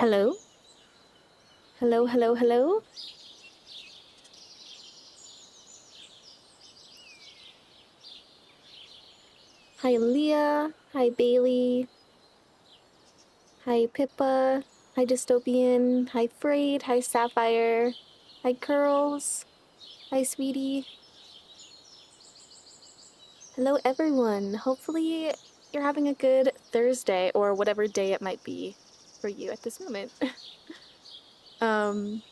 Hello? Hello, hello, hello? Hi, Leah. Hi, Bailey. Hi, Pippa. Hi, Dystopian. Hi, Frayed. Hi, Sapphire. Hi, Curls. Hi, Sweetie. Hello, everyone. Hopefully, you're having a good Thursday or whatever day it might be for you at this moment. um,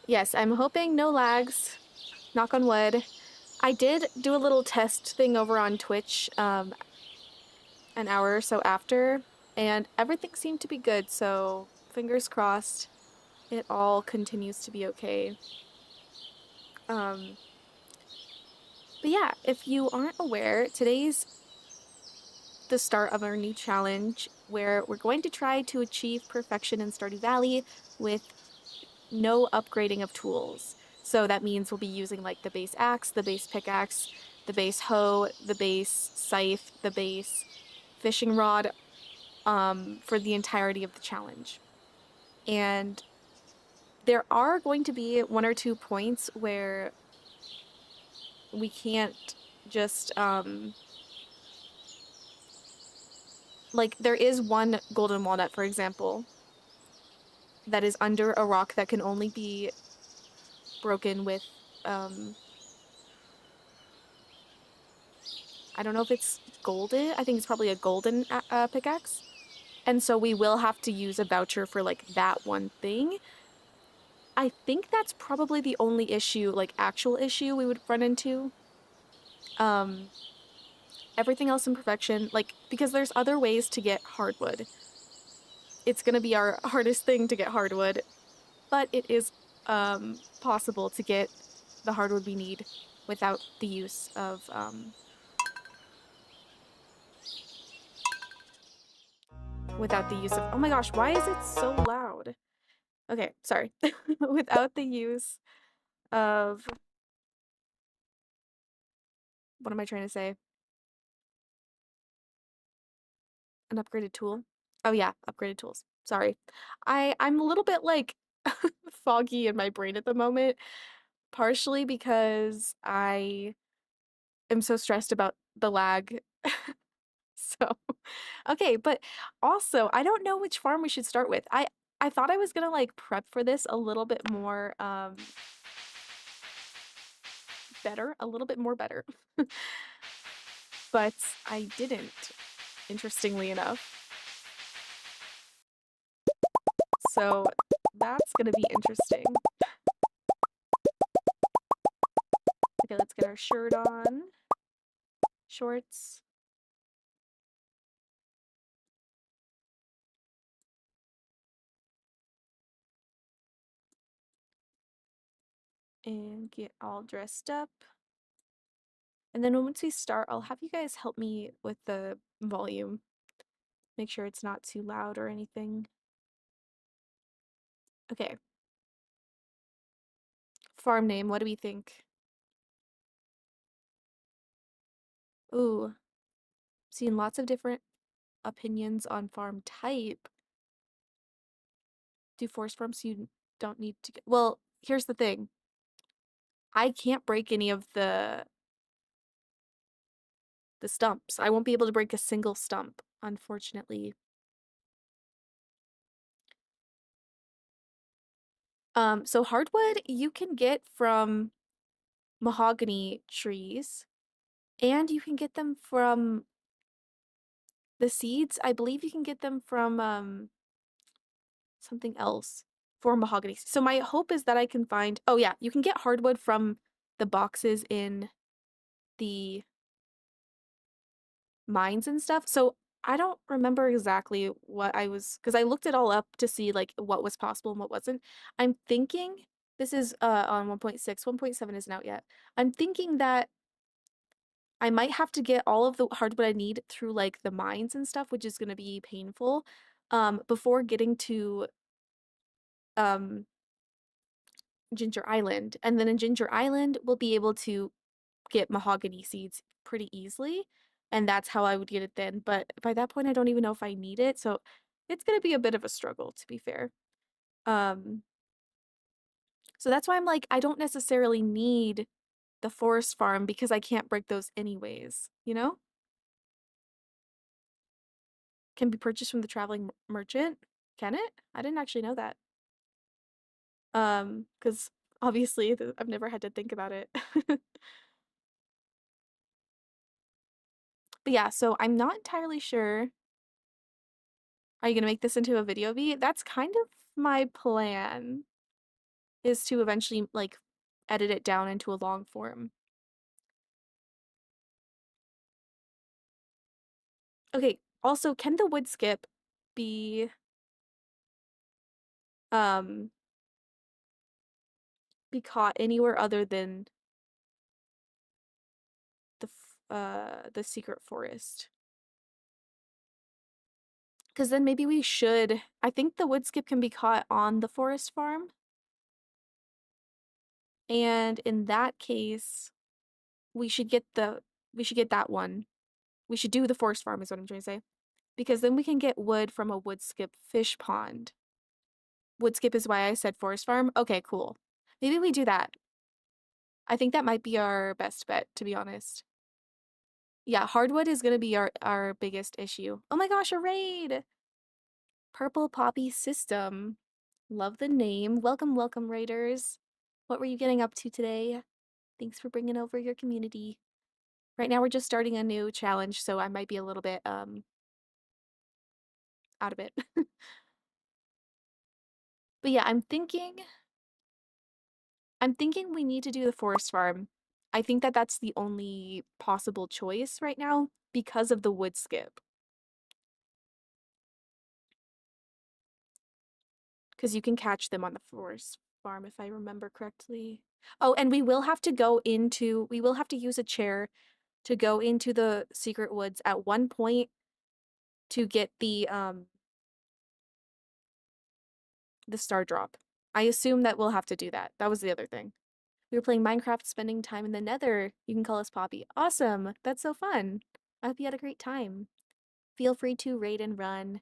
yes, I'm hoping no lags. Knock on wood. I did do a little test thing over on Twitch an hour or so after, and everything seemed to be good, so fingers crossed it all continues to be okay. But yeah, if you aren't aware, today's the start of our new challenge where we're going to try to achieve perfection in Stardew Valley with no upgrading of tools. So that means we'll be using like the base axe, the base pickaxe, the base hoe, the base scythe, the base fishing rod for the entirety of the challenge. And there are going to be one or two points where we can't just like there is one golden walnut, for example, that is under a rock that can only be broken with I don't know if it's golden. I think it's probably a golden pickaxe. And so we will have to use a voucher for like that one thing. I think that's probably the only issue, like actual issue we would run into. Everything else in perfection, like, because there's other ways to get hardwood. It's gonna be our hardest thing to get hardwood, but it is possible to get the hardwood we need without the use of oh my gosh, why is it so loud? Okay, sorry. Without the use of, what am I trying to say? An upgraded tool? Oh yeah, upgraded tools. Sorry. I'm a little bit like foggy in my brain at the moment, partially because I am so stressed about the lag. So, okay, but also I don't know which farm we should start with. I thought I was gonna like prep for this a little bit more better, a little bit more better. But I didn't, interestingly enough. So that's gonna be interesting. Okay, let's get our shirt on. Shorts. And get all dressed up. And then once we start, I'll have you guys help me with the volume. Make sure it's not too loud or anything. Okay. Farm name, what do we think? Ooh, seeing lots of different opinions on farm type. Do forest farms you don't need to get. Well, here's the thing. I can't break any of the stumps. I won't be able to break a single stump, unfortunately. So hardwood you can get from mahogany trees, and you can get them from the seeds. I believe you can get them from something else for mahogany. So my hope is that I can find, oh yeah, you can get hardwood from the boxes in the mines and stuff. So I don't remember exactly what I was, because I looked it all up to see like what was possible and what wasn't. I'm thinking this is on 1.6, 1.7 isn't out yet. I'm thinking that I might have to get all of the hardwood I need through like the mines and stuff, which is going to be painful, before getting to um Ginger Island. And then in Ginger Island, we'll be able to get mahogany seeds pretty easily. And that's how I would get it then. But by that point, I don't even know if I need it. So it's gonna be a bit of a struggle, to be fair. Um, so that's why I'm like, I don't necessarily need the forest farm because I can't break those anyways, you know? Can be purchased from the traveling merchant. Can it? I didn't actually know that. Because obviously I've never had to think about it. But yeah, so I'm not entirely sure. Are you gonna make this into a video V? That's kind of my plan, is to eventually like edit it down into a long form. Okay, also, can the wood skip be um be caught anywhere other than the secret forest? Because then maybe we should. I think the wood skip can be caught on the forest farm. And in that case, we should get that one. We should do the forest farm is what I'm trying to say. Because then we can get wood from a wood skip fish pond. Wood skip is why I said forest farm. Okay, cool. Maybe we do that. I think that might be our best bet, to be honest. Yeah, hardwood is gonna be our biggest issue. Oh my gosh, a raid! Purple Poppy System. Love the name. Welcome, welcome, raiders. What were you getting up to today? Thanks for bringing over your community. Right now we're just starting a new challenge, so I might be a little bit out of it. But yeah, I'm thinking we need to do the forest farm. I think that that's the only possible choice right now because of the wood skip. Because you can catch them on the forest farm if I remember correctly. Oh, and we will have to use a chair to go into the secret woods at one point to get the star drop. I assume that we'll have to do that. That was the other thing. We were playing Minecraft, spending time in the Nether. You can call us Poppy. Awesome. That's so fun. I hope you had a great time. Feel free to raid and run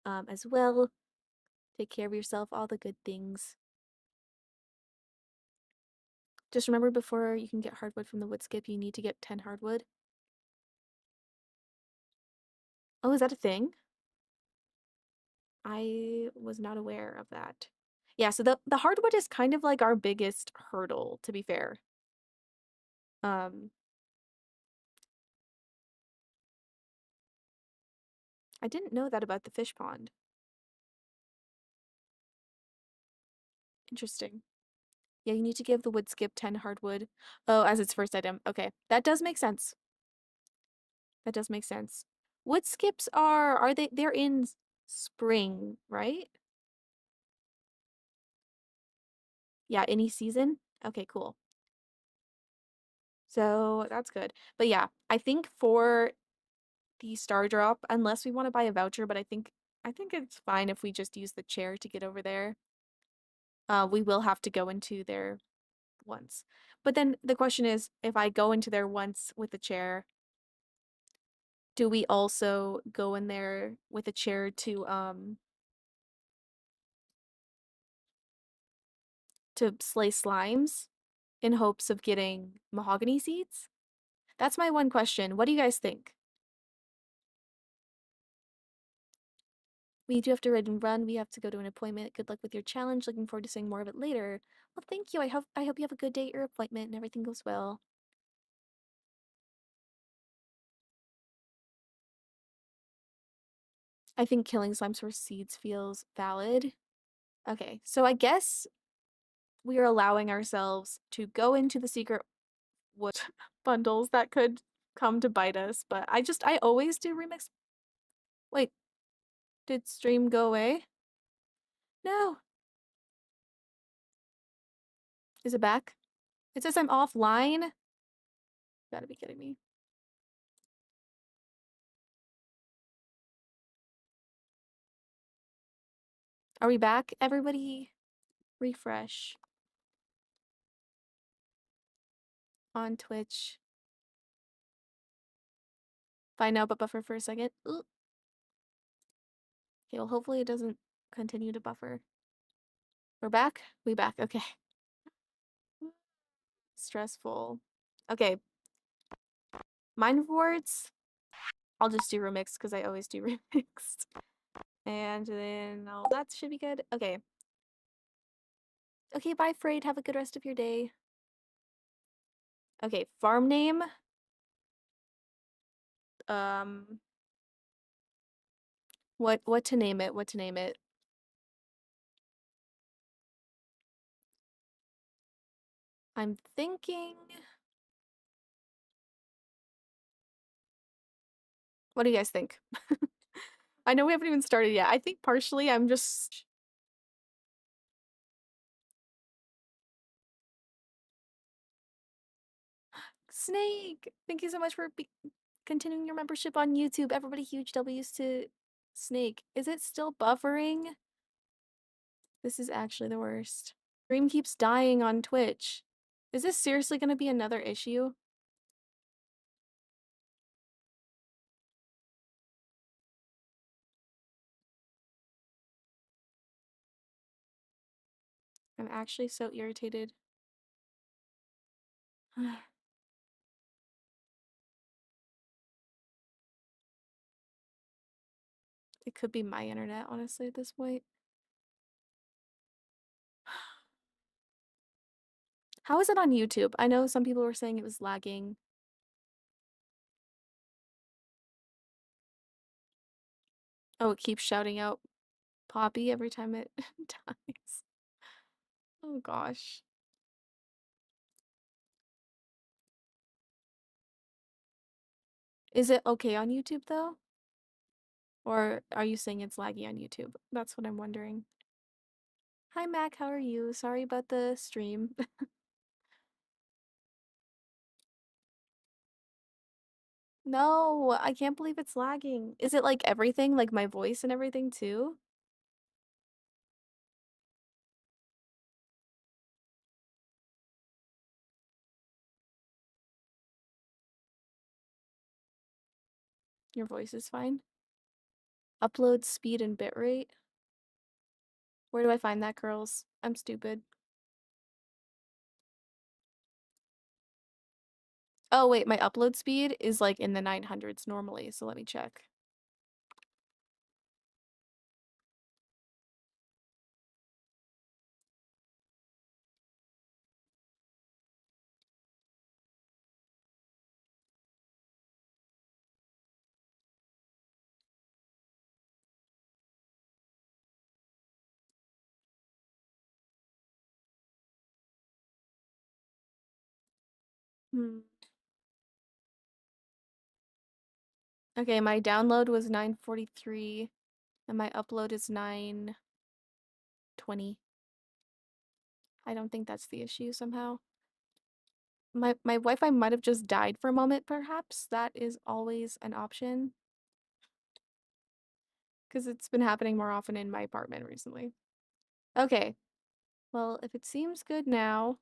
as well. Take care of yourself, all the good things. Just remember, before you can get hardwood from the wood skip, you need to get 10 hardwood. Oh, is that a thing? I was not aware of that. Yeah, so the hardwood is kind of like our biggest hurdle, to be fair. Um, I didn't know that about the fish pond. Interesting. Yeah, you need to give the wood skip 10 hardwood. Oh, as its first item. Okay, that does make sense. That does make sense. Wood skips they're in spring, right? Yeah, any season? Okay, cool. So that's good. But yeah, I think for the star drop, unless we want to buy a voucher, but I think it's fine if we just use the chair to get over there. We will have to go into there once. But then the question is, if I go into there once with the chair, do we also go in there with a chair to slay slimes in hopes of getting mahogany seeds? That's my one question. What do you guys think? We do have to read and run. We have to go to an appointment. Good luck with your challenge. Looking forward to seeing more of it later. Well, thank you. I hope you have a good day at your appointment and everything goes well. I think killing slimes for seeds feels valid. Okay, so I guess we are allowing ourselves to go into the secret wood bundles that could come to bite us, but I always do remix. Wait, did stream go away? No. Is it back? It says I'm offline. You gotta be kidding me. Are we back? Everybody refresh on Twitch. Find out, but buffer for a second. Ooh. Okay, well, hopefully it doesn't continue to buffer. We're back? We back, okay. Stressful. Okay. Mind rewards. I'll just do remix because I always do remixed. And then, oh, that should be good. Okay. Okay, bye, Frayed. Have a good rest of your day. Okay, farm name. Um, what to name it? What to name it? I'm thinking. What do you guys think? I know we haven't even started yet. I think partially I'm just Snake. Thank you so much for continuing your membership on YouTube. Everybody, huge W's to Snake. Is it still buffering? This is actually the worst. Stream keeps dying on Twitch. Is this seriously going to be another issue? I'm actually so irritated. It could be my internet, honestly, at this point. How is it on YouTube? I know some people were saying it was lagging. Oh, it keeps shouting out Poppy every time it dies. Oh gosh. Is it okay on YouTube though? Or are you saying it's laggy on YouTube? That's what I'm wondering. Hi Mac, how are you? Sorry about the stream. No, I can't believe it's lagging. Is it like everything, like my voice and everything too? Your voice is fine. Upload speed and bitrate. Where do I find that, girls? I'm stupid. Oh wait, my upload speed is like in the 900s normally, so let me check. Hmm. Okay, my download was 943 and my upload is 920. I don't think that's the issue somehow. My Wi-Fi might have just died for a moment, perhaps. That is always an option. Because it's been happening more often in my apartment recently. Okay. Well, if it seems good now,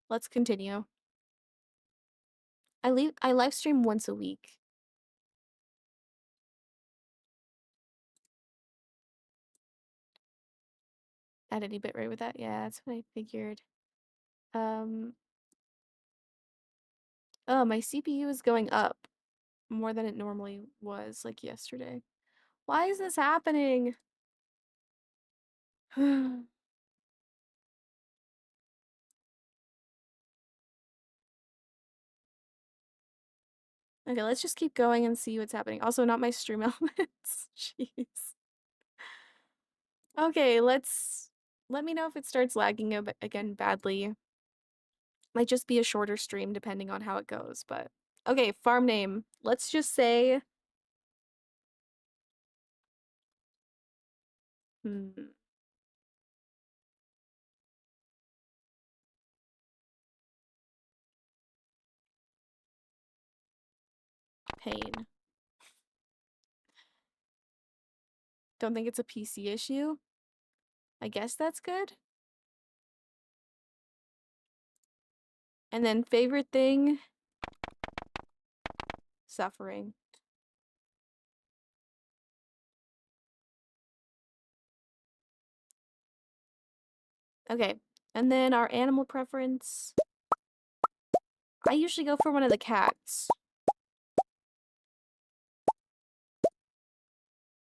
let's continue. I live stream once a week. At any bitrate with that? Yeah, that's what I figured. Um, oh, my CPU is going up more than it normally was, like yesterday. Why is this happening? Okay, let's just keep going and see what's happening. Also, not my stream elements. Jeez. Okay, let me know if it starts lagging again badly. Might just be a shorter stream depending on how it goes, but okay, farm name. Let's just say hmm, pain. Don't think it's a PC issue. I guess that's good. And then favorite thing, suffering. Okay, and then our animal preference. I usually go for one of the cats.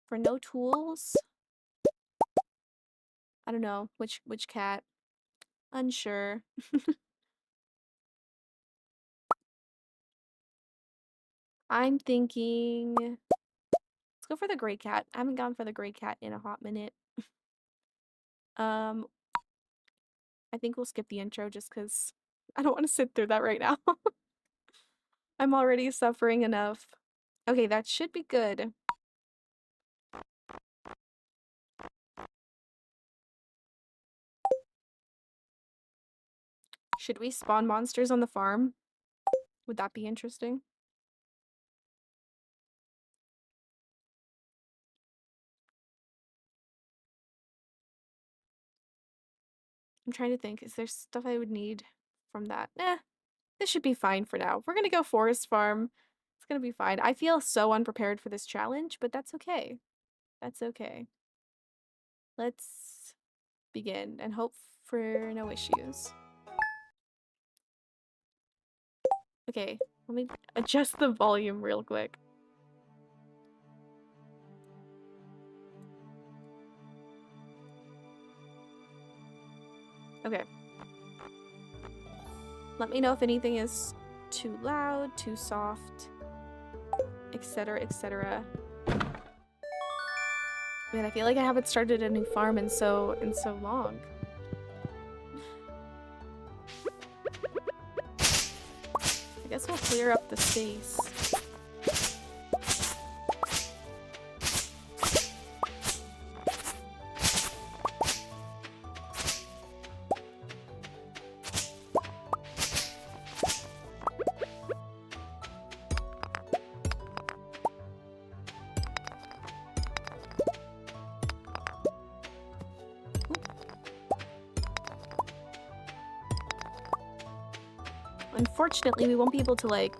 For no tools? I don't know. Which cat? Unsure. I'm thinking... Let's go for the gray cat. I haven't gone for the gray cat in a hot minute. I think we'll skip the intro just because I don't want to sit through that right now. I'm already suffering enough. Okay, that should be good. Should we spawn monsters on the farm? Would that be interesting? I'm trying to think. Is there stuff I would need from that? Nah, this should be fine for now. We're gonna go forest farm. It's gonna be fine. I feel so unprepared for this challenge, but that's okay. That's okay. Let's begin and hope for no issues. Okay, let me adjust the volume real quick. Okay. Let me know if anything is too loud, too soft, etc., etc. Man, I feel like I haven't started a new farm in so long. I guess we'll clear up the space. Unfortunately, we won't be able to, like,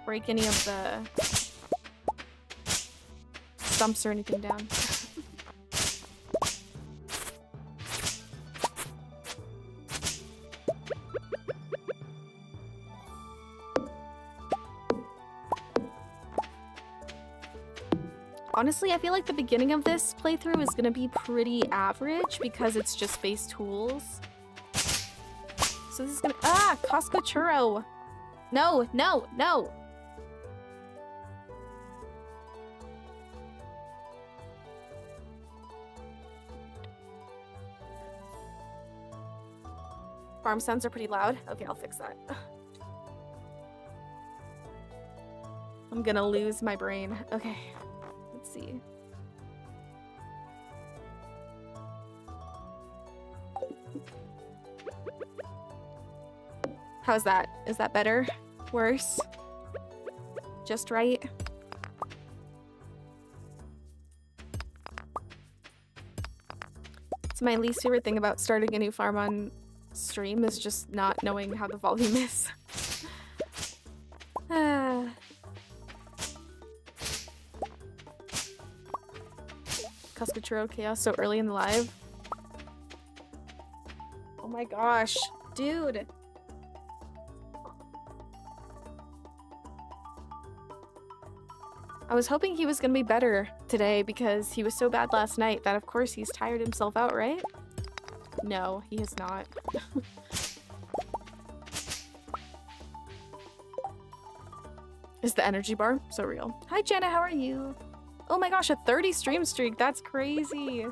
break any of the stumps or anything down. Honestly, I feel like the beginning of this playthrough is gonna be pretty average because it's just base tools. So this is gonna— ah! Costco churro! No, no, no! Farm sounds are pretty loud. Okay, I'll fix that. I'm gonna lose my brain. Okay, let's see. How's that? Is that better? Worse? Just right? It's my least favorite thing about starting a new farm on stream is just not knowing how the volume is. Cuscaturo chaos so early in the live. Oh my gosh, dude. I was hoping he was gonna be better today because he was so bad last night that of course he's tired himself out, right? No, he is not. Is the energy bar so real? Hi Jenna, how are you? Oh my gosh, a 30 stream streak, that's crazy.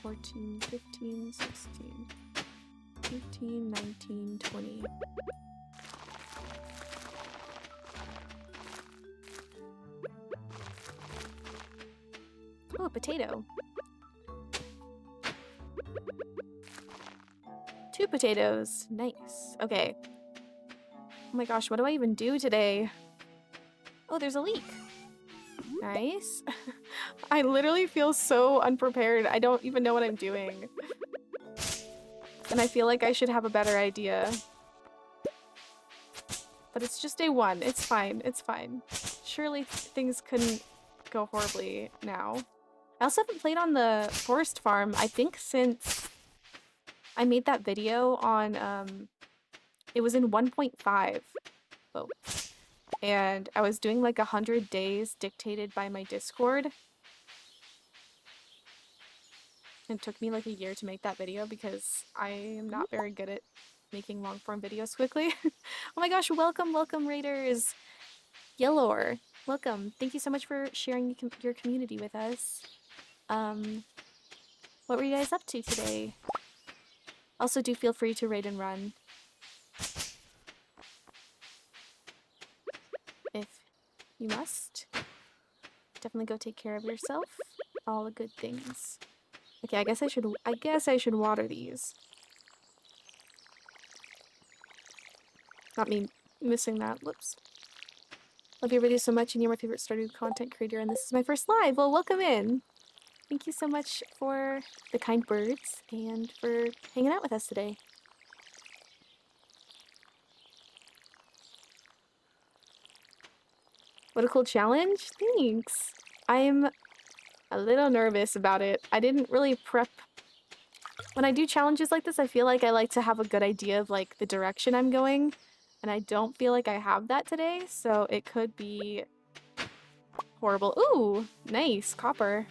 14, 15, 16, 18, 19, 20. Oh, a potato. 2 potatoes. Nice. Okay. Oh my gosh, what do I even do today? Oh, there's a leek. Nice. I literally feel so unprepared. I don't even know what I'm doing. And I feel like I should have a better idea. But it's just day one. It's fine. It's fine. Surely things couldn't go horribly now. I also haven't played on the forest farm, I think, since I made that video on, it was in 1.5. Oh. And I was doing like 100 days dictated by my Discord. It took me like a year to make that video because I am not very good at making long form videos quickly. Oh my gosh, welcome, welcome raiders. Yellor, welcome. Thank you so much for sharing your community with us. What were you guys up to today? Also, do feel free to raid and run if you must. Definitely go take care of yourself. All the good things. Okay, I guess I should water these. Not me missing that. Whoops. Love your videos so much, and you're my favorite Stardew content creator, and this is my first live. Well, welcome in. Thank you so much for the kind words and for hanging out with us today. What a cool challenge. Thanks. I'm a little nervous about it. I didn't really prep. When I do challenges like this, I feel like I like to have a good idea of like the direction I'm going, and I don't feel like I have that today, so it could be horrible. Ooh, nice copper.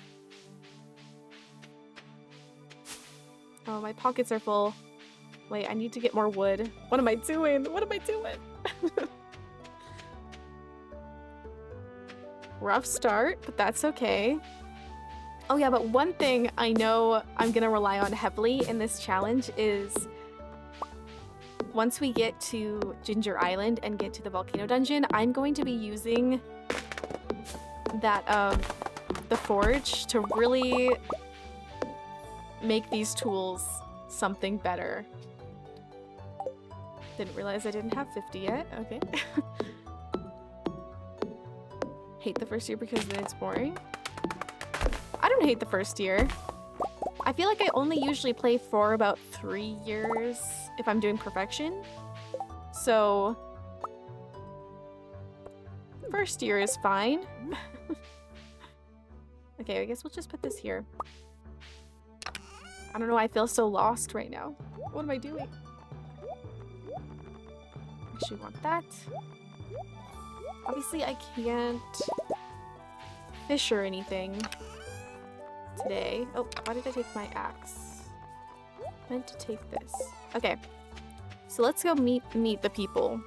Oh, my pockets are full. Wait, I need to get more wood. What am I doing? What am I doing? Rough start, but that's okay. Oh yeah, but one thing I know I'm gonna rely on heavily in this challenge is once we get to Ginger Island and get to the volcano dungeon, I'm going to be using that, the forge to really make these tools something better. Didn't realize I didn't have 50 yet. Okay. Hate the first year because then it's boring. I don't hate the first year. I feel like I only usually play for about 3 years if I'm doing perfection. So first year is fine. Okay, I guess we'll just put this here. I don't know why I feel so lost right now. What am I doing? Actually want that. Obviously I can't fish or anything today. Oh, why did I take my axe? I meant to take this. Okay. So let's go meet the people.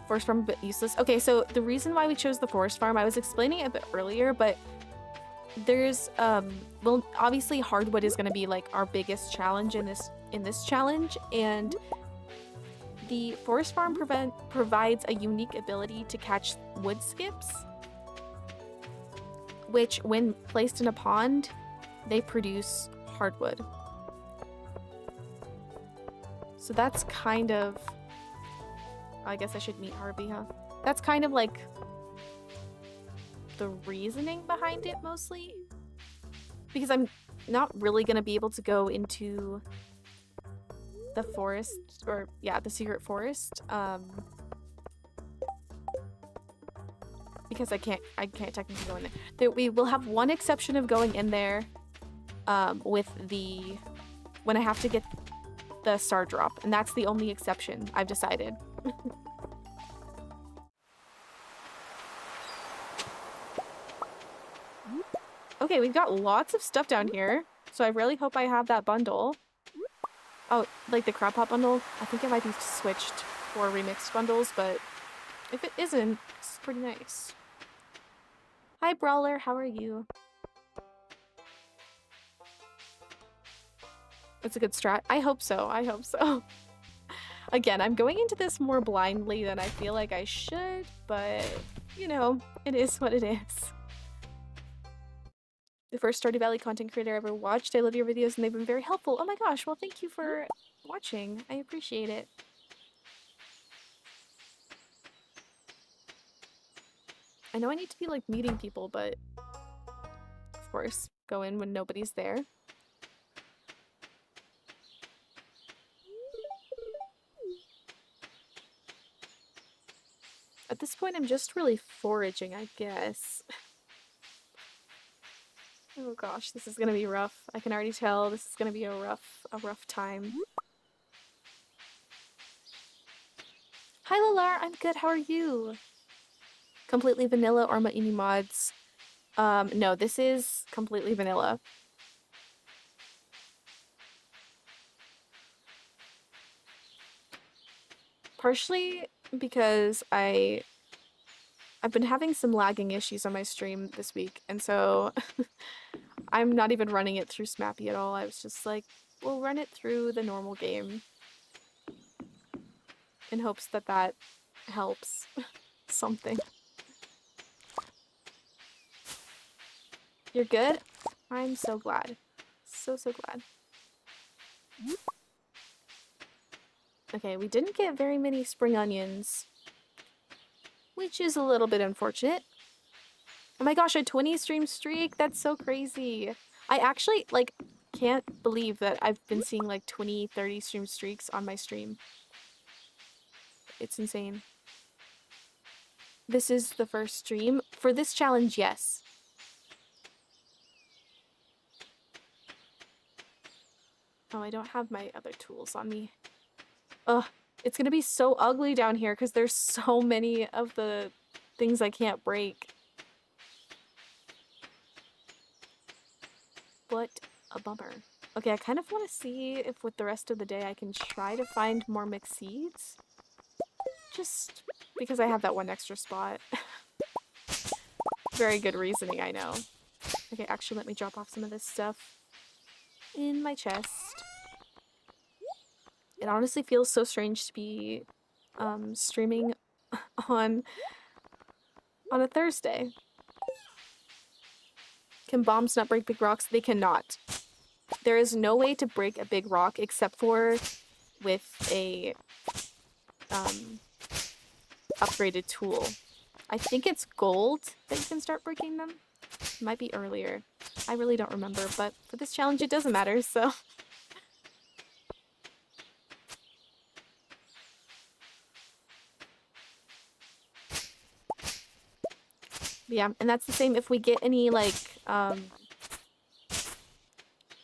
Forest farm a bit useless. Okay, so the reason why we chose the forest farm, I was explaining it a bit earlier, but there's well, obviously hardwood is going to be like our biggest challenge in this challenge, and the forest farm provides a unique ability to catch wood skips, which when placed in a pond, they produce hardwood. So that's kind of, I guess I should meet Harvey, huh? That's kind of like the reasoning behind it mostly, because I'm not really gonna be able to go into the forest, or yeah, the secret forest, because I can't technically go in there. We will have one exception of going in there with the, when I have to get the star drop, and that's the only exception I've decided. Okay, we've got lots of stuff down here, so I really hope I have that bundle. Oh, like the crab pot bundle? I think it might be switched for remixed bundles, but if it isn't, it's pretty nice. Hi, Brawler, how are you? It's a good strat. I hope so, I hope so. Again, I'm going into this more blindly than I feel like I should, but, you know, it is what it is. The first Stardew Valley content creator I ever watched. I love your videos and they've been very helpful. Oh my gosh, well thank you for watching. I appreciate it. I know I need to be like meeting people, but of course, go in when nobody's there. At this point, I'm just really foraging, I guess. Oh gosh, this is gonna be rough. I can already tell this is gonna be a rough time. Hi Lalar, I'm good, how are you? Completely vanilla or any mods? No, this is completely vanilla. Partially because I've been having some lagging issues on my stream this week, and so I'm not even running it through Smappy at all. I was just like, we'll run it through the normal game in hopes that that helps something. You're good? I'm so glad. So glad. Okay, we didn't get very many spring onions, which is a little bit unfortunate. Oh my gosh, a 20 stream streak? That's so crazy. I actually, like, can't believe that I've been seeing like 20, 30 stream streaks on my stream. It's insane. This is the first stream. For this challenge, yes. Oh, I don't have my other tools on me. Ugh, it's gonna be so ugly down here because there's so many of the things I can't break. What a bummer. Okay, I kind of want to see if with the rest of the day I can try to find more mixed seeds. Just because I have that one extra spot. Very good reasoning, I know. Okay, actually let me drop off some of this stuff in my chest. It honestly feels so strange to be streaming on a Thursday. Can bombs not break big rocks? They cannot. There is no way to break a big rock except for with a upgraded tool. I think it's gold that you can start breaking them. It might be earlier. I really don't remember, but for this challenge it doesn't matter, so... Yeah, and that's the same if we get any, like,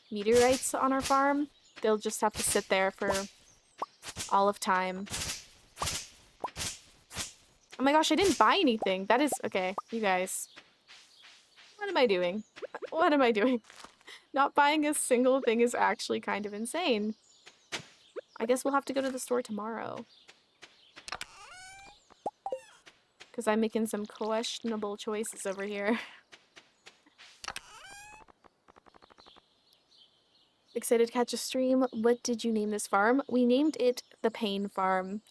meteorites on our farm. They'll just have to sit there for all of time. Oh my gosh, I didn't buy anything. That is... Okay, you guys. What am I doing? What am I doing? Not buying a single thing is actually kind of insane. I guess we'll have to go to the store tomorrow. Because I'm making some questionable choices over here. Excited to catch a stream. What did you name this farm? We named it the Pain Farm.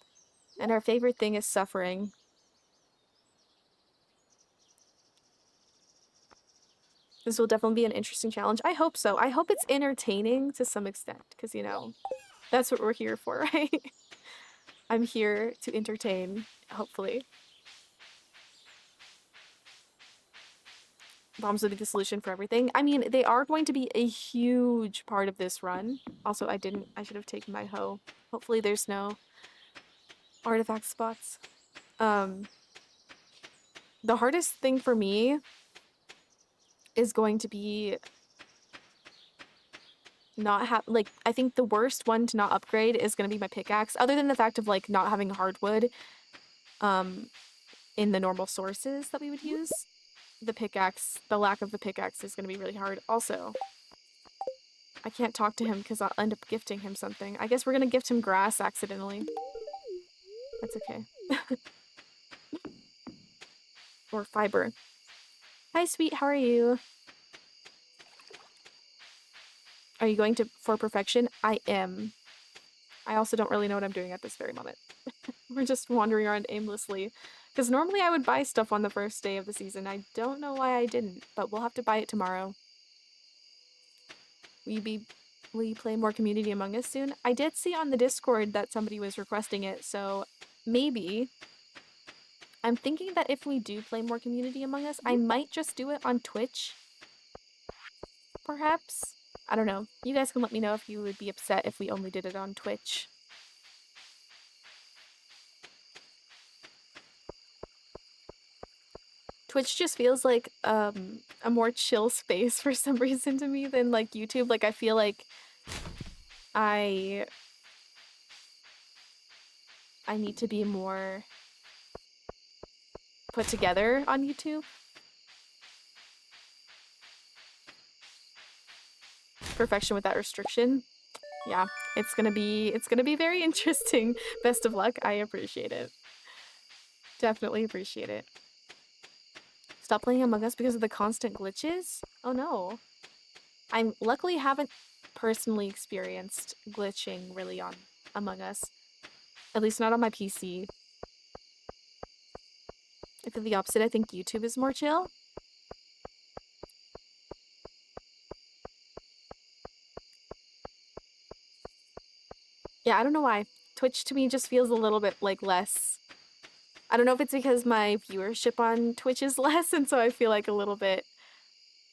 And our favorite thing is suffering. This will definitely be an interesting challenge. I hope so. I hope it's entertaining to some extent. Because, you know, that's what we're here for, right? I'm here to entertain, hopefully. Bombs will be the solution for everything. I mean, they are going to be a huge part of this run. Also, I should have taken my hoe. Hopefully there's no artifact spots. The hardest thing for me is going to be not have, like, I think the worst one to not upgrade is going to be my pickaxe, other than the fact of, like, not having hardwood, in the normal sources that we would use. The pickaxe, the lack of the pickaxe is going to be really hard. Also, I can't talk to him because I'll end up gifting him something. I guess we're gonna gift him grass accidentally. That's okay. Or fiber. Hi, sweet. How are you? Are you going for perfection? I am. I also don't really know what I'm doing at this very moment. We're just wandering around aimlessly. Because normally I would buy stuff on the first day of the season. I don't know why I didn't, but we'll have to buy it tomorrow. Will you play more Community Among Us soon? I did see on the Discord that somebody was requesting it, so maybe. I'm thinking that if we do play more Community Among Us, I might just do it on Twitch. Perhaps? I don't know. You guys can let me know if you would be upset if we only did it on Twitch. Twitch just feels like a more chill space for some reason to me than like YouTube. Like I feel like I need to be more put together on YouTube. Perfection without restriction. Yeah, it's gonna be very interesting. Best of luck. I appreciate it. Definitely appreciate it. Stop playing Among Us because of the constant glitches? Oh no. I luckily haven't personally experienced glitching really on Among Us. At least not on my PC. I feel the opposite. I think YouTube is more chill. Yeah, I don't know why. Twitch to me just feels a little bit like less. I don't know if it's because my viewership on Twitch is less, and so I feel like a little bit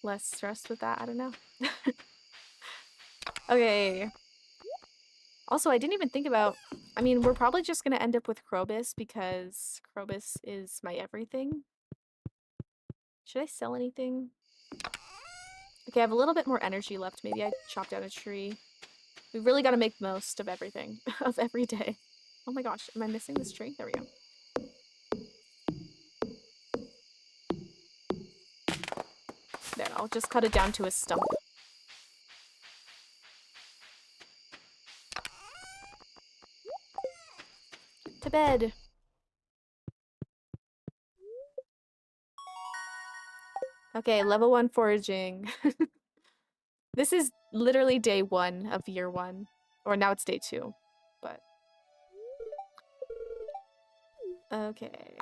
less stressed with that. I don't know. Okay. Also, I didn't even think about... I mean, we're probably just gonna end up with Krobus because Krobus is my everything. Should I sell anything? Okay, I have a little bit more energy left. Maybe I chop down a tree. We really gotta make most of everything. Of every day. Oh my gosh, am I missing this tree? There we go. There, I'll just cut it down to a stump. To bed. Okay, level 1 foraging. This is literally day 1 of year 1. Or now it's day 2, but... Okay.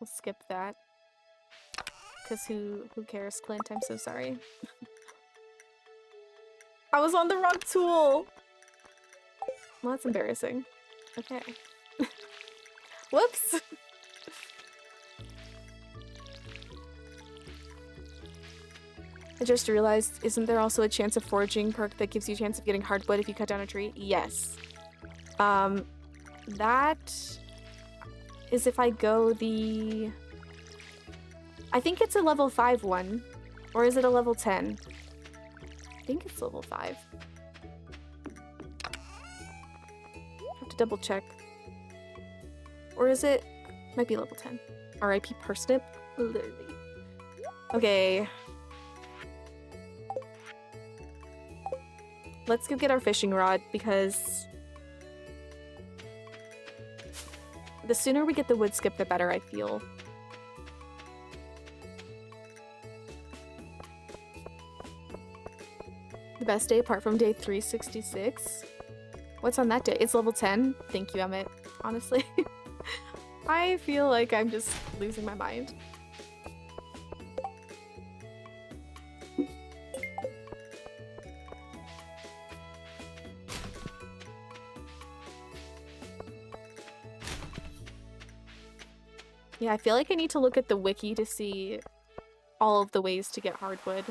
We'll skip that. Because who cares, Clint? I'm so sorry. I was on the wrong tool! Well, that's embarrassing. Okay. Whoops! I just realized, isn't there also a chance of foraging perk that gives you a chance of getting hardwood if you cut down a tree? Yes. That is if I go the... I think it's a level 5 one. Or is it a level 10? I think it's level 5. Have to double check. Or is it... Might be level 10. R.I.P. Parsnip. Literally. Okay. Let's go get our fishing rod, because the sooner we get the wood skip, the better, I feel. The best day apart from day 366? What's on that day? It's level 10? Thank you, Emmett. Honestly. I feel like I'm just losing my mind. Yeah, I feel like I need to look at the wiki to see all of the ways to get hardwood.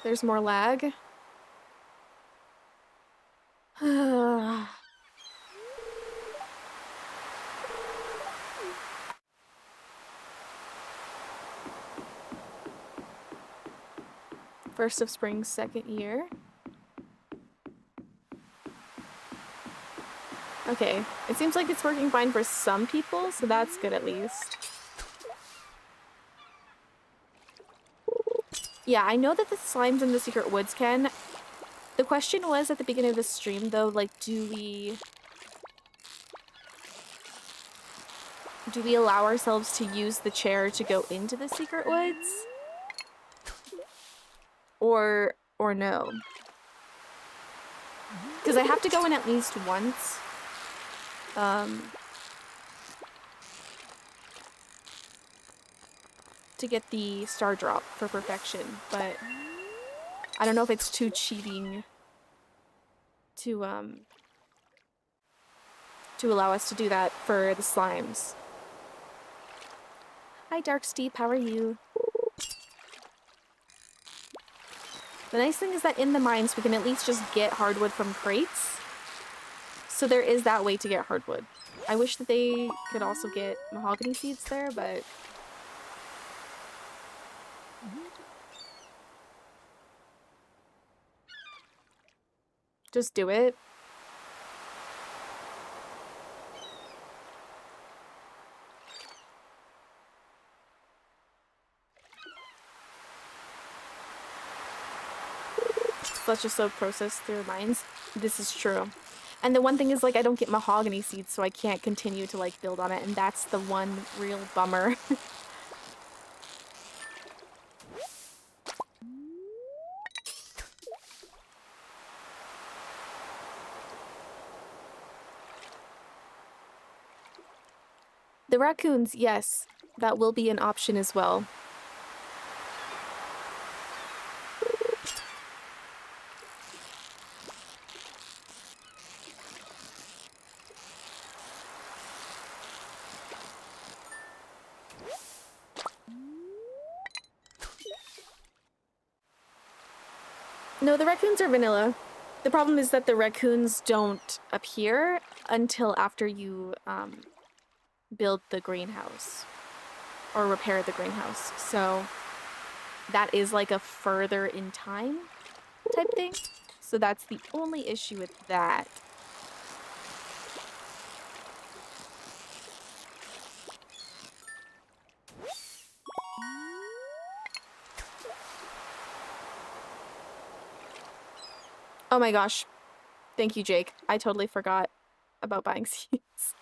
There's more lag. First of spring, second year. Okay, it seems like it's working fine for some people, so that's good at least. Yeah, I know that the slimes in the secret woods can. The question was at the beginning of the stream, though, like, do we allow ourselves to use the chair to go into the secret woods? Or no? Because I have to go in at least once. To get the star drop for perfection, but I don't know if it's too cheating to allow us to do that for the slimes. Hi Dark Steep, how are you? The nice thing is that in the mines we can at least just get hardwood from crates. So there is that way to get hardwood. I wish that they could also get mahogany seeds there, but... Just do it. Such a slow process through mines. This is true. And the one thing is, like, I don't get mahogany seeds, so I can't continue to, like, build on it, and that's the one real bummer. The raccoons, yes, that will be an option as well. No, the raccoons are vanilla. The problem is that the raccoons don't appear until after you build the greenhouse or repair the greenhouse. So that is like a further in time type thing. So that's the only issue with that. Oh my gosh. Thank you, Jake. I totally forgot about buying seeds.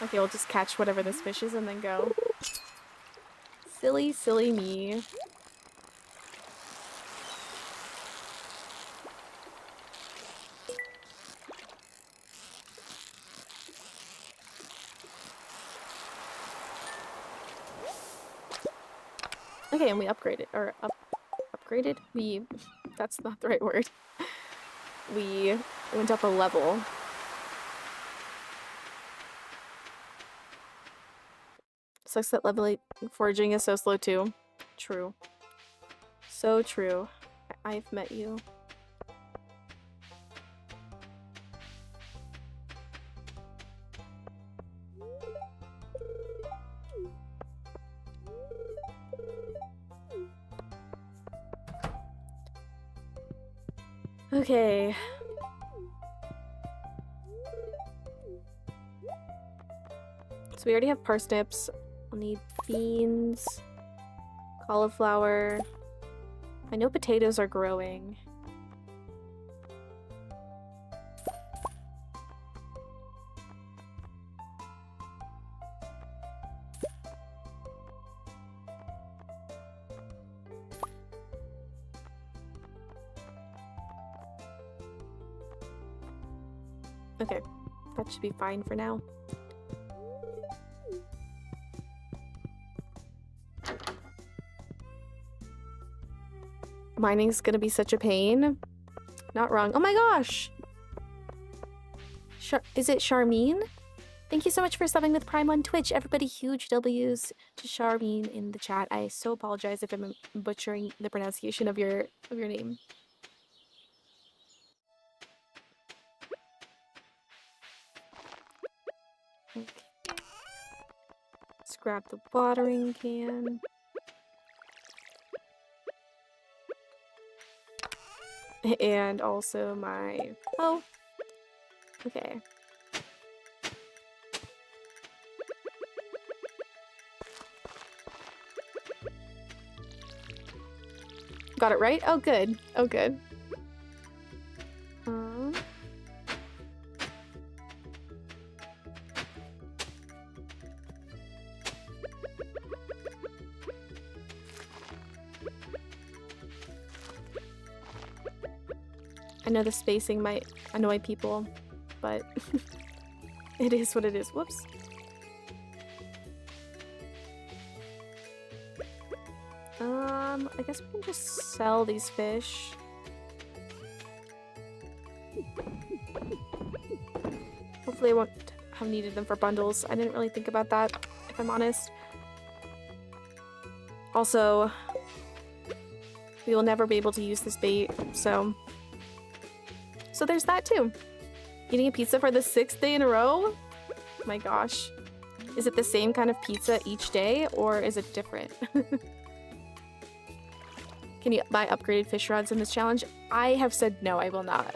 Okay, we'll just catch whatever this fish is and then go. Silly, silly me. Okay, and we upgraded, or upgraded? That's not the right word. We went up a level. Sucks that level 8 foraging is so slow too. True. So true. I've met you. Okay. So we already have parsnips. We'll need beans, cauliflower. I know potatoes are growing. Okay, that should be fine for now. Mining's gonna be such a pain. Not wrong. Oh my gosh! Is it Charmine? Thank you so much for subbing with Prime on Twitch. Everybody, huge W's to Charmine in the chat. I so apologize if I'm butchering the pronunciation of your name. Okay. Let's grab the watering can. And also my... Oh! Okay. Got it right? Oh, good. Oh, good. I know the spacing might annoy people, but it is what it is. Whoops. I guess we can just sell these fish. Hopefully I won't have needed them for bundles. I didn't really think about that, if I'm honest. Also, we will never be able to use this bait, so there's that too. Eating a pizza for the 6th day in a row? My gosh. Is it the same kind of pizza each day, or is it different? Can you buy upgraded fish rods in this challenge? I have said no, I will not.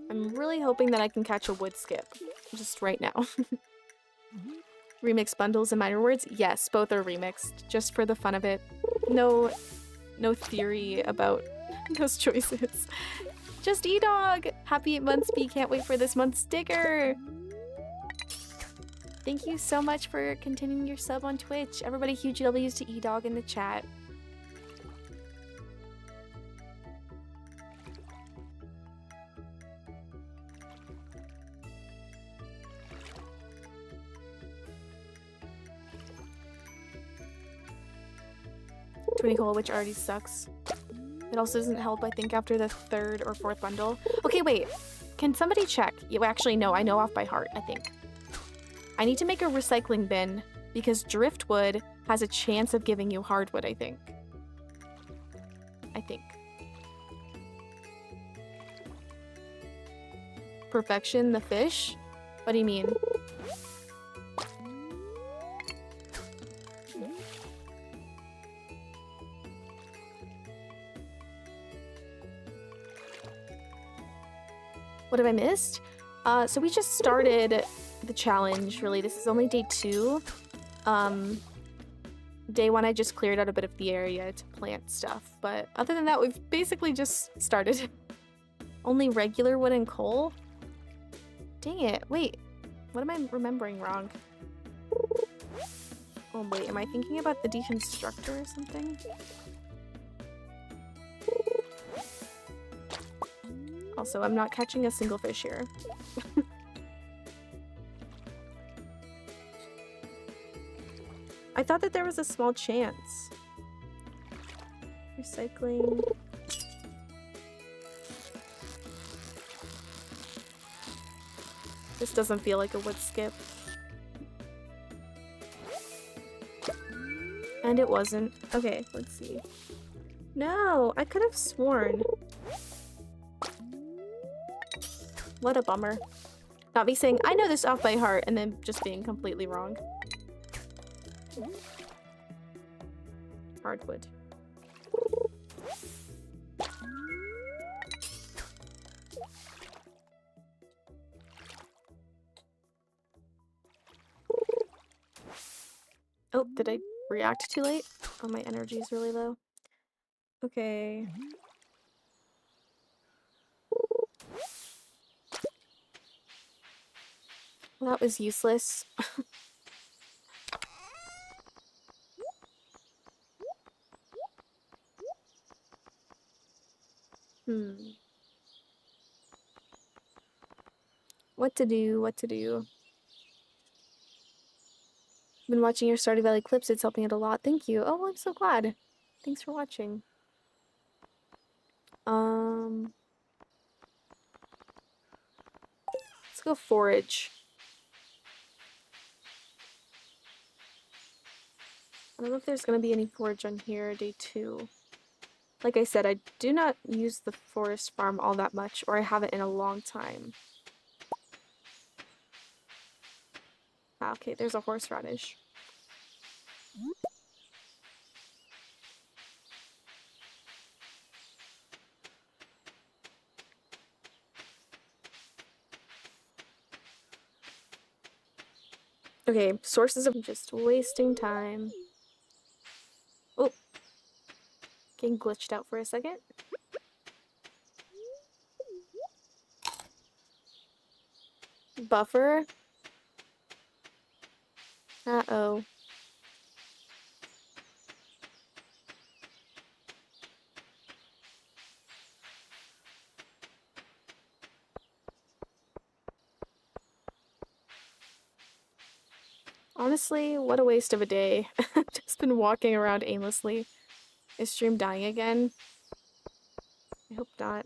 I'm really hoping that I can catch a wood skip. Just right now. Remix bundles and minor words? Yes, both are remixed. Just for the fun of it. No theory about those choices. Just E-Dog! Happy 8 months, B. Can't wait for this month's sticker! Thank you so much for continuing your sub on Twitch. Everybody, huge W's to E-Dog in the chat. Hole, which already sucks. It also doesn't help, I think, after the 3rd or 4th bundle. Okay, wait. Can somebody check? Actually, no, I know off by heart, I think. I need to make a recycling bin because driftwood has a chance of giving you hardwood, I think. Perfection, the fish? What do you mean? What have I missed? So we just started the challenge, really. This is only day 2. Day 1, I just cleared out a bit of the area to plant stuff. But other than that, we've basically just started. Only regular wood and coal? Dang it. Wait. What am I remembering wrong? Oh, wait. Am I thinking about the deconstructor or something? Also, I'm not catching a single fish here. I thought that there was a small chance. Recycling. This doesn't feel like a wood skip. And it wasn't. Okay, let's see. No, I could have sworn. What a bummer. Not me saying, I know this off by heart, and then just being completely wrong. Hardwood. Oh, did I react too late? Oh, my energy is really low. Okay. Well, that was useless. What to do? Been watching your Stardew Valley clips, it's helping it a lot. Thank you. Oh, I'm so glad. Thanks for watching. Let's go forage. I don't know if there's gonna be any forage on here day 2. Like I said, I do not use the forest farm all that much, or I haven't in a long time. Ah, okay, there's a horseradish. Okay, sources of just wasting time. Oh, getting glitched out for a second. Buffer. Uh-oh. Honestly, what a waste of a day. I've just been walking around aimlessly. Is stream dying again? I hope not.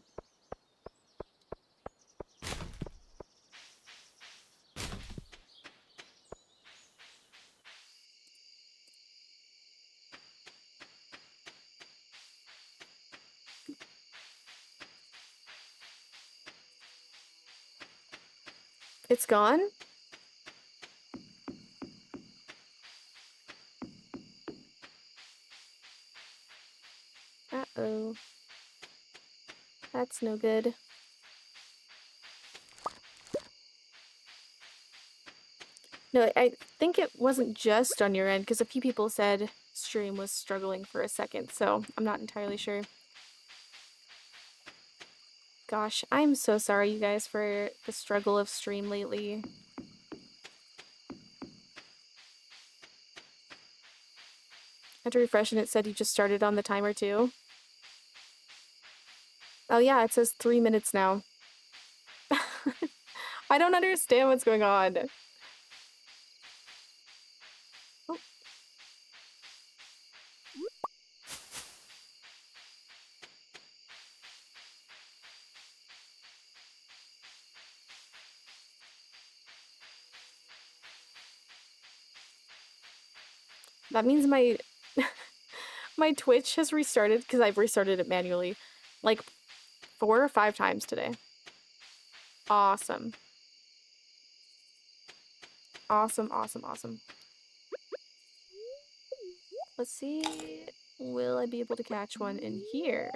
It's gone? Uh-oh. That's no good. No, I think it wasn't just on your end, because a few people said stream was struggling for a second, so I'm not entirely sure. Gosh, I'm so sorry, you guys, for the struggle of stream lately. I had to refresh and it said you just started on the timer too. Oh yeah, it says 3 minutes now. I don't understand what's going on. Oh. That means my my Twitch has restarted because I've restarted it manually like 4 or 5 times today. Awesome. Awesome, awesome, awesome. Let's see, will I be able to catch one in here?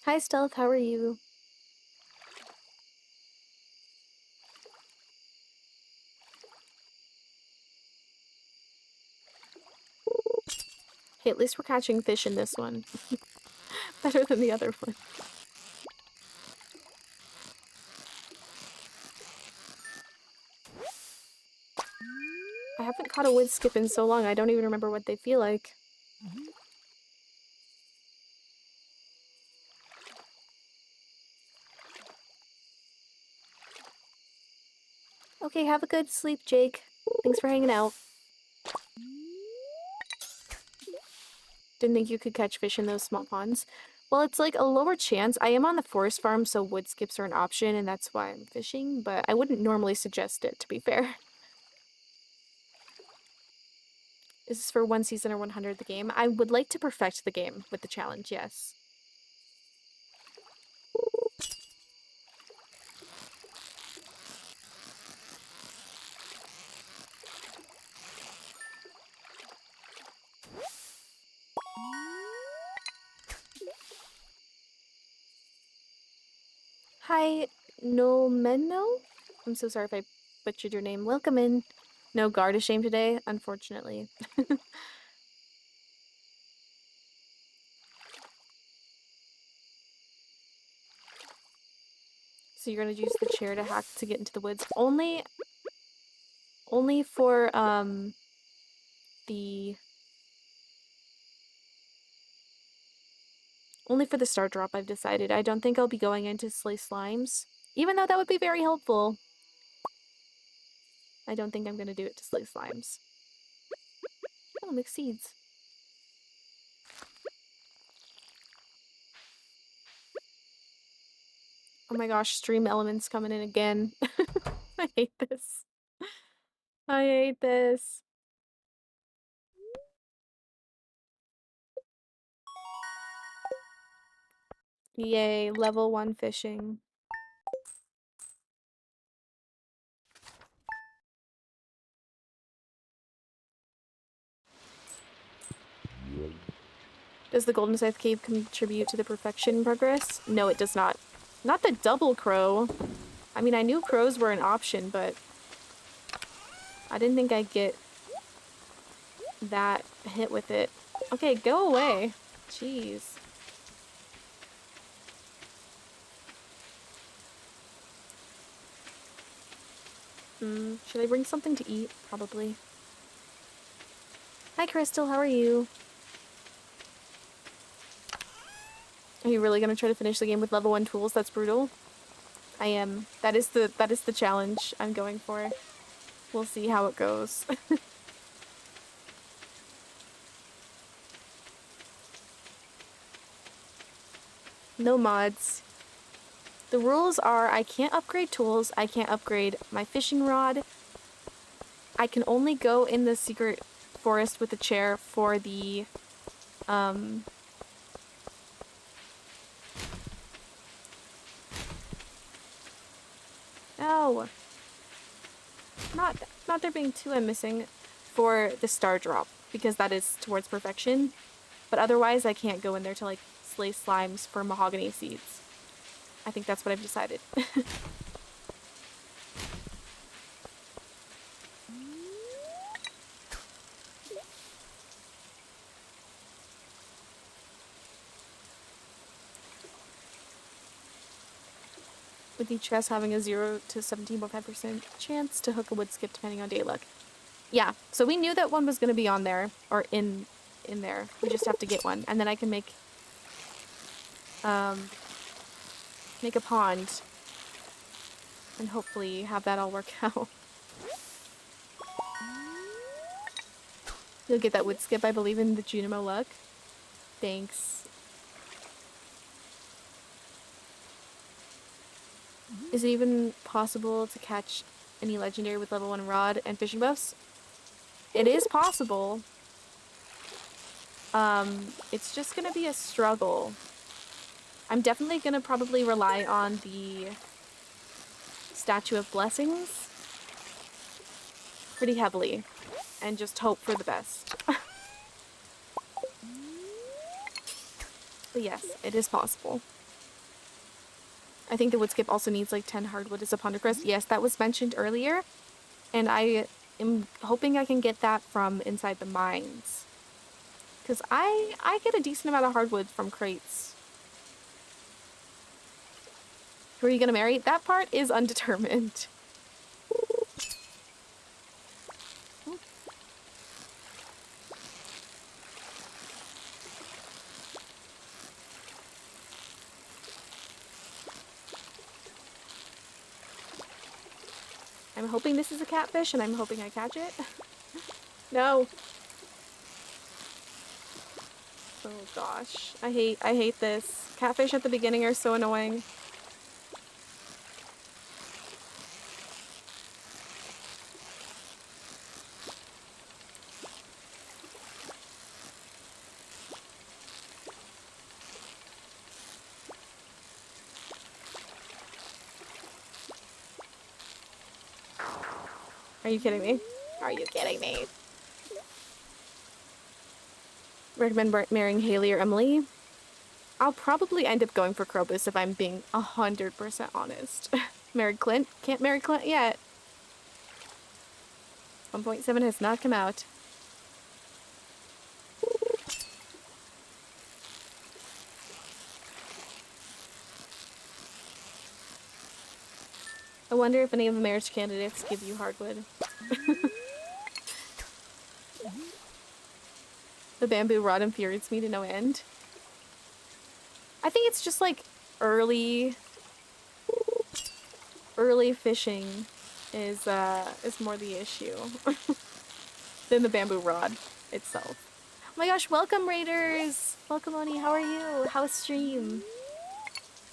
Hi Stealth, how are you? Hey, at least we're catching fish in this one. Better than the other one. I haven't caught a wood skip in so long, I don't even remember what they feel like. Okay, have a good sleep, Jake. Thanks for hanging out. Didn't think you could catch fish in those small ponds. Well, it's like a lower chance. I am on the forest farm, so wood skips are an option, and that's why I'm fishing, but I wouldn't normally suggest it, to be fair. Is this for 1 season or 100 the game? I would like to perfect the game with the challenge, yes. Hi, Nomeno? I'm so sorry if I butchered your name. Welcome in. No guard of shame today, unfortunately. So you're gonna use the chair to hack to get into the woods. Only for, only for the star drop, I've decided. I don't think I'll be going into slay slimes. Even though that would be very helpful. I don't think I'm gonna do it to slay slimes. Oh, mixed seeds. Oh my gosh, stream elements coming in again. I hate this. I hate this. Yay, level 1 fishing. Does the Golden Scythe Cave contribute to the perfection progress? No, it does not. Not the double crow. I mean, I knew crows were an option, but I didn't think I'd get that hit with it. Okay, go away. Jeez. Should I bring something to eat? Probably. Hi, Crystal, how are you? Are you really gonna try to finish the game with level 1 tools? That's brutal. I am. That is the challenge I'm going for. We'll see how it goes. No mods. The rules are I can't upgrade tools, I can't upgrade my fishing rod. I can only go in the secret forest with the chair for the, no! Not there being two I'm missing for the star drop, because that is towards perfection. But otherwise, I can't go in there to, like, slay slimes for mahogany seeds. I think that's what I've decided. With each chest having a 0 to 17.5% chance to hook a wood skip depending on day luck. Yeah, so we knew that one was going to be on there, or in there. We just have to get one, and then I can make a pond, and hopefully have that all work out. You'll get that wood skip, I believe in the Junimo luck. Thanks. Is it even possible to catch any legendary with level 1 rod and fishing buffs? It is possible. It's just gonna be a struggle. I'm definitely gonna probably rely on the Statue of Blessings pretty heavily and just hope for the best. But yes, it is possible. I think the wood skip also needs like 10 hardwood as a ponder crest. Yes, that was mentioned earlier, and I am hoping I can get that from inside the mines. Because I get a decent amount of hardwood from crates. Who are you gonna marry? That part is undetermined. I'm hoping this is a catfish and I'm hoping I catch it. No. Oh gosh. I hate this. Catfish at the beginning are so annoying. Are you kidding me? Are you kidding me? Recommend marrying Haley or Emily? I'll probably end up going for Krobus if I'm being 100% honest. Married Clint? Can't marry Clint yet. 1.7 has not come out. I wonder if any of the marriage candidates give you hardwood. The bamboo rod infuriates me to no end. I think it's just like early fishing is more the issue than the bamboo rod itself. Oh my gosh, welcome Raiders! Welcome Oni, how are you? How's stream?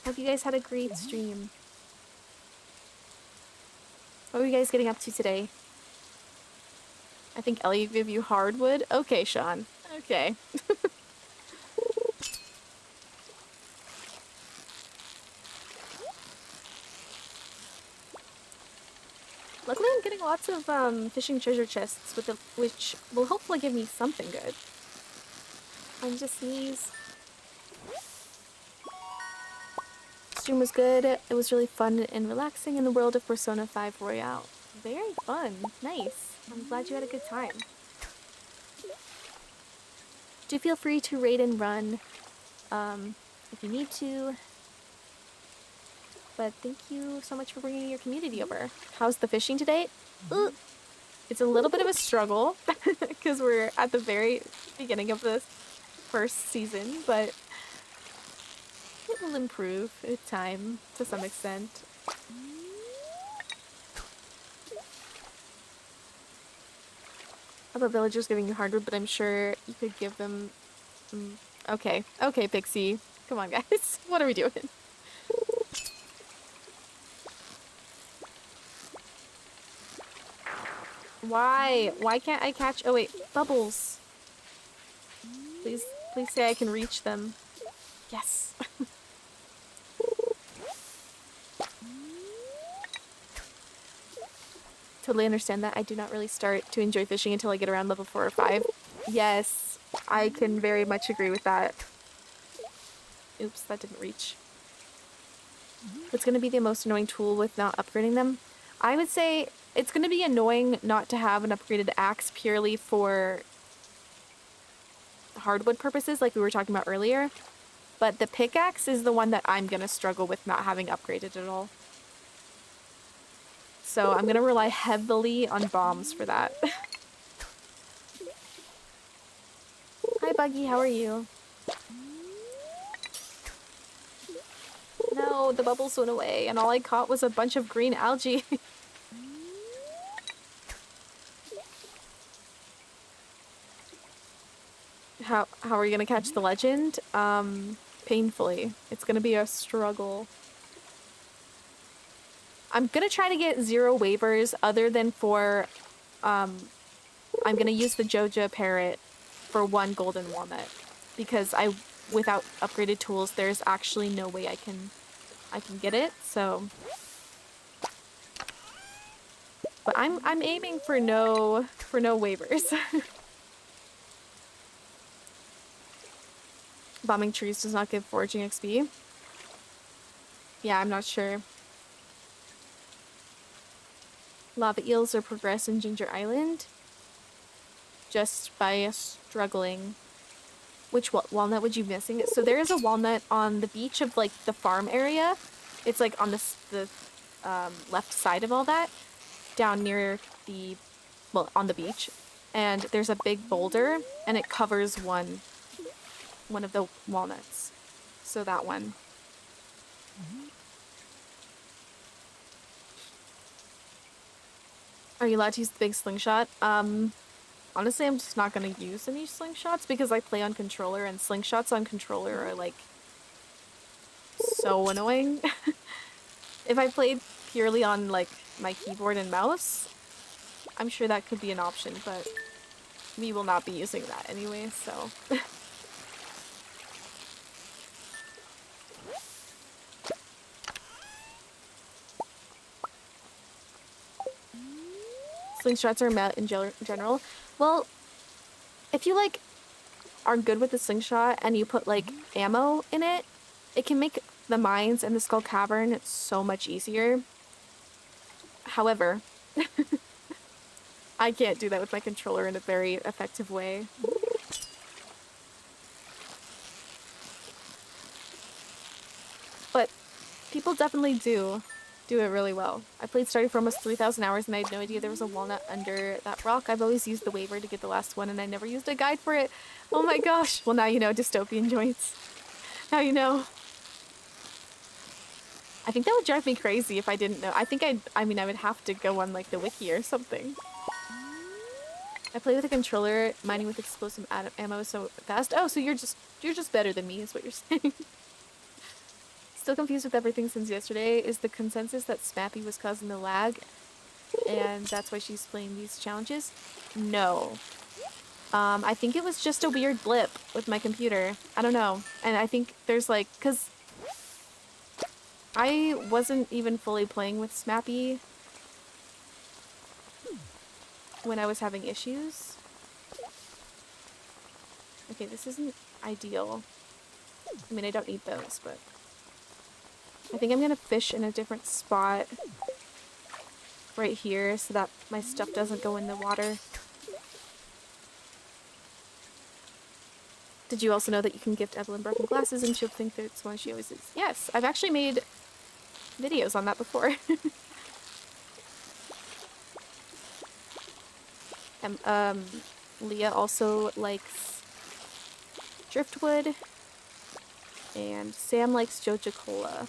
Hope you guys had a great stream. What were you guys getting up to today? I think Ellie gave you hardwood. Okay, Sean. Okay. Luckily, I'm getting lots of fishing treasure chests, which will hopefully give me something good. I'm just sneeze. Stream was good. It was really fun and relaxing in the world of Persona 5 Royale. Very fun. Nice. I'm glad you had a good time. Do feel free to raid and run if you need to. But thank you so much for bringing your community over. How's the fishing today? Ooh, it's a little bit of a struggle because we're at the very beginning of this first season, but it will improve with time to some extent. How about villagers giving you hardwood, but I'm sure you could give them... Okay, Pixie. Come on, guys. What are we doing? Why? Why can't I catch? Oh wait, bubbles. Please, please say I can reach them. Yes. Totally understand that. I do not really start to enjoy fishing until I get around level 4 or 5. Yes, I can very much agree with that. Oops, that didn't reach. What's going to be the most annoying tool with not upgrading them? I would say it's going to be annoying not to have an upgraded axe purely for hardwood purposes like we were talking about earlier. But the pickaxe is the one that I'm going to struggle with not having upgraded at all. So I'm going to rely heavily on bombs for that. Hi, Buggy. How are you? No, the bubbles went away, and all I caught was a bunch of green algae. How are you going to catch the legend? Painfully. It's going to be a struggle. I'm going to try to get 0 waivers other than for, I'm going to use the Joja parrot for 1 golden walnut because without upgraded tools, there's actually no way I can get it, so. But I'm aiming for no waivers. Bombing trees does not give foraging XP. Yeah, I'm not sure. Lava eels are progress in Ginger Island just by struggling. Which walnut would you be missing? So there is a walnut on the beach of like the farm area. It's like on the left side of all that, down near on the beach, and there's a big boulder and it covers one of the walnuts. So that one. Are you allowed to use the big slingshot? Honestly, I'm just not gonna use any slingshots because I play on controller and slingshots on controller are like so annoying. If I played purely on like my keyboard and mouse, I'm sure that could be an option, but we will not be using that anyway, so. Slingshots are met in general. Well, if you like are good with the slingshot and you put like ammo in it, it can make the mines and the Skull Cavern so much easier. However, I can't do that with my controller in a very effective way. But people definitely do it really well. I played Stardew for almost 3,000 hours and I had no idea there was a walnut under that rock. I've always used the waiver to get the last one and I never used a guide for it. Oh my gosh. Well, now you know, dystopian joints. Now you know. I think that would drive me crazy if I didn't know. I mean, I would have to go on like the wiki or something. I play with a controller, mining with explosive ammo so fast. Oh, so you're just better than me is what you're saying. Still confused with everything since yesterday. Is the consensus that Smappy was causing the lag and that's why she's playing these challenges? No. I think it was just a weird blip with my computer. I don't know. And I think there's like, cause I wasn't even fully playing with Smappy when I was having issues. Okay, this isn't ideal. I mean, I don't need those, but I think I'm gonna fish in a different spot right here so that my stuff doesn't go in the water. Did you also know that you can gift Evelyn broken glasses and she'll think that it's one she always is? Yes, I've actually made videos on that before. Leah also likes driftwood, and Sam likes Joja Cola.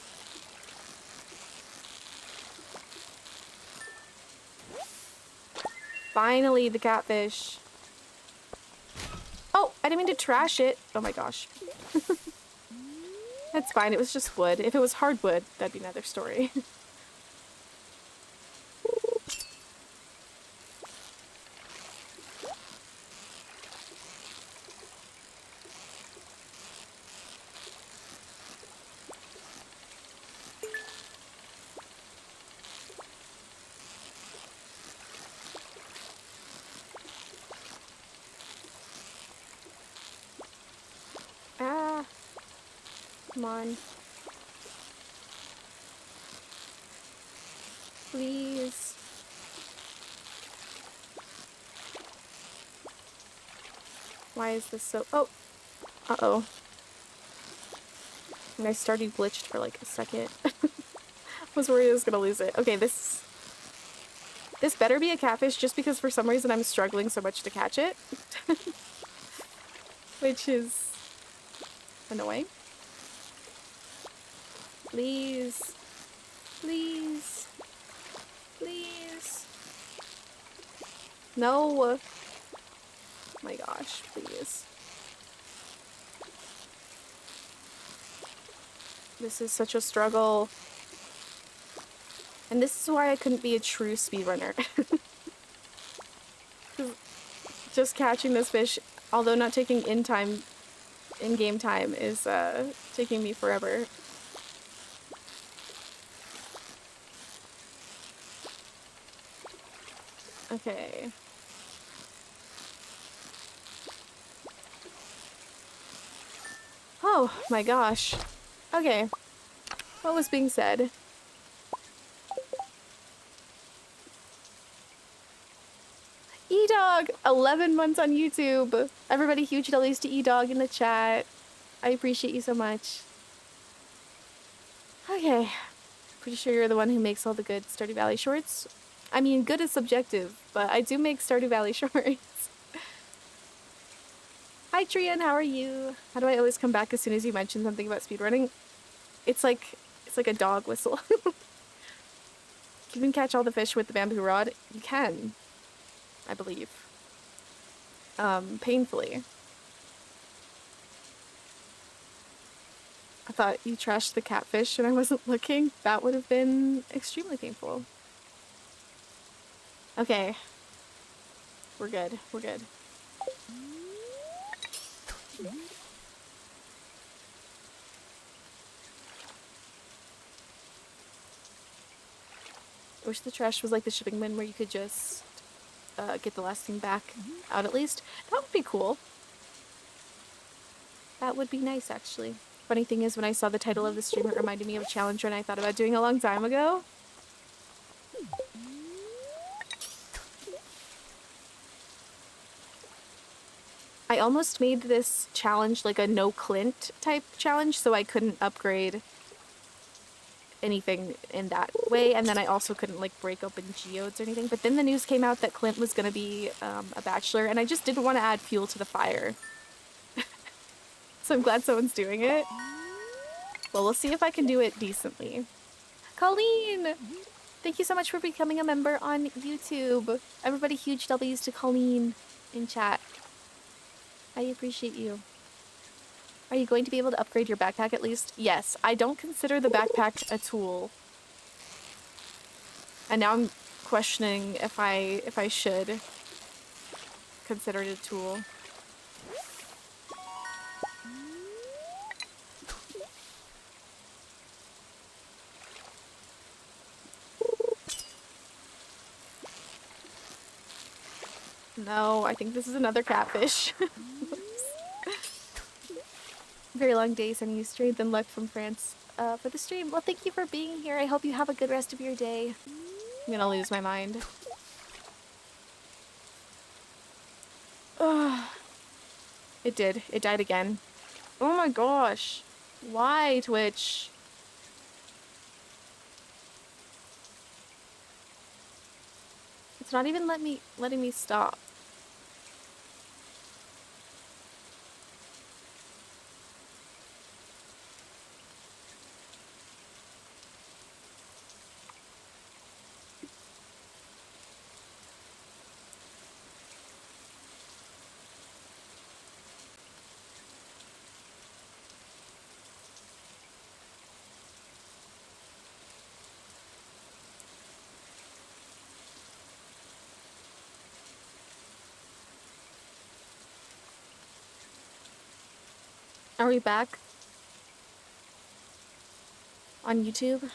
Finally, the catfish. Oh, I didn't mean to trash it. Oh my gosh. It's fine, it was just wood. If it was hardwood, that'd be another story. Ah, come on. Please. Why is this so... Oh! Uh-oh. And I started glitched for like a second. I was worried I was gonna lose it. Okay, this better be a catfish just because for some reason I'm struggling so much to catch it. Which is annoying. Please. Please. Please. No. Oh my gosh, please. This is such a struggle. And this is why I couldn't be a true speedrunner. Just catching this fish, although not taking in-game time, is taking me forever. Okay. Oh my gosh. Okay. What was being said? E-Dog! 11 months on YouTube! Everybody, huge W's to E-Dog in the chat. I appreciate you so much. Okay. Pretty sure you're the one who makes all the good Stardew Valley shorts. I mean, good is subjective, but I do make Stardew Valley shorts. Hi Trian, how are you? How do I always come back as soon as you mention something about speedrunning? It's like a dog whistle. You can catch all the fish with the bamboo rod. You can, I believe. Painfully. I thought you trashed the catfish and I wasn't looking. That would have been extremely painful. Okay. We're good. We're good. I wish the trash was like the shipping bin where you could just get the last thing back out at least. That would be cool. That would be nice, actually. Funny thing is, when I saw the title of the stream, it reminded me of a challenge run I thought about doing a long time ago. I almost made this challenge like a no Clint type challenge, so I couldn't upgrade anything in that way, and then I also couldn't like break open geodes or anything. But then the news came out that Clint was gonna be a bachelor, and I just didn't want to add fuel to the fire. So I'm glad someone's doing it. Well, we'll see if I can do it decently. Colleen! Thank you so much for becoming a member on YouTube. Everybody, huge W's to Colleen in chat. I appreciate you. Are you going to be able to upgrade your backpack at least? Yes. I don't consider the backpack a tool. And now I'm questioning if I should consider it a tool. No, I think this is another catfish. Very long day, sending you strength and luck from France for the stream. Well, thank you for being here. I hope you have a good rest of your day. I'm gonna lose my mind. It did. It died again. Oh my gosh. Why, Twitch? It's not even letting me stop. Are we back on YouTube?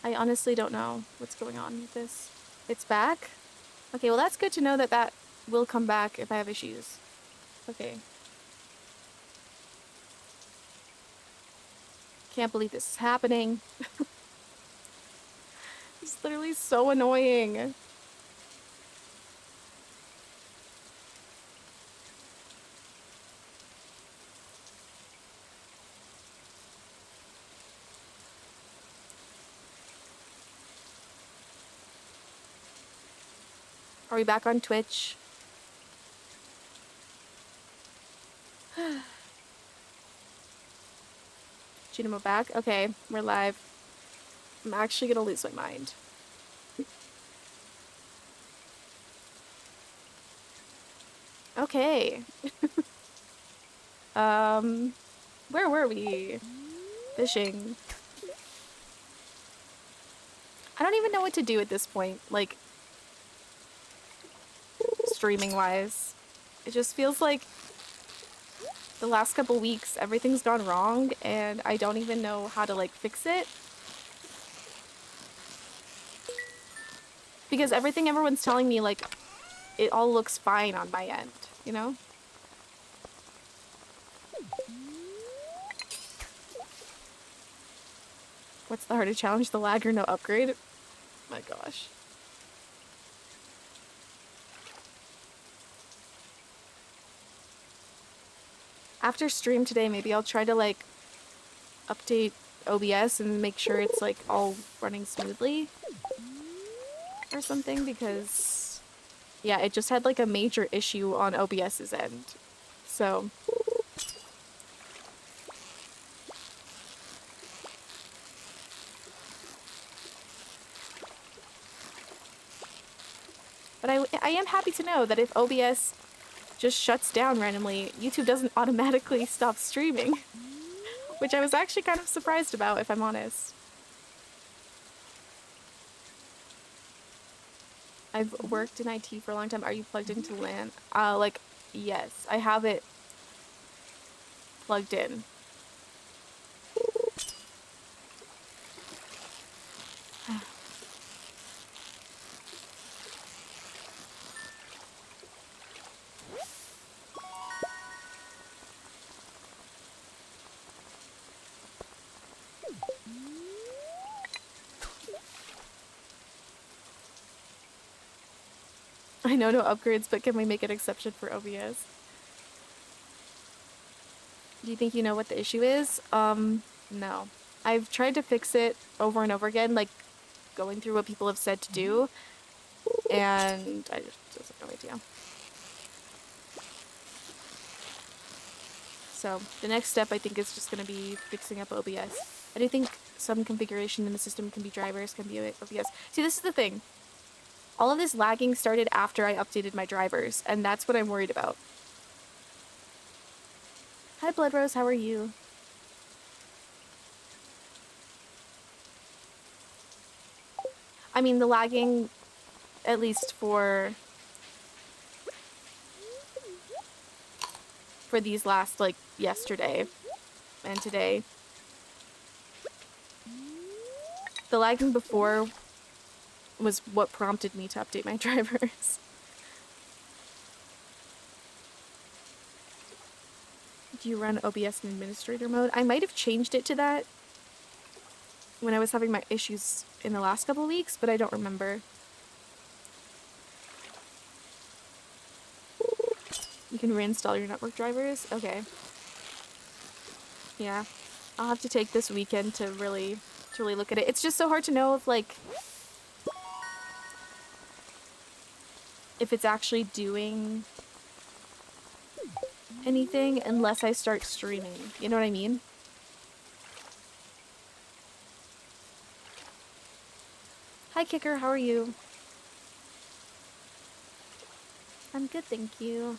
I honestly don't know what's going on with this. It's back? Okay, well that's good to know that that will come back if I have issues. Okay. Can't believe this is happening. It's literally so annoying. Are we back on Twitch? Junimo back? Okay, we're live. I'm actually gonna lose my mind. Okay. Where were we? Fishing. I don't even know what to do at this point, like, streaming-wise. It just feels like the last couple weeks, everything's gone wrong, and I don't even know how to, like, fix it. Because everything everyone's telling me, like, it all looks fine on my end, you know? What's the harder challenge? The lag or no upgrade? My gosh. After stream today, maybe I'll try to, like, update OBS and make sure it's, like, all running smoothly. Or something, because... yeah, it just had, like, a major issue on OBS's end. So... but I am happy to know that if OBS just shuts down randomly, YouTube doesn't automatically stop streaming. Which I was actually kind of surprised about, if I'm honest. I've worked in IT for a long time. Are you plugged into LAN? Like, yes. I have it plugged in. I know no upgrades, but can we make an exception for OBS? Do you think you know what the issue is? No. I've tried to fix it over and over again, like going through what people have said to do, and I just have no idea. So the next step I think is just going to be fixing up OBS. I do think some configuration in the system can be drivers, can be OBS. See, this is the thing. All of this lagging started after I updated my drivers, and that's what I'm worried about. Hi, Blood Rose, how are you? I mean, the lagging, at least for these last, like, yesterday and today. The lagging before was what prompted me to update my drivers. Do you run OBS in administrator mode? I might have changed it to that when I was having my issues in the last couple weeks, but I don't remember. You can reinstall your network drivers? Okay. Yeah. I'll have to take this weekend to really look at it. It's just so hard to know if, like, if it's actually doing anything unless I start streaming. You know what I mean? Hi, Kicker. How are you? I'm good, thank you.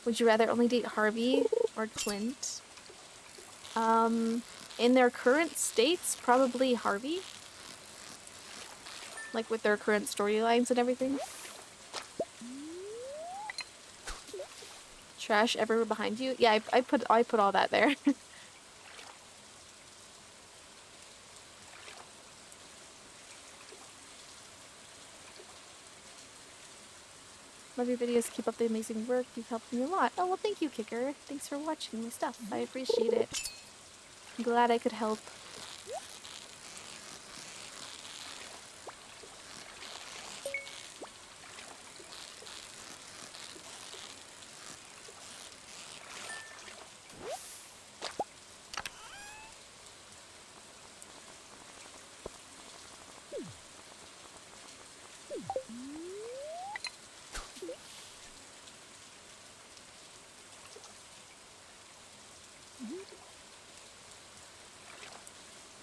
Would you rather only date Harvey or Clint? In their current states, probably Harvey. Like, with their current storylines and everything. Trash everywhere behind you? Yeah, I put all that there. Love your videos. Keep up the amazing work. You've helped me a lot. Oh, well, thank you, Kicker. Thanks for watching my stuff. I appreciate it. I'm glad I could help.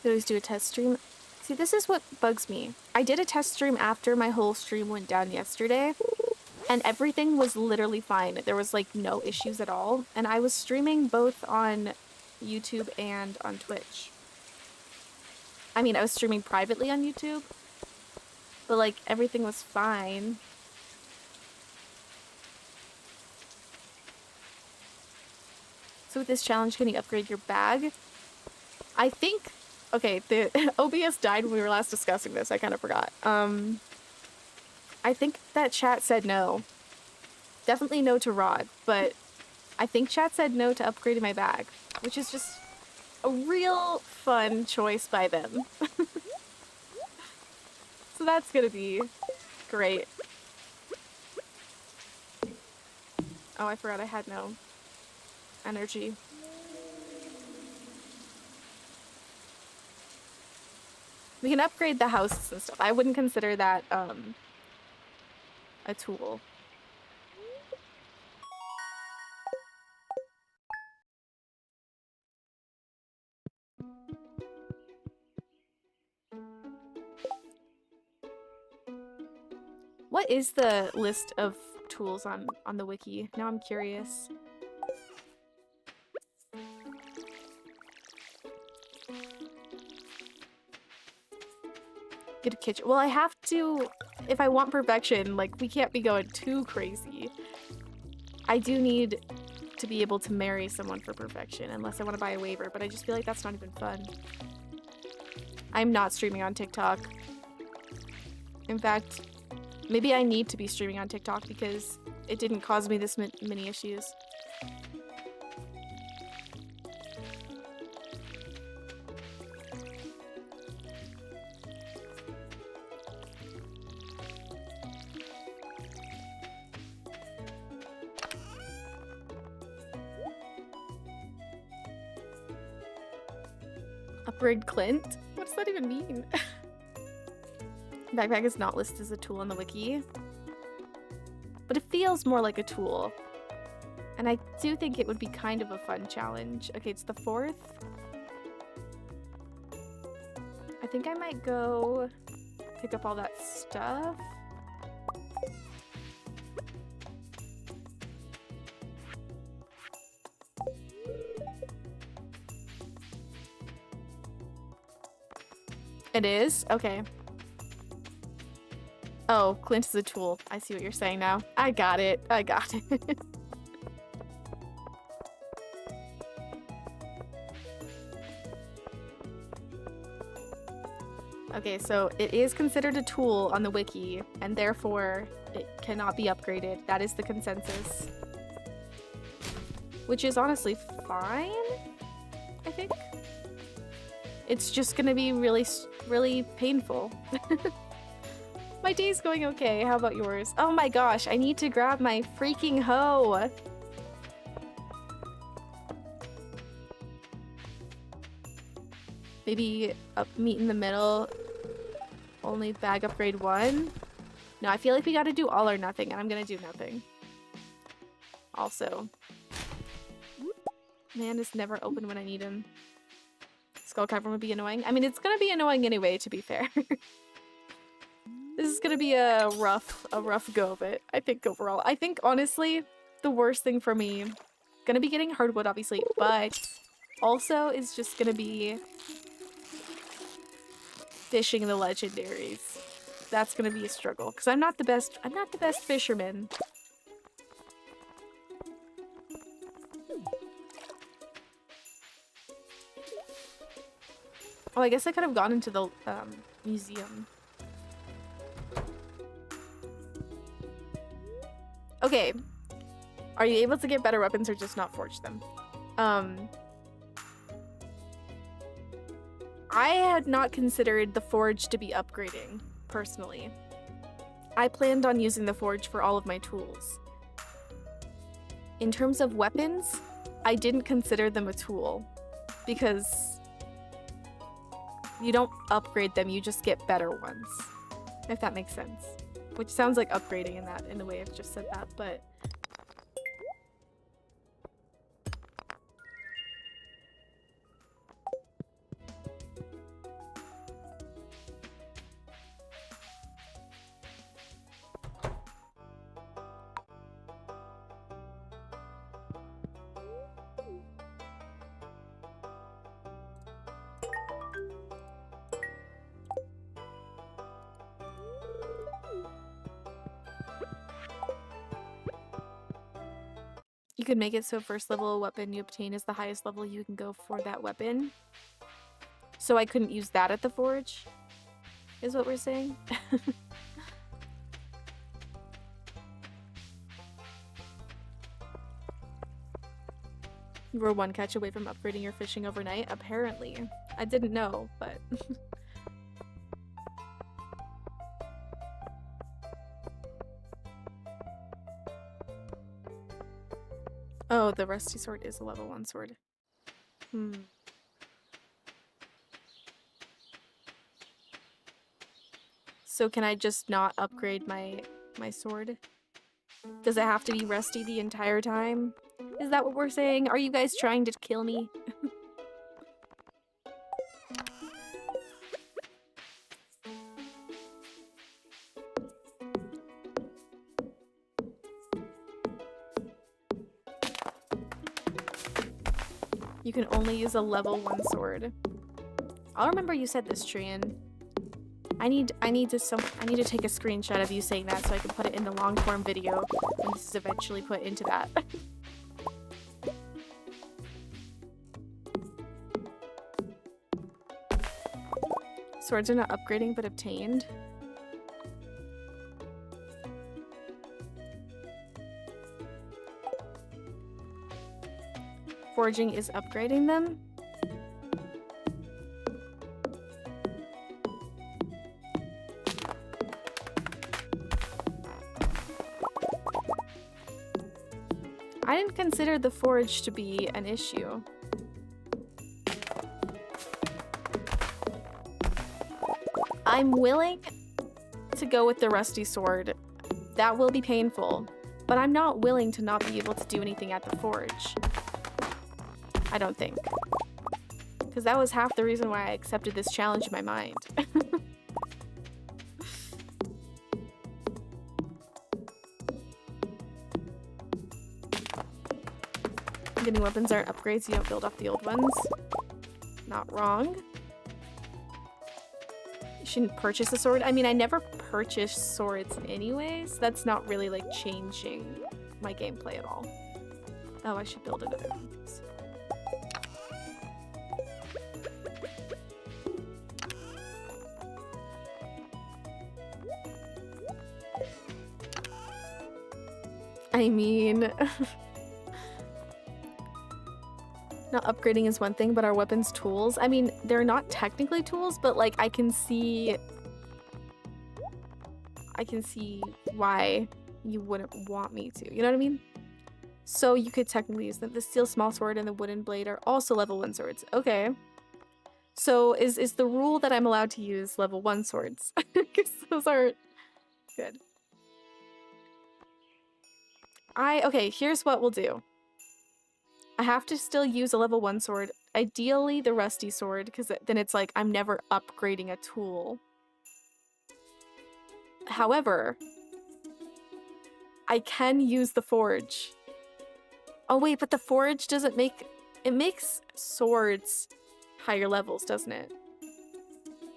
Could always do a test stream. See, this is what bugs me. I did a test stream after my whole stream went down yesterday, and everything was literally fine. There was like no issues at all, and I was streaming both on YouTube and on Twitch. I mean, I was streaming privately on YouTube, but like everything was fine. So with this challenge, can you upgrade your bag? I think, okay, the OBS died when we were last discussing this. I kind of forgot. I think that chat said no. Definitely no to Rod, but I think chat said no to upgrading my bag, which is just a real fun choice by them. So that's gonna be great. Oh, I forgot I had no energy. We can upgrade the houses and stuff. I wouldn't consider that a tool. What is the list of tools on the wiki? Now I'm curious. Get a kitchen. Well, I have to, if I want perfection, like, we can't be going too crazy. I do need to be able to marry someone for perfection, unless I want to buy a waiver, but I just feel like that's not even fun. I'm not streaming on TikTok. In fact, maybe I need to be streaming on TikTok because it didn't cause me this many issues. Upgrade Clint? What does that even mean? Backpack is not listed as a tool on the wiki, but it feels more like a tool. And I do think it would be kind of a fun challenge. Okay, it's the 4th. I think I might go pick up all that stuff. It is? Okay. Oh, Clint is a tool. I see what you're saying now. I got it. I got it. Okay, so it is considered a tool on the wiki, and therefore it cannot be upgraded. That is the consensus. Which is honestly fine, I think. It's just gonna be really, really painful. My day's going okay. How about yours? Oh my gosh, I need to grab my freaking hoe. Maybe meet in the middle. Only bag upgrade 1. No, I feel like we gotta do all or nothing, and I'm gonna do nothing. Also. Man is never open when I need him. Skull cavern would be annoying. I mean, it's gonna be annoying anyway, to be fair. This is gonna be a rough go of it, I think, overall. I think, honestly, the worst thing for me, gonna be getting hardwood, obviously, but also is just gonna be fishing the legendaries. That's gonna be a struggle, because I'm not the best fisherman. Oh, I guess I could have gone into the museum. Okay. Are you able to get better weapons or just not forge them? I had not considered the forge to be upgrading, personally. I planned on using the forge for all of my tools. In terms of weapons, I didn't consider them a tool because you don't upgrade them, you just get better ones, if that makes sense. Which sounds like upgrading in the way I've just said that, but you could make it so first level weapon you obtain is the highest level you can go for that weapon. So I couldn't use that at the forge, is what we're saying? You were one catch away from upgrading your fishing overnight? Apparently. I didn't know, but... Oh, the rusty sword is a level 1 sword. So can I just not upgrade my sword? Does it have to be rusty the entire time? Is that what we're saying? Are you guys trying to kill me? You can only use a level 1 sword. I'll remember you said this, Trian. I need to take a screenshot of you saying that so I can put it in the long form video when this is eventually put into that. Swords are not upgrading but obtained. Forging is upgrading them. I didn't consider the forge to be an issue. I'm willing to go with the rusty sword. That will be painful, but I'm not willing to not be able to do anything at the forge. I don't think. Because that was half the reason why I accepted this challenge in my mind. The new weapons aren't upgrades, you don't build off the old ones. Not wrong. You shouldn't purchase a sword. I mean, I never purchase swords anyways. That's not really like changing my gameplay at all. Oh, I should build another one. I mean... Not upgrading is one thing, but our weapons tools, I mean, they're not technically tools, but like I can see why you wouldn't want me to, you know what I mean? So you could technically use them. The steel small sword and the wooden blade are also level 1 swords. Okay. So is the rule that I'm allowed to use level 1 swords? Because those aren't good. Okay, here's what we'll do. I have to still use a level 1 sword. Ideally, the rusty sword, because then it's like I'm never upgrading a tool. However, I can use the forge. Oh wait, but the forge doesn't make... It makes swords higher levels, doesn't it?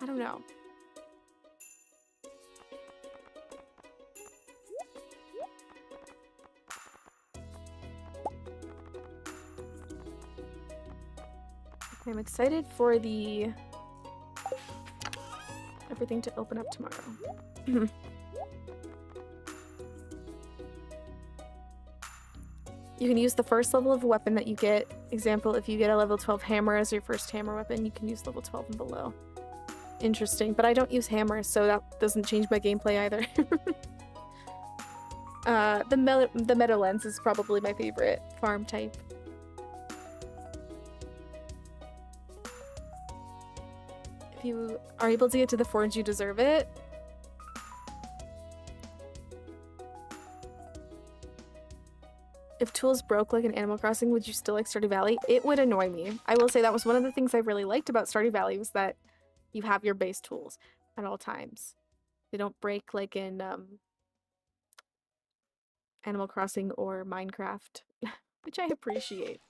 I don't know. I'm excited for the everything to open up tomorrow. You can use the first level of a weapon that you get. Example, if you get a level 12 hammer as your first hammer weapon, you can use level 12 and below. Interesting, but I don't use hammers, so that doesn't change my gameplay either. The Meadow Lens is probably my favorite farm type. If you are able to get to the forge, you deserve it. If tools broke like in Animal Crossing, would you still like Stardew Valley? It would annoy me. I will say that was one of the things I really liked about Stardew Valley was that you have your base tools at all times. They don't break like in Animal Crossing or Minecraft, which I appreciate.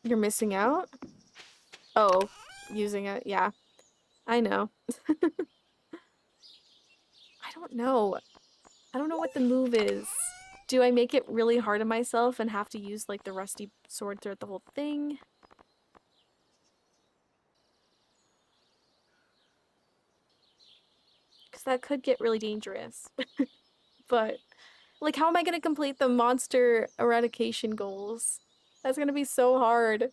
You're missing out? Oh, using it. Yeah, I know. I don't know. I don't know what the move is. Do I make it really hard on myself and have to use like the rusty sword throughout the whole thing? Because that could get really dangerous. But like, how am I gonna complete the monster eradication goals? That's gonna be so hard.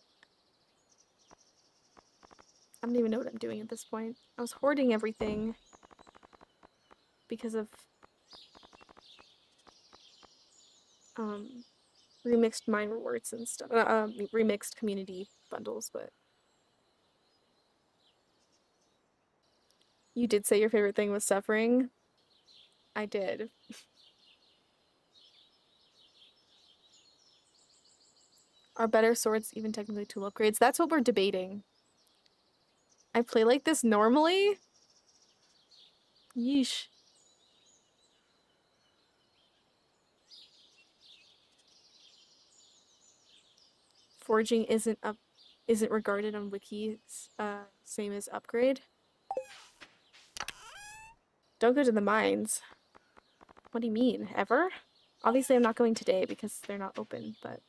I don't even know what I'm doing at this point. I was hoarding everything because of remixed mine rewards and stuff. Remixed community bundles, but you did say your favorite thing was suffering. I did. Are better swords even technically tool upgrades? That's what we're debating. I play like this normally? Yeesh. Forging isn't regarded on wikis same as upgrade. Don't go to the mines. What do you mean? Ever? Obviously I'm not going today because they're not open, but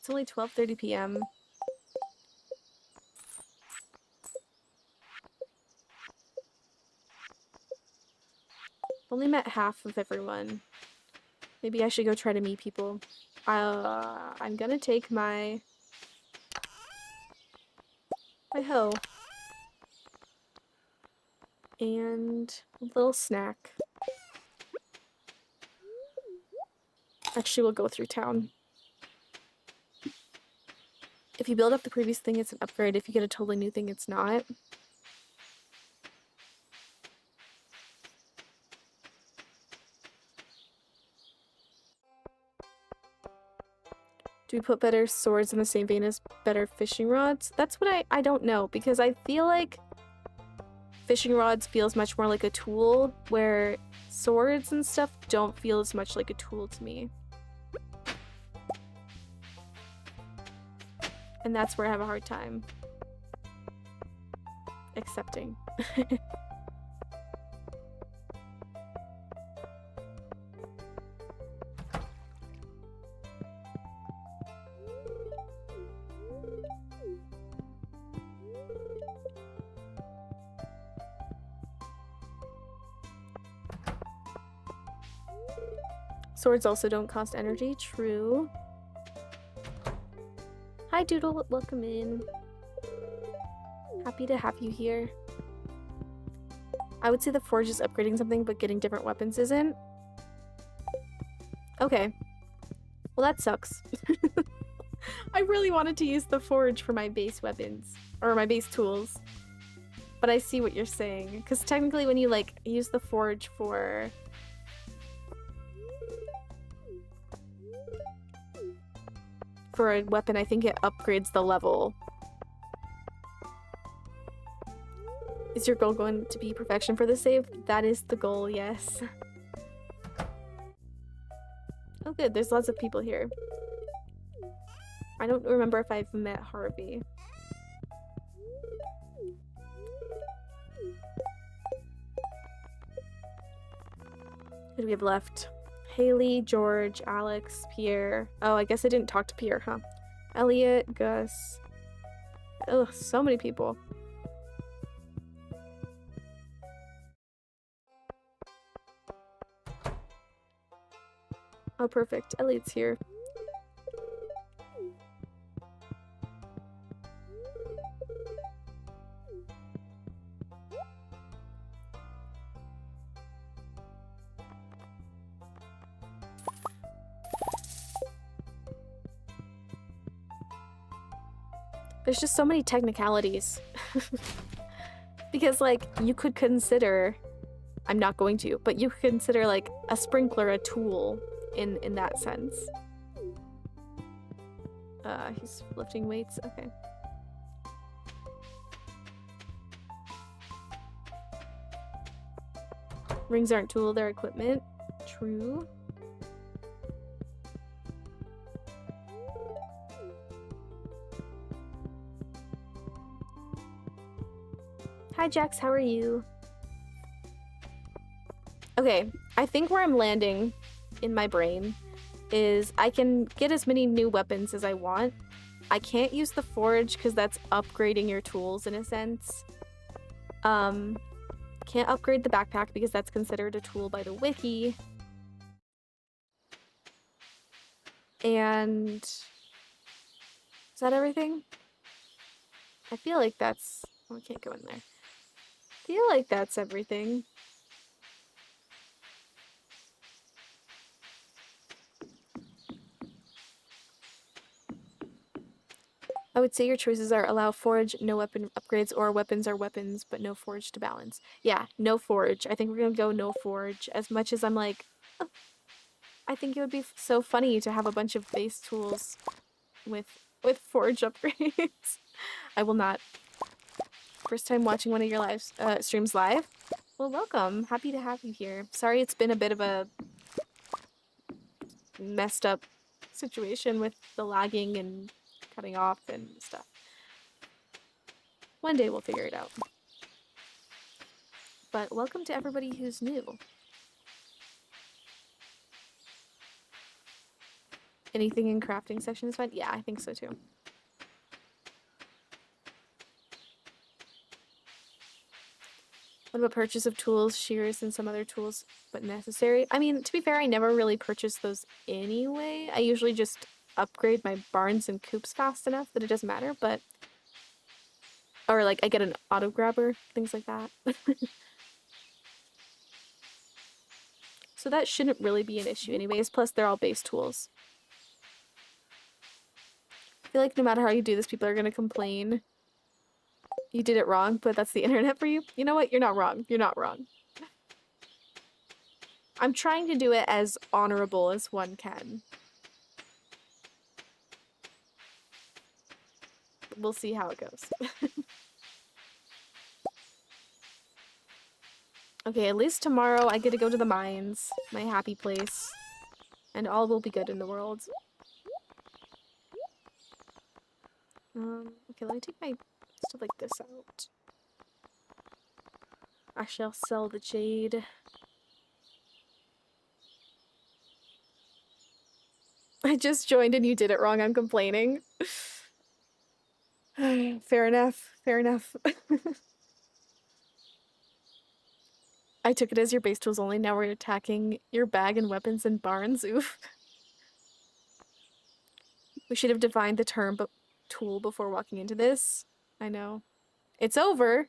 it's only 12:30 p.m. I've only met half of everyone. Maybe I should go try to meet people. I'm gonna take my hoe and a little snack. Actually, we'll go through town. If you build up the previous thing, it's an upgrade. If you get a totally new thing, it's not. Do we put better swords in the same vein as better fishing rods? That's what I don't know, because I feel like fishing rods feels much more like a tool, where swords and stuff don't feel as much like a tool to me. And that's where I have a hard time accepting. Swords also don't cost energy, true. Hi Doodle, welcome in. Happy to have you here. I would say the forge is upgrading something, but getting different weapons isn't. Okay. Well, that sucks. I really wanted to use the forge for my base weapons, or my base tools. But I see what you're saying, because technically when you like use the forge for a weapon, I think it upgrades the level. Is your goal going to be perfection for the save? That is the goal, yes. Oh good, there's lots of people here. I don't remember if I've met Harvey. Who do we have left? Haley, George, Alex, Pierre. Oh, I guess I didn't talk to Pierre, huh? Elliot, Gus. Ugh, so many people. Oh, perfect. Elliot's here. There's just so many technicalities. Because, like, you could consider... I'm not going to, but you could consider, like, a sprinkler a tool in that sense. He's lifting weights? Okay. Rings aren't tool, they're equipment. True. Hi Jax, how are you? Okay, I think where I'm landing in my brain is I can get as many new weapons as I want. I can't use the forge because that's upgrading your tools in a sense. Can't upgrade the backpack because that's considered a tool by the wiki. And is that everything? I feel like that's... Oh, I can't go in there. I feel like that's everything. I would say your choices are allow forge, no weapon upgrades, or weapons are weapons, but no forge to balance. Yeah, no forge. I think we're gonna go no forge. As much as I'm like, oh, I think it would be so funny to have a bunch of base tools with forge upgrades. I will not. First time watching one of your live streams live? Well, welcome. Happy to have you here. Sorry it's been a bit of a messed up situation with the lagging and cutting off and stuff. One day we'll figure it out. But welcome to everybody who's new. Anything in crafting section is fine? Yeah, I think so too. What about purchase of tools, shears, and some other tools, but necessary? I mean, to be fair, I never really purchase those anyway. I usually just upgrade my barns and coops fast enough that it doesn't matter, but... Or, like, I get an auto grabber, things like that. So that shouldn't really be an issue anyways, plus they're all base tools. I feel like no matter how you do this, people are gonna complain. You did it wrong, but that's the internet for you. You know what? You're not wrong. You're not wrong. I'm trying to do it as honorable as one can. We'll see how it goes. Okay, at least tomorrow I get to go to the mines, my happy place, and all will be good in the world. Okay, let me take my stuff like this out. Actually, I'll sell the jade. I just joined and you did it wrong, I'm complaining. Fair enough, fair enough. I took it as your base tools only, now we're attacking your bag and weapons and barns, oof. We should have defined the term tool before walking into this. I know. It's over!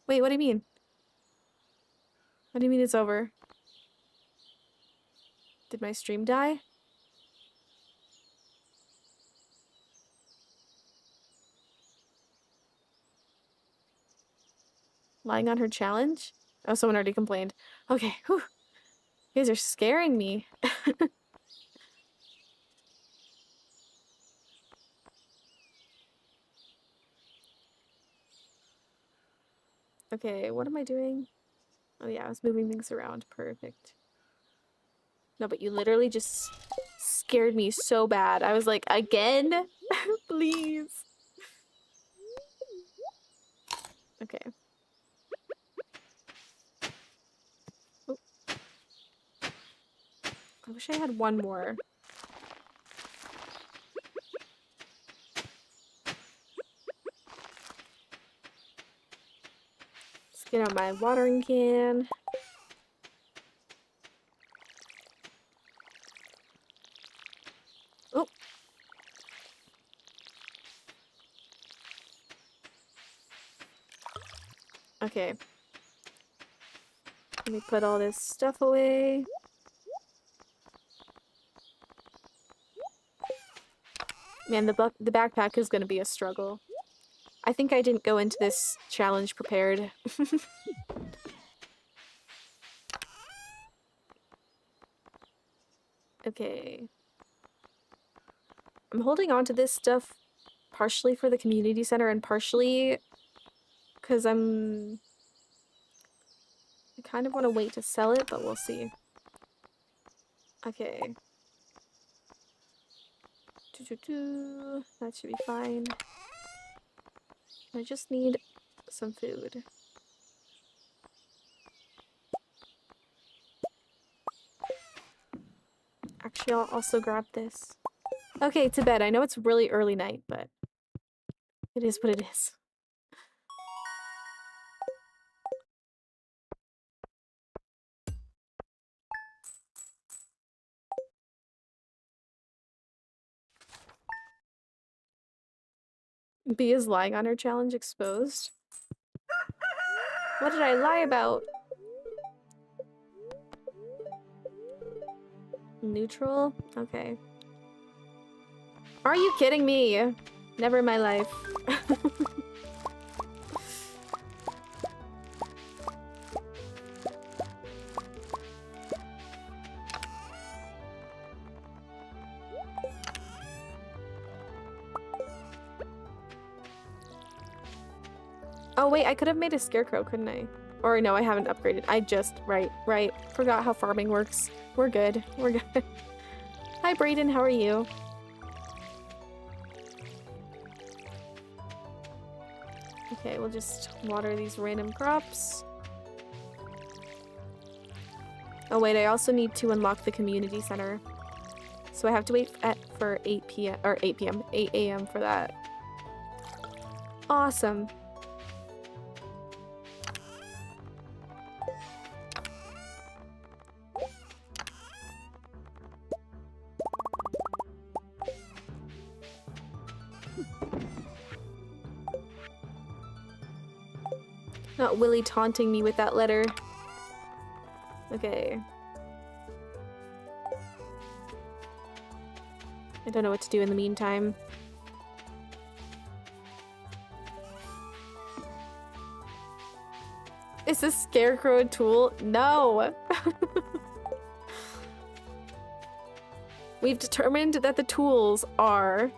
Wait, what do you mean? What do you mean it's over? Did my stream die? Lying on her challenge? Oh, someone already complained. Okay, whew. You guys are scaring me. Okay, what am I doing? Oh yeah, I was moving things around. Perfect. No, but you literally just scared me so bad. I was like, again? Please. Okay. Oh. I wish I had one more. Let's get out my watering can. Oh. Okay. Let me put all this stuff away. Man, the backpack is gonna be a struggle. I think I didn't go into this challenge prepared. Okay. I'm holding on to this stuff partially for the community center and partially because I kind of want to wait to sell it, but we'll see. Okay. That should be fine. I just need some food. Actually, I'll also grab this. Okay, to bed. I know it's really early night, but it is what it is. B is lying on her challenge exposed. What did I lie about? Neutral? Okay. Are you kidding me? Never in my life. Oh wait, I could have made a scarecrow, couldn't I? Or no, I haven't upgraded. I just, right. Forgot how farming works. We're good. We're good. Hi Brayden, how are you? Okay, we'll just water these random crops. Oh wait, I also need to unlock the community center. So I have to wait for 8 p.m. or 8 p.m. 8 a.m. for that. Awesome. Not Willy taunting me with that letter. Okay. I don't know what to do in the meantime. Is this scarecrow a tool? No! We've determined that the tools are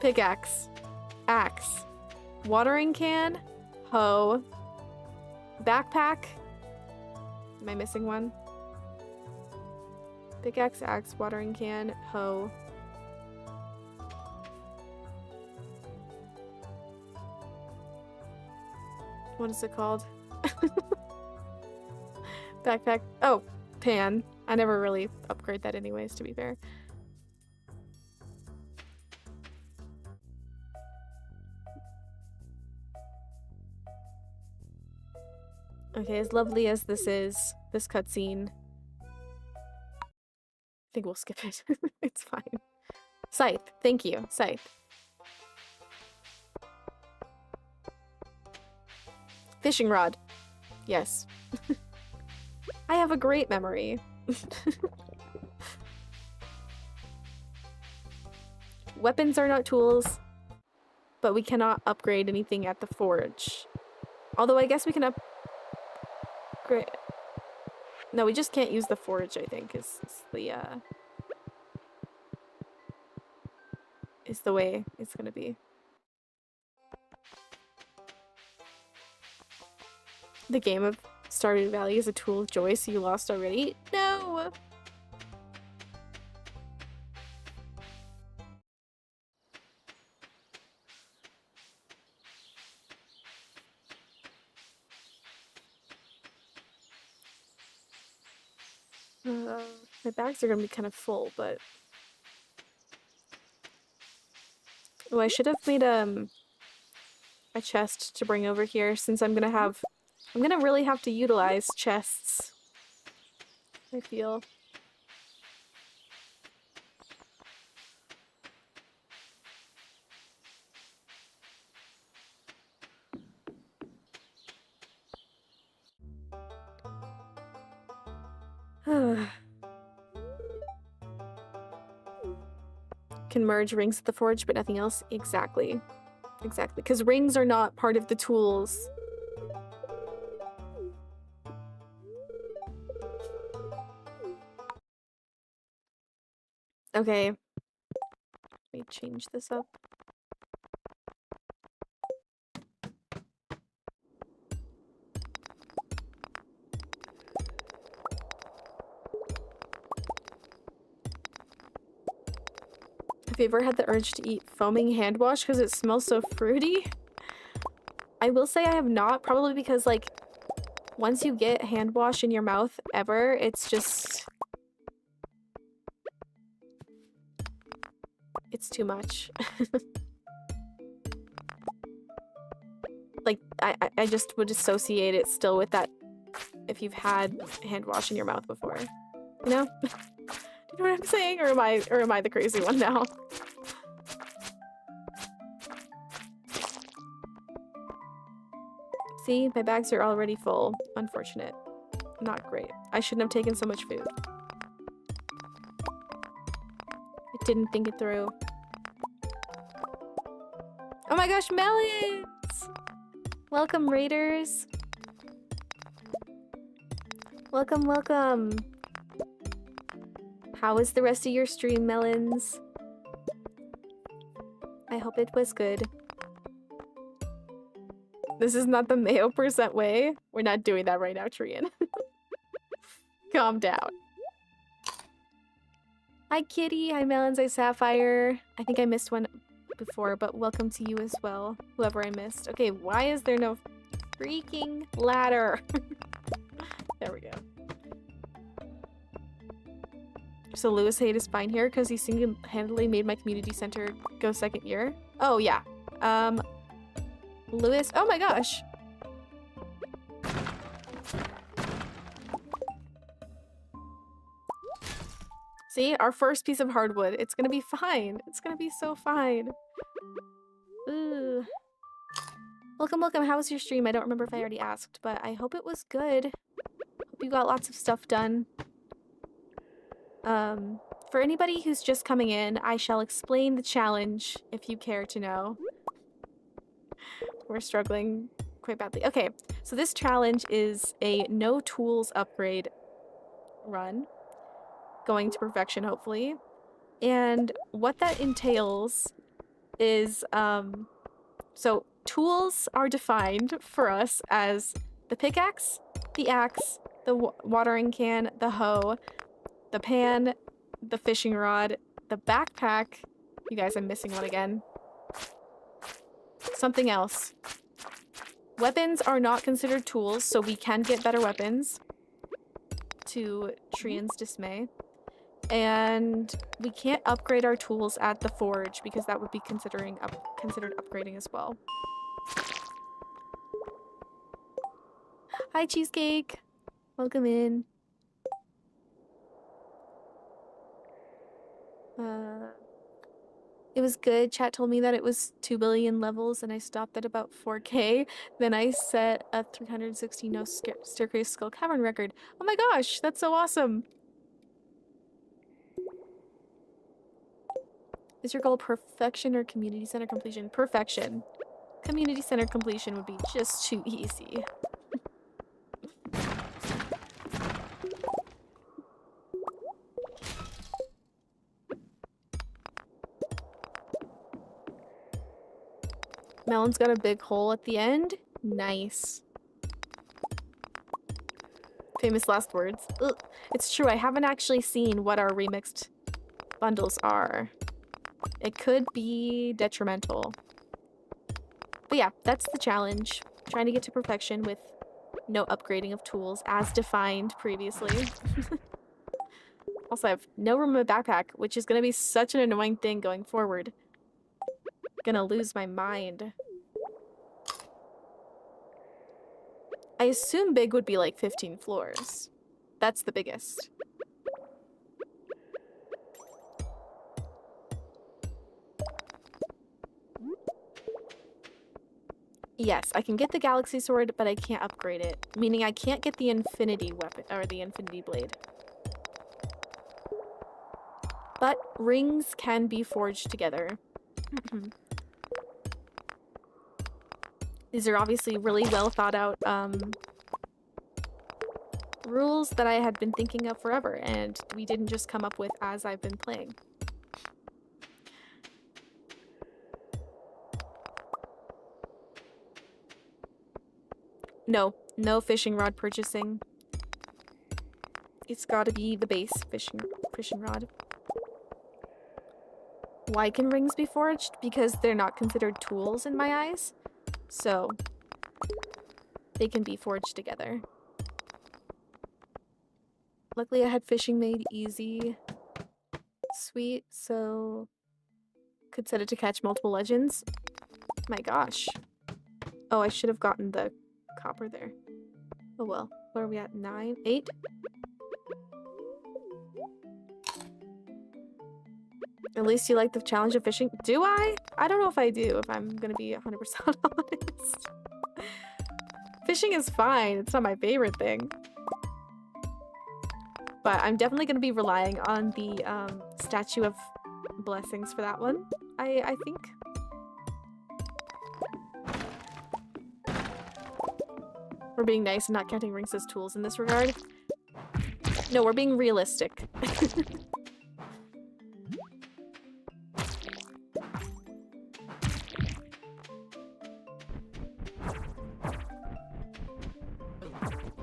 pickaxe, axe, watering can, hoe, backpack. Am I missing one? Pickaxe, axe, watering can, hoe. What is it called? Backpack. Oh, pan. I never really upgrade that anyways, to be fair. Okay, as lovely as this is, this cutscene, I think we'll skip it. It's fine. Scythe. Thank you. Scythe. Fishing rod. Yes. I have a great memory. Weapons are not tools, but we cannot upgrade anything at the forge. Although I guess we can upgrade... No, we just can't use the forge, I think, is the way it's gonna be. The game of Stardew Valley is a tool of joy, so you lost already? No! My bags are gonna be kind of full, but... Oh, I should have made a chest to bring over here since I'm gonna really have to utilize chests. I feel. Can merge rings at the forge, but nothing else? Exactly. Exactly. Because rings are not part of the tools. Okay. Let me change this up. Have you ever had the urge to eat foaming hand wash because it smells so fruity? I will say I have not, probably because, like, once you get hand wash in your mouth ever, it's just... it's too much. Like, I just would associate it still with that if you've had hand wash in your mouth before. You know? Do you know what I'm saying? Or am I the crazy one now? See, my bags are already full. Unfortunate. Not great. I shouldn't have taken so much food. I didn't think it through. Oh my gosh, melons! Welcome, raiders. Welcome, welcome. How was the rest of your stream, melons? I hope it was good. This is not the Mayo percent way. We're not doing that right now, Trian. Calm down. Hi, Kitty. Hi, Melons. Hi, Sapphire. I think I missed one before, but welcome to you as well, whoever I missed. Okay, why is there no freaking ladder? There we go. So Lewis Haight is fine here because he single-handedly made my community center go second year. Oh, yeah. Lewis... oh my gosh! See? Our first piece of hardwood. It's gonna be fine. It's gonna be so fine. Ooh. Welcome, welcome. How was your stream? I don't remember if I already asked, but I hope it was good. Hope you got lots of stuff done. For anybody who's just coming in, I shall explain the challenge if you care to know. We're struggling quite badly. Okay, so this challenge is a no tools upgrade run. Going to perfection, hopefully. And what that entails is, so tools are defined for us as the pickaxe, the axe, the watering can, the hoe, the pan, the fishing rod, the backpack. You guys, I'm missing one again. Something else. Weapons are not considered tools, so we can get better weapons. To Trian's dismay. And we can't upgrade our tools at the forge because that would be considered upgrading as well. Hi, Cheesecake. Welcome in. It was good. Chat told me that it was 2 billion levels and I stopped at about 4K. Then I set a 360 no staircase skull cavern record. Oh my gosh, that's so awesome. Is your goal perfection or community center completion? Perfection. Community center completion would be just too easy. Melon's got a big hole at the end. Nice. Famous last words. Ugh. It's true, I haven't actually seen what our remixed bundles are. It could be detrimental. But yeah, that's the challenge. Trying to get to perfection with no upgrading of tools as defined previously. Also, I have no room in my backpack, which is gonna be such an annoying thing going forward. Gonna lose my mind. I assume big would be like 15 floors. That's the biggest. Yes, I can get the Galaxy Sword, but I can't upgrade it. Meaning I can't get the Infinity Weapon, or the Infinity Blade. But rings can be forged together. These are obviously really well thought out rules that I had been thinking of forever, and we didn't just come up with as I've been playing. No fishing rod purchasing. It's gotta be the base fishing rod. Why can rings be forged? Because they're not considered tools in my eyes. So they can be forged together. Luckily I had fishing made easy. Sweet, so could set it to catch multiple legends. My gosh. Oh, I should have gotten the copper there. Oh well. What are we at? 9? 8? At least you like the challenge of fishing. Do I? I don't know if I do, if I'm gonna be 100% honest. Fishing is fine. It's not my favorite thing. But I'm definitely gonna be relying on the Statue of Blessings for that one, I think. We're being nice and not counting rings as tools in this regard. No, we're being realistic.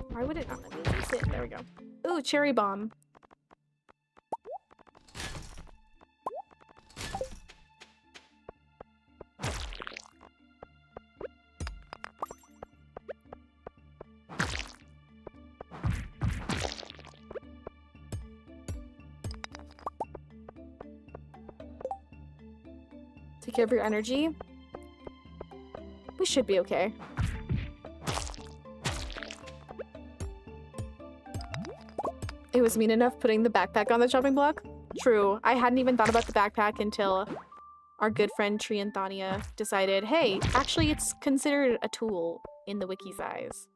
Why would it not let me use it? There we go. Ooh, cherry bomb. Take care of your energy. We should be okay. It was mean enough putting the backpack on the chopping block? True. I hadn't even thought about the backpack until our good friend Tree and Thania decided, hey, actually it's considered a tool in the wiki's eyes.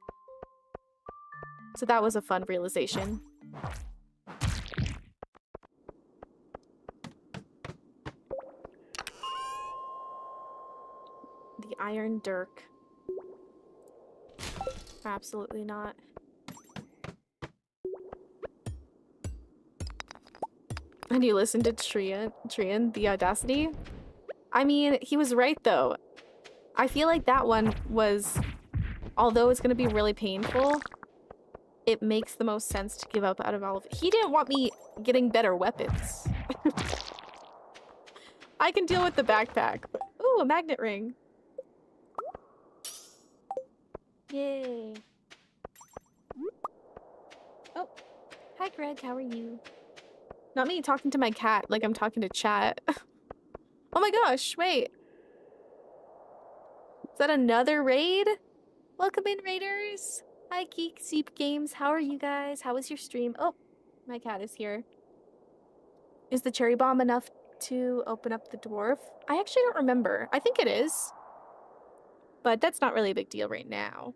So that was a fun realization. The Iron Dirk. Absolutely not. And you listened to Trian, the audacity? I mean, he was right though. I feel like that one was, although it's gonna be really painful, it makes the most sense to give up out of all of it. He didn't want me getting better weapons. I can deal with the backpack. But, ooh, a magnet ring. Yay. Oh, hi Greg, how are you? Not me talking to my cat like I'm talking to chat. Oh my gosh, wait. Is that another raid? Welcome in, raiders. Hi, Geek Seep Games. How are you guys? How was your stream? Oh, my cat is here. Is the cherry bomb enough to open up the dwarf? I actually don't remember. I think it is. But that's not really a big deal right now.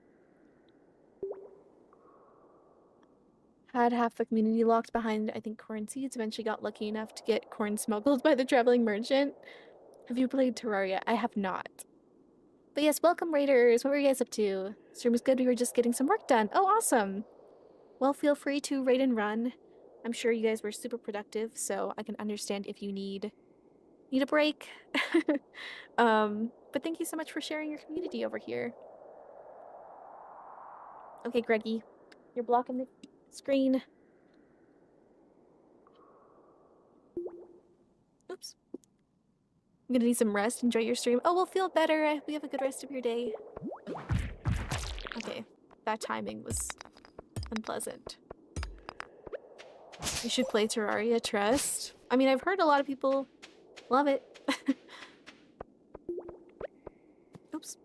Had half the community locked behind, I think, corn seeds. Eventually got lucky enough to get corn smuggled by the traveling merchant. Have you played Terraria? I have not. But yes, welcome raiders. What were you guys up to? Stream was good. We were just getting some work done. Oh, awesome. Well, feel free to raid and run. I'm sure you guys were super productive, so I can understand if you need a break. But thank you so much for sharing your community over here. Okay, Greggy, you're blocking the screen. Oops. I'm gonna need some rest. Enjoy your stream. Oh, we'll feel better. I hope you have a good rest of your day. Okay, that timing was unpleasant. You should play Terraria Trust. I mean, I've heard a lot of people love it. Oops.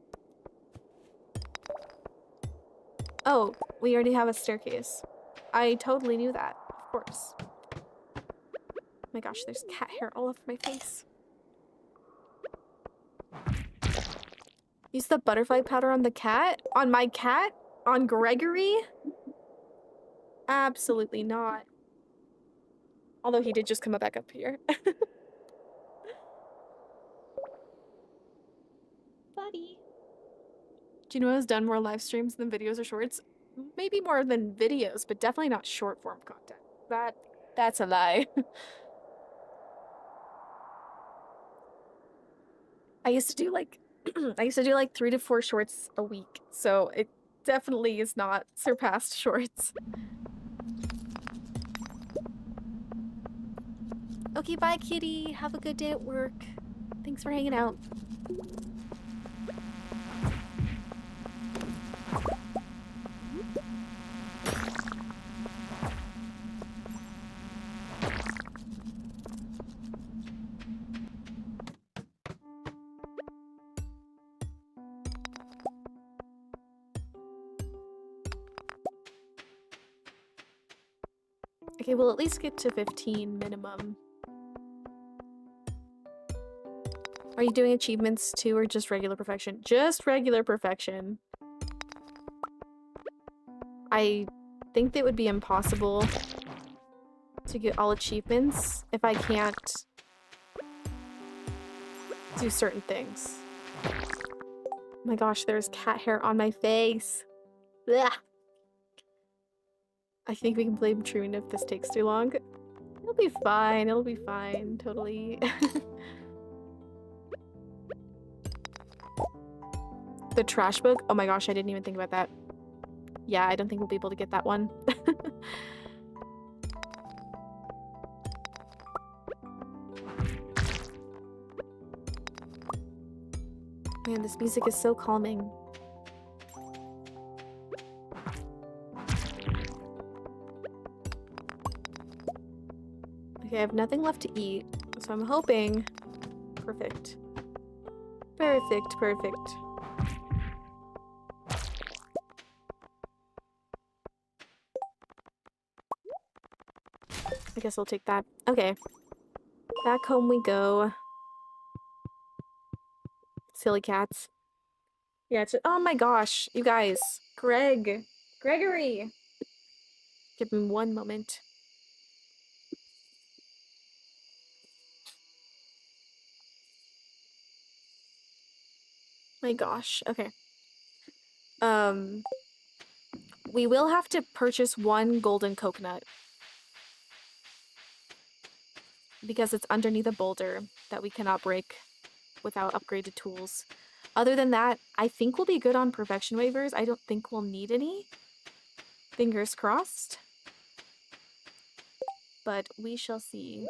Oh, we already have a staircase. I totally knew that, of course. Oh my gosh, there's cat hair all over my face. Use the butterfly powder on the cat? On my cat? On Gregory? Absolutely not. Although he did just come back up here. Buddy. Junimo has done more live streams than videos or shorts. Maybe more than videos, but definitely not short form content. That's a lie. I used to do like I used to do like 3 to 4 shorts a week, so it definitely is not surpassed shorts. Okay, bye kitty. Have a good day at work. Thanks for hanging out. Okay, we'll at least get to 15 minimum. Are you doing achievements too, or just regular perfection? Just regular perfection. I think that would be impossible to get all achievements if I can't do certain things. Oh my gosh, there's cat hair on my face. Blech. I think we can play Trune if this takes too long. It'll be fine, it'll be fine, totally. The trash book? Oh my gosh, I didn't even think about that. Yeah, I don't think we'll be able to get that one. Man, this music is so calming. Okay, I have nothing left to eat, so I'm hoping... Perfect. Perfect, perfect. I guess I'll take that. Okay. Back home we go. Silly cats. Yeah, it's... Oh my gosh, you guys. Gregory! Give me one moment. My gosh, okay. We will have to purchase one golden coconut. Because it's underneath a boulder that we cannot break without upgraded tools. Other than that, I think we'll be good on perfection waivers. I don't think we'll need any. Fingers crossed. But we shall see.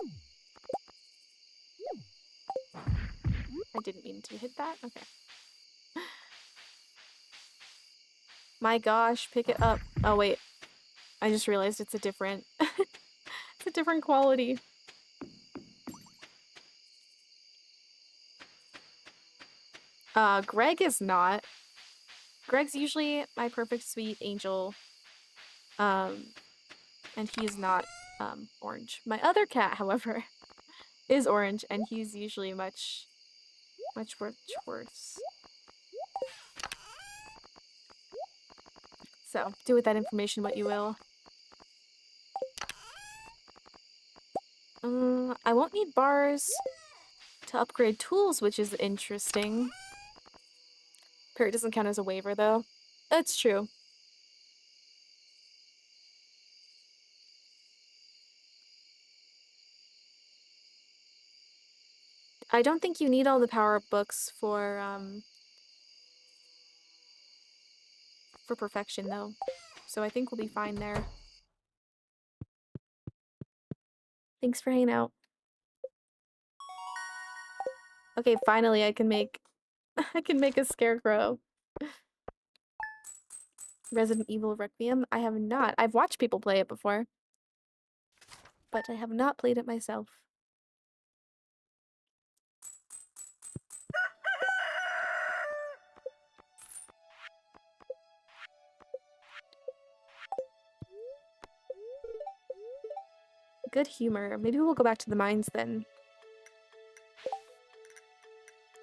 I didn't mean to hit that. Okay. My gosh, pick it up. Oh wait. I just realized it's a different it's a different quality. Greg is not. Greg's usually my perfect sweet angel. And he's not orange. My other cat, however, is orange, and he's usually much worse. So, do with that information what you will. I won't need bars to upgrade tools, which is interesting. Parrot doesn't count as a waiver, though. That's true. I don't think you need all the power-up books for perfection, though. So I think we'll be fine there. Thanks for hanging out. Okay, finally I can make I can make a scarecrow. Resident Evil Requiem? I have not. I've watched people play it before. but I have not played it myself. Good humor. Maybe we'll go back to the mines then.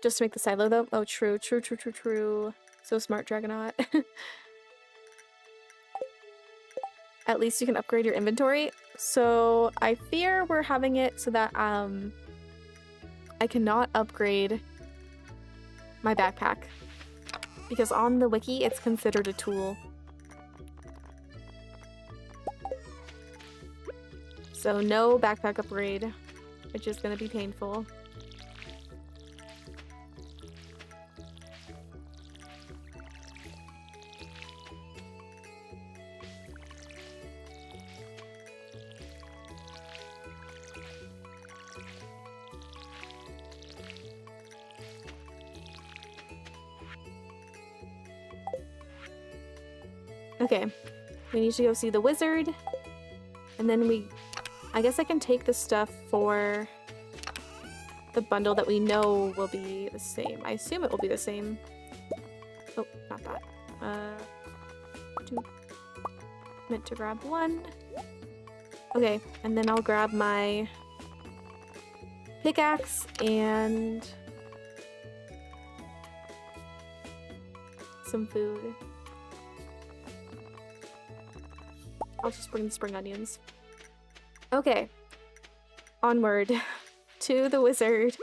Just to make the silo though? Oh, true. So smart, Dragonaut. At least you can upgrade your inventory. So I fear we're having it so that I cannot upgrade my backpack. Because on the wiki, it's considered a tool. So no backpack upgrade, which is gonna be painful. Okay, we need to go see the wizard, and then I guess I can take the stuff for the bundle that we know will be the same. I assume it will be the same. Oh, not that. Meant to grab one. Okay, and then I'll grab my pickaxe and some food. I'll just bring the spring onions. Okay. Onward to the wizard.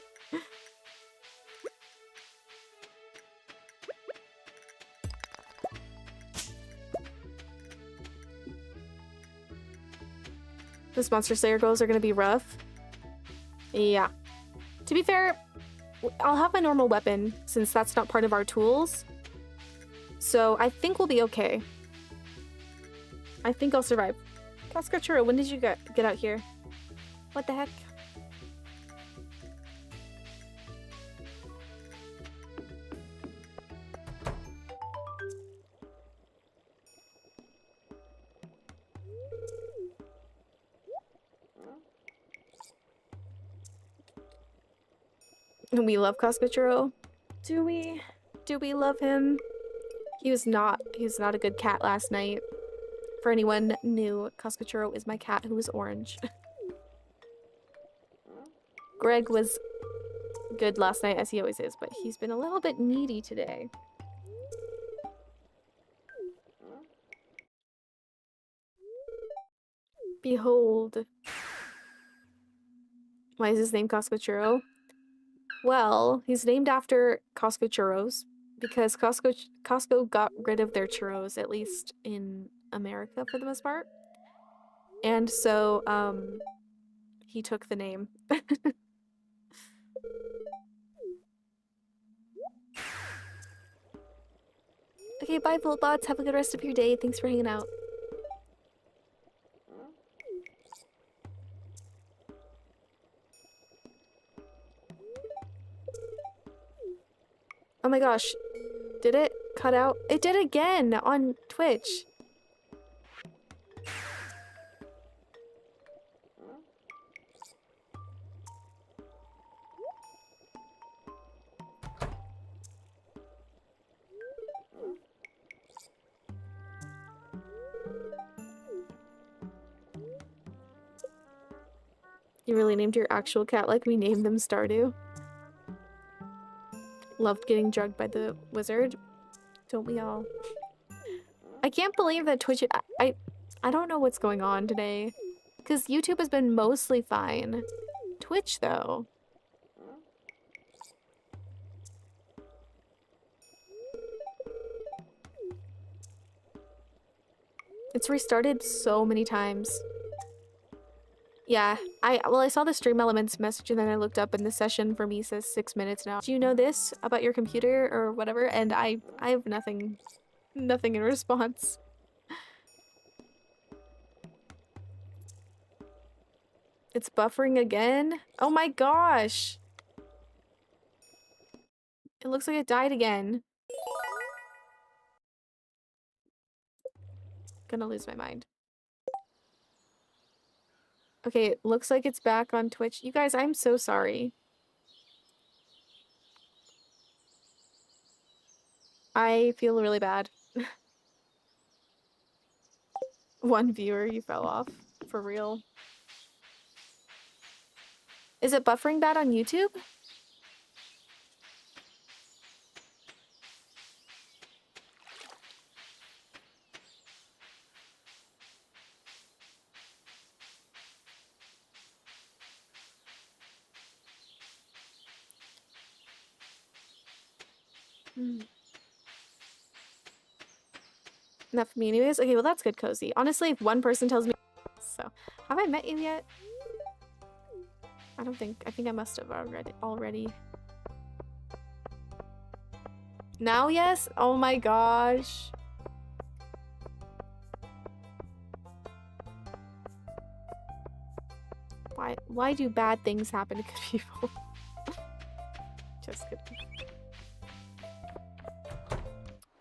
Those Monster Slayer goals are gonna be rough. Yeah. To be fair, I'll have my normal weapon since that's not part of our tools. So I think we'll be okay. I think I'll survive. Cascachuro, when did you get out here? What the heck? We love Cascachuro. Do we? Do we love him? He was not a good cat last night. For anyone new, Cascachuro is my cat who was orange. Greg was good last night, as he always is, but he's been a little bit needy today. Behold. Why is his name Cascachuro? Well, he's named after Costco churros because Costco got rid of their churros, at least in America for the most part. And so, he took the name. Okay, bye, Voltbots. Have a good rest of your day. Thanks for hanging out. Oh my gosh. Did it cut out? It did again on Twitch. You really named your actual cat like we named them Stardew. Loved getting drugged by the wizard. Don't we all? I can't believe that Twitch... I don't know what's going on today. Because YouTube has been mostly fine. Twitch, though. It's restarted so many times. Yeah, I saw the stream elements message and then I looked up and the session for me says 6 minutes now. Do you know this about your computer or whatever? And I have nothing in response. It's buffering again? Oh my gosh! It looks like it died again. Gonna lose my mind. Okay, looks like it's back on Twitch. You guys, I'm so sorry. I feel really bad. One viewer, you fell off. For real. Is it buffering bad on YouTube? Enough for me anyways? Okay, well that's good, Cozy. Honestly, if one person tells me... So, have I met you yet? I don't think... I think I must have already. Now, yes? Oh my gosh. Why do bad things happen to good people? Just kidding.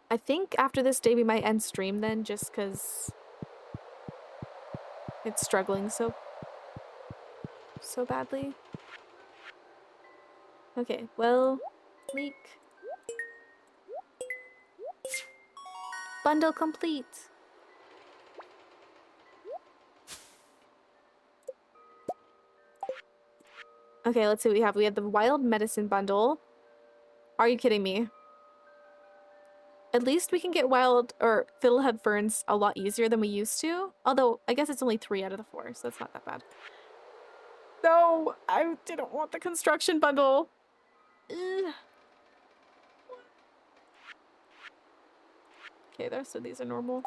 I think after this day we might end stream then, just because it's struggling so badly. Okay, well, leak. Bundle complete. Okay, let's see what we have. We have the wild medicine bundle. Are you kidding me? At least we can get wild or fiddlehead ferns a lot easier than we used to. Although, I guess it's only 3 out of the 4, so that's not that bad. No, I didn't want the construction bundle. Ugh. Okay, the rest of these are normal.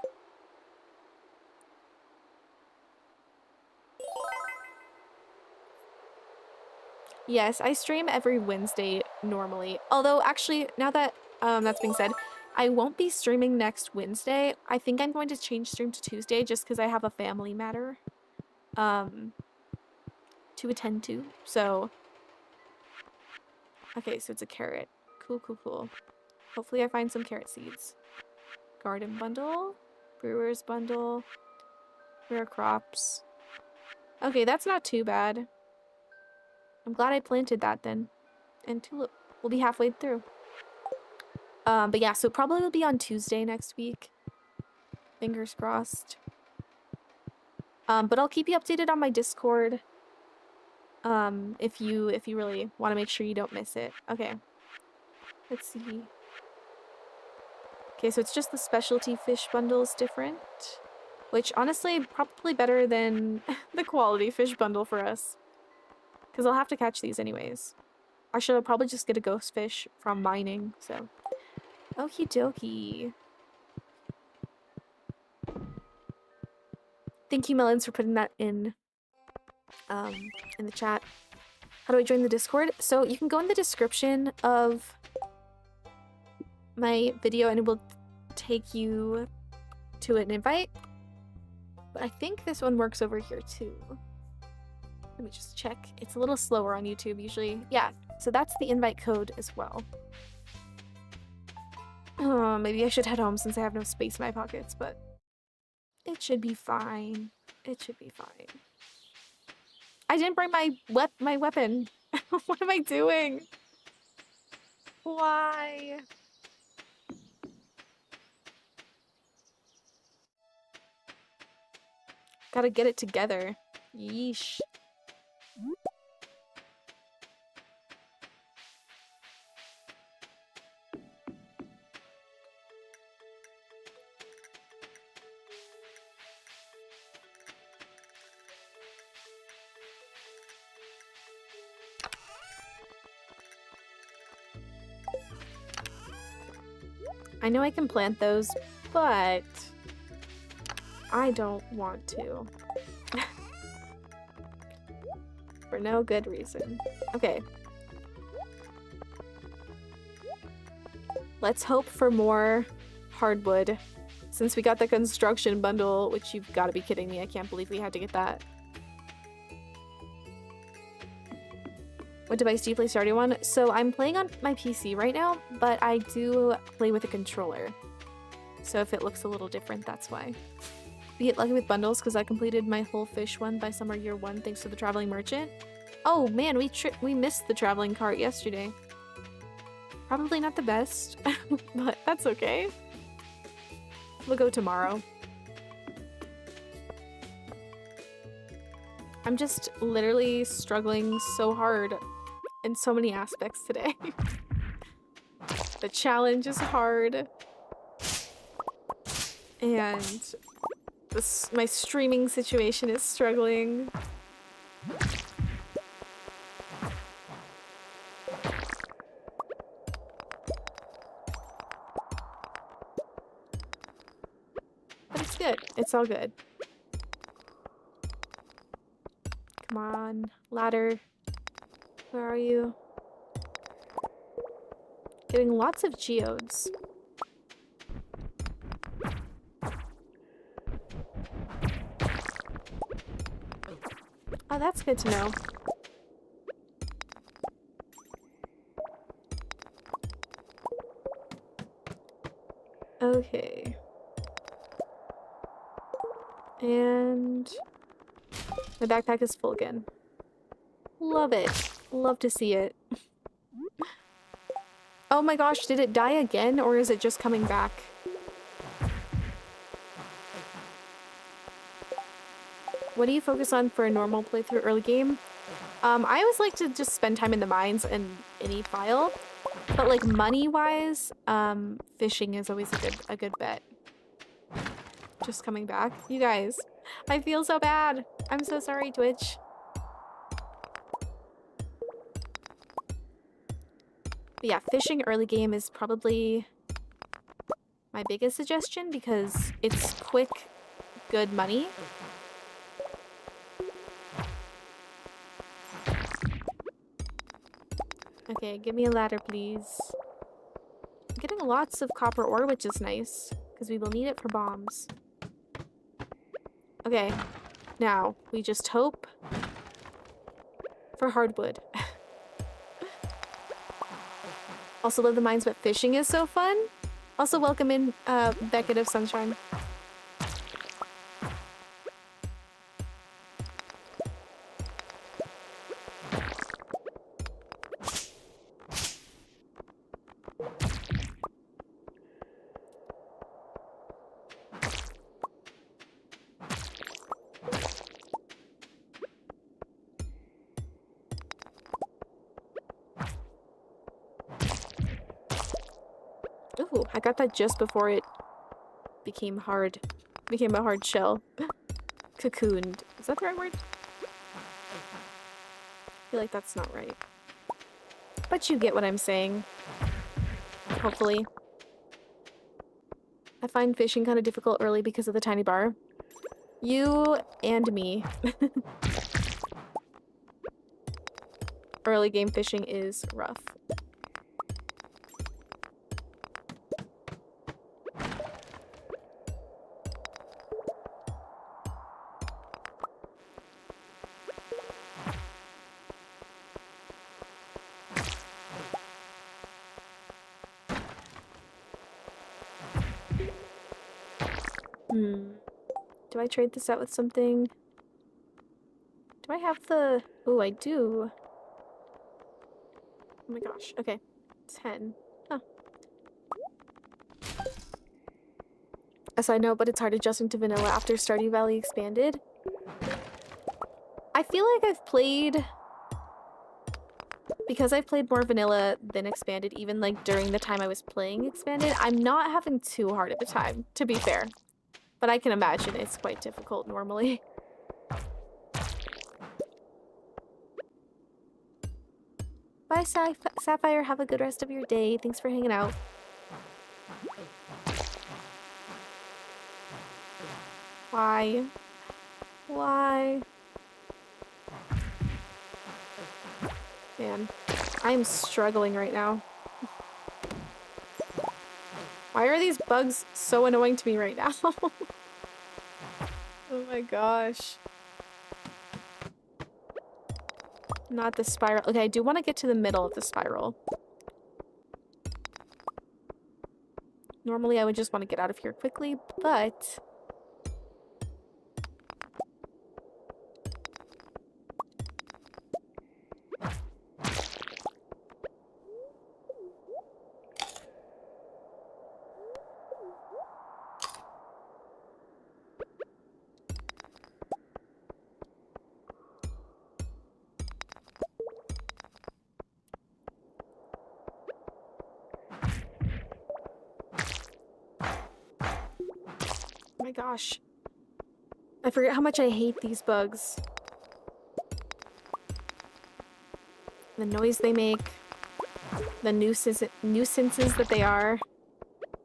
Yes, I stream every Wednesday normally. Although, actually, now that that's being said, I won't be streaming next Wednesday. I think I'm going to change stream to Tuesday just because I have a family matter to attend to. So, okay, so it's a carrot. Cool, cool, cool. Hopefully I find some carrot seeds. Garden bundle, brewer's bundle, rare crops. Okay, that's not too bad. I'm glad I planted that then. And tulip. We'll be halfway through. But yeah, so probably will be on Tuesday next week. Fingers crossed. But I'll keep you updated on my Discord. If you really want to make sure you don't miss it. Okay. Let's see. Okay, so it's just the specialty fish bundles different. Which, honestly, probably better than the quality fish bundle for us. Because I'll have to catch these anyways. I should probably just get a ghost fish from mining, so. Okie dokie. Thank you, Melons, for putting that in the chat. How do I join the Discord? So you can go in the description of my video and it will take you to an invite. But I think this one works over here too. Let me just check. It's a little slower on YouTube usually. Yeah, so that's the invite code as well. Oh, maybe I should head home since I have no space in my pockets, but it should be fine. It should be fine. I didn't bring my weapon. What am I doing? Why? Gotta get it together. Yeesh. I know I can plant those, but I don't want to. For no good reason. Okay. Let's hope for more hardwood. Since we got the construction bundle, which you've got to be kidding me. I can't believe we had to get that. What device do you play Stardew on? So I'm playing on my PC right now, but I do play with a controller. So if it looks a little different, that's why. get lucky with bundles because I completed my whole fish one by summer year 1 thanks to the traveling merchant. Oh man, we missed the traveling cart yesterday. Probably not the best, but that's okay. We'll go tomorrow. I'm just literally struggling so hard in so many aspects today. The challenge is hard. And my streaming situation is struggling. But it's good. It's all good. Come on, ladder. Where are you? Getting lots of geodes. Oh, that's good to know. Okay. And my backpack is full again. Love it. Love to see it. Oh my gosh, did it die again or is it just coming back? What do you focus on for a normal playthrough early game? I always like to just spend time in the mines and any file. But like money-wise, fishing is always a good bet. Just coming back. You guys, I feel so bad. I'm so sorry, Twitch. But yeah, fishing early game is probably my biggest suggestion because it's quick, good money. Okay, give me a ladder, please. I'm getting lots of copper ore, which is nice, because we will need it for bombs. Okay, now, we just hope for hardwood. Also love the mines, but fishing is so fun. Also welcome in, Beckett of Sunshine. Ooh, I got that just before it became hard. Became a hard shell. Cocooned. Is that the right word? I feel like that's not right. But you get what I'm saying. Hopefully. I find fishing kind of difficult early because of the tiny bar. You and me. Early game fishing is rough. Do I trade this out with something? Do I have the... Oh, I do. Oh my gosh. Okay. 10. Huh. A side note, but it's hard adjusting to vanilla after Stardew Valley expanded. I feel like I've played... Because I've played more vanilla than expanded, even like during the time I was playing expanded, I'm not having too hard of a time, to be fair. But I can imagine it's quite difficult normally. Bye, Sapphire. Have a good rest of your day. Thanks for hanging out. Why? Why? Man, I am struggling right now. Why are these bugs so annoying to me right now? Oh my gosh. Not the spiral. Okay, I do want to get to the middle of the spiral. Normally I would just want to get out of here quickly, but my gosh. I forget how much I hate these bugs. The noise they make. The nuisances that they are.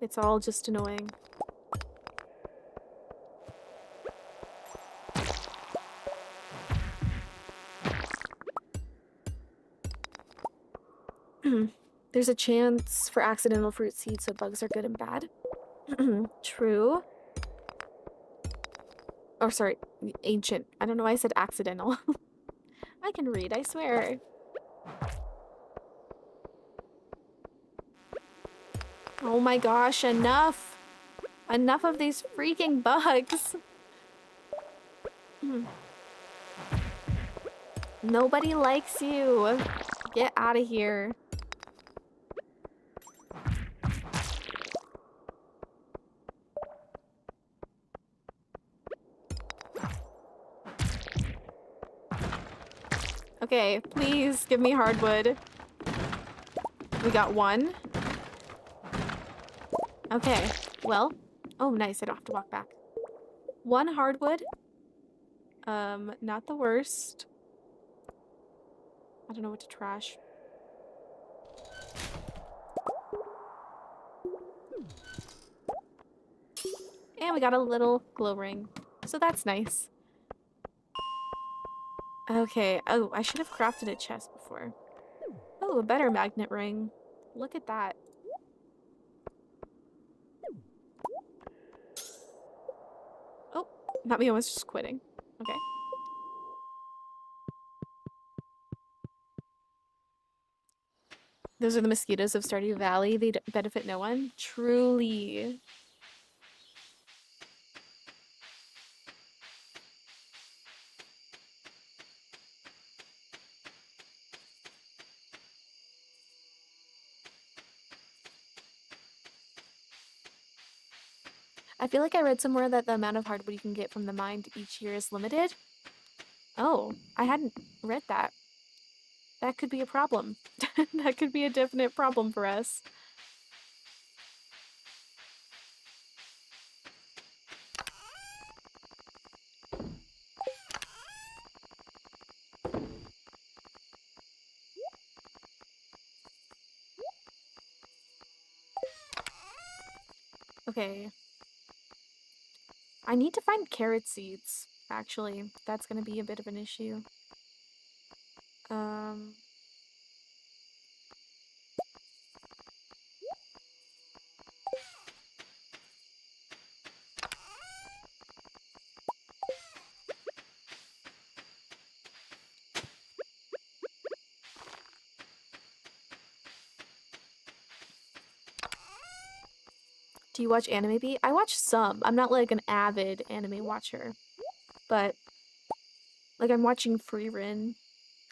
It's all just annoying. There's a chance for accidental fruit seeds, so bugs are good and bad. True. Oh, sorry. Ancient. I don't know why I said accidental. I can read, I swear. Oh my gosh, enough! Enough of these freaking bugs! Nobody likes you! Get out of here. Okay, please give me hardwood. We got one. Okay, well. Oh, nice, I don't have to walk back. One hardwood. Not the worst. I don't know what to trash. And we got a little glow ring. So that's nice. Okay, oh, I should have crafted a chest before. Oh, a better magnet ring. Look at that. Oh, not me, I was just quitting. Okay. Those are the mosquitoes of Stardew Valley. They benefit no one. Truly. I feel like I read somewhere that the amount of hardwood you can get from the mine each year is limited. Oh, I hadn't read that. That could be a problem. That could be a definite problem for us. Okay. I need to find carrot seeds, actually. That's gonna be a bit of an issue. Do you watch anime? I watch some. I'm not like an avid anime watcher. But like I'm watching Frieren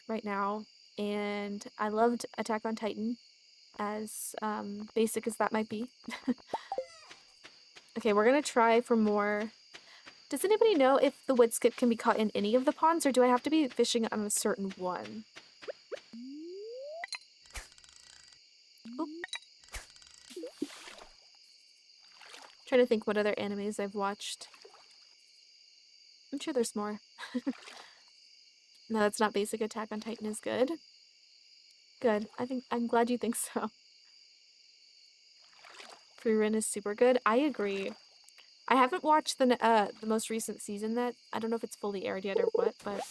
right now, and I loved Attack on Titan, as basic as that might be. Okay, we're gonna try for more. Does anybody know if the wood skip can be caught in any of the ponds, or do I have to be fishing on a certain one? Oop. Trying to think what other animes I've watched. I'm sure there's more. No, that's not basic. Attack on Titan is good. Good. I'm glad you think so. Frieren is super good. I agree. I haven't watched the most recent season that I don't know if it's fully aired yet or what, but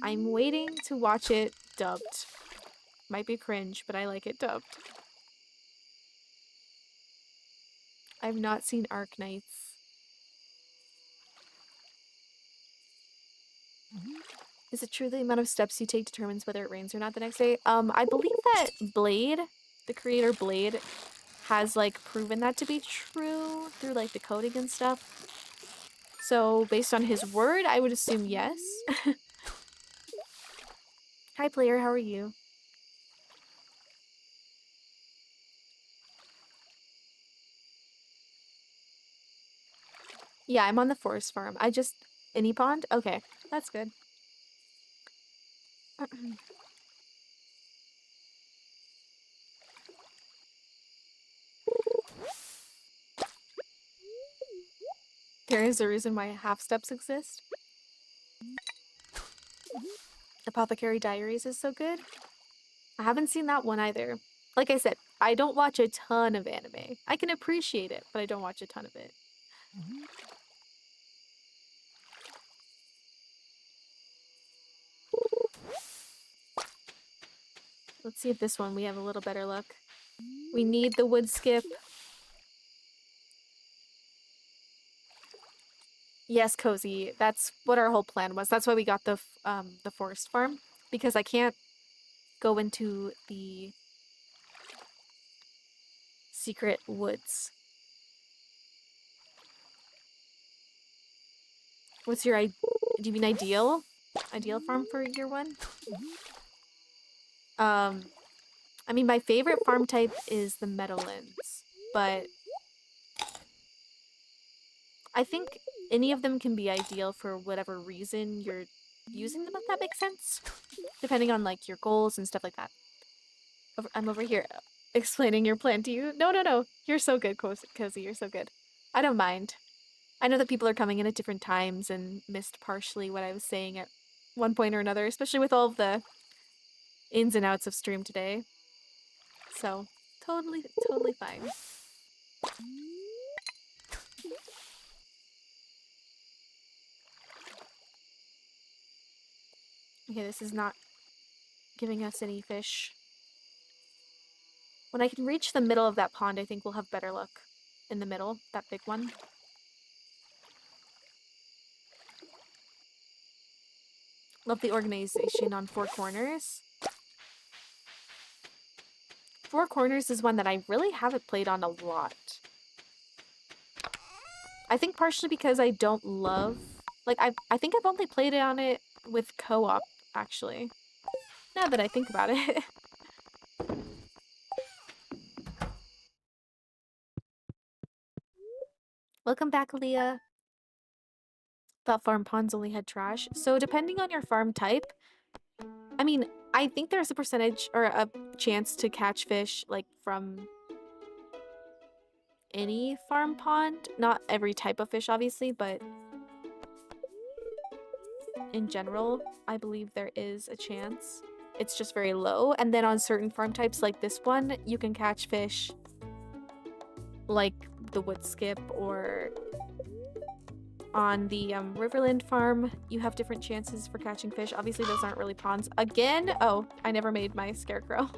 I'm waiting to watch it dubbed. Might be cringe, but I like it dubbed. I've not seen Arc Knights. Is it true the amount of steps you take determines whether it rains or not the next day? I believe that Blade, the creator Blade, has like proven that to be true through like the coding and stuff. So based on his word, I would assume yes. Hi player, how are you? Yeah, I'm on the forest farm. Any pond? Okay, that's good. There is a reason why half steps exist. Apothecary Diaries is so good. I haven't seen that one either. Like I said, I don't watch a ton of anime. I can appreciate it, but I don't watch a ton of it. Let's see if this one we have a little better luck. We need the wood skip. Yes, Cozy. That's what our whole plan was. That's why we got the forest farm, because I can't go into the secret woods. What's your do you mean ideal farm for year one? I mean, my favorite farm type is the Meadowlands, but I think any of them can be ideal for whatever reason you're using them, if that makes sense. Depending on like your goals and stuff like that. I'm over here explaining your plan to you. No, no, no. You're so good, Cozy. You're so good. I don't mind. I know that people are coming in at different times and missed partially what I was saying at one point or another, especially with all of the ins and outs of stream today. So, totally fine. Okay, this is not giving us any fish. When I can reach the middle of that pond, I think we'll have better luck. In the middle, that big one. Love the organization on Four Corners. Four Corners is one that I really haven't played on a lot. I think partially because I don't love... Like, I think I've only played it on it with co-op, actually. Now that I think about it. Welcome back, Aaliyah. Thought farm ponds only had trash. So depending on your farm type, I mean, I think there's a percentage or a chance to catch fish like from any farm pond. Not every type of fish, obviously, but in general, I believe there is a chance. It's just very low. And then on certain farm types like this one, you can catch fish like the wood skip, or on the Riverland farm, you have different chances for catching fish. Obviously, those aren't really ponds. Again? Oh, I never made my scarecrow.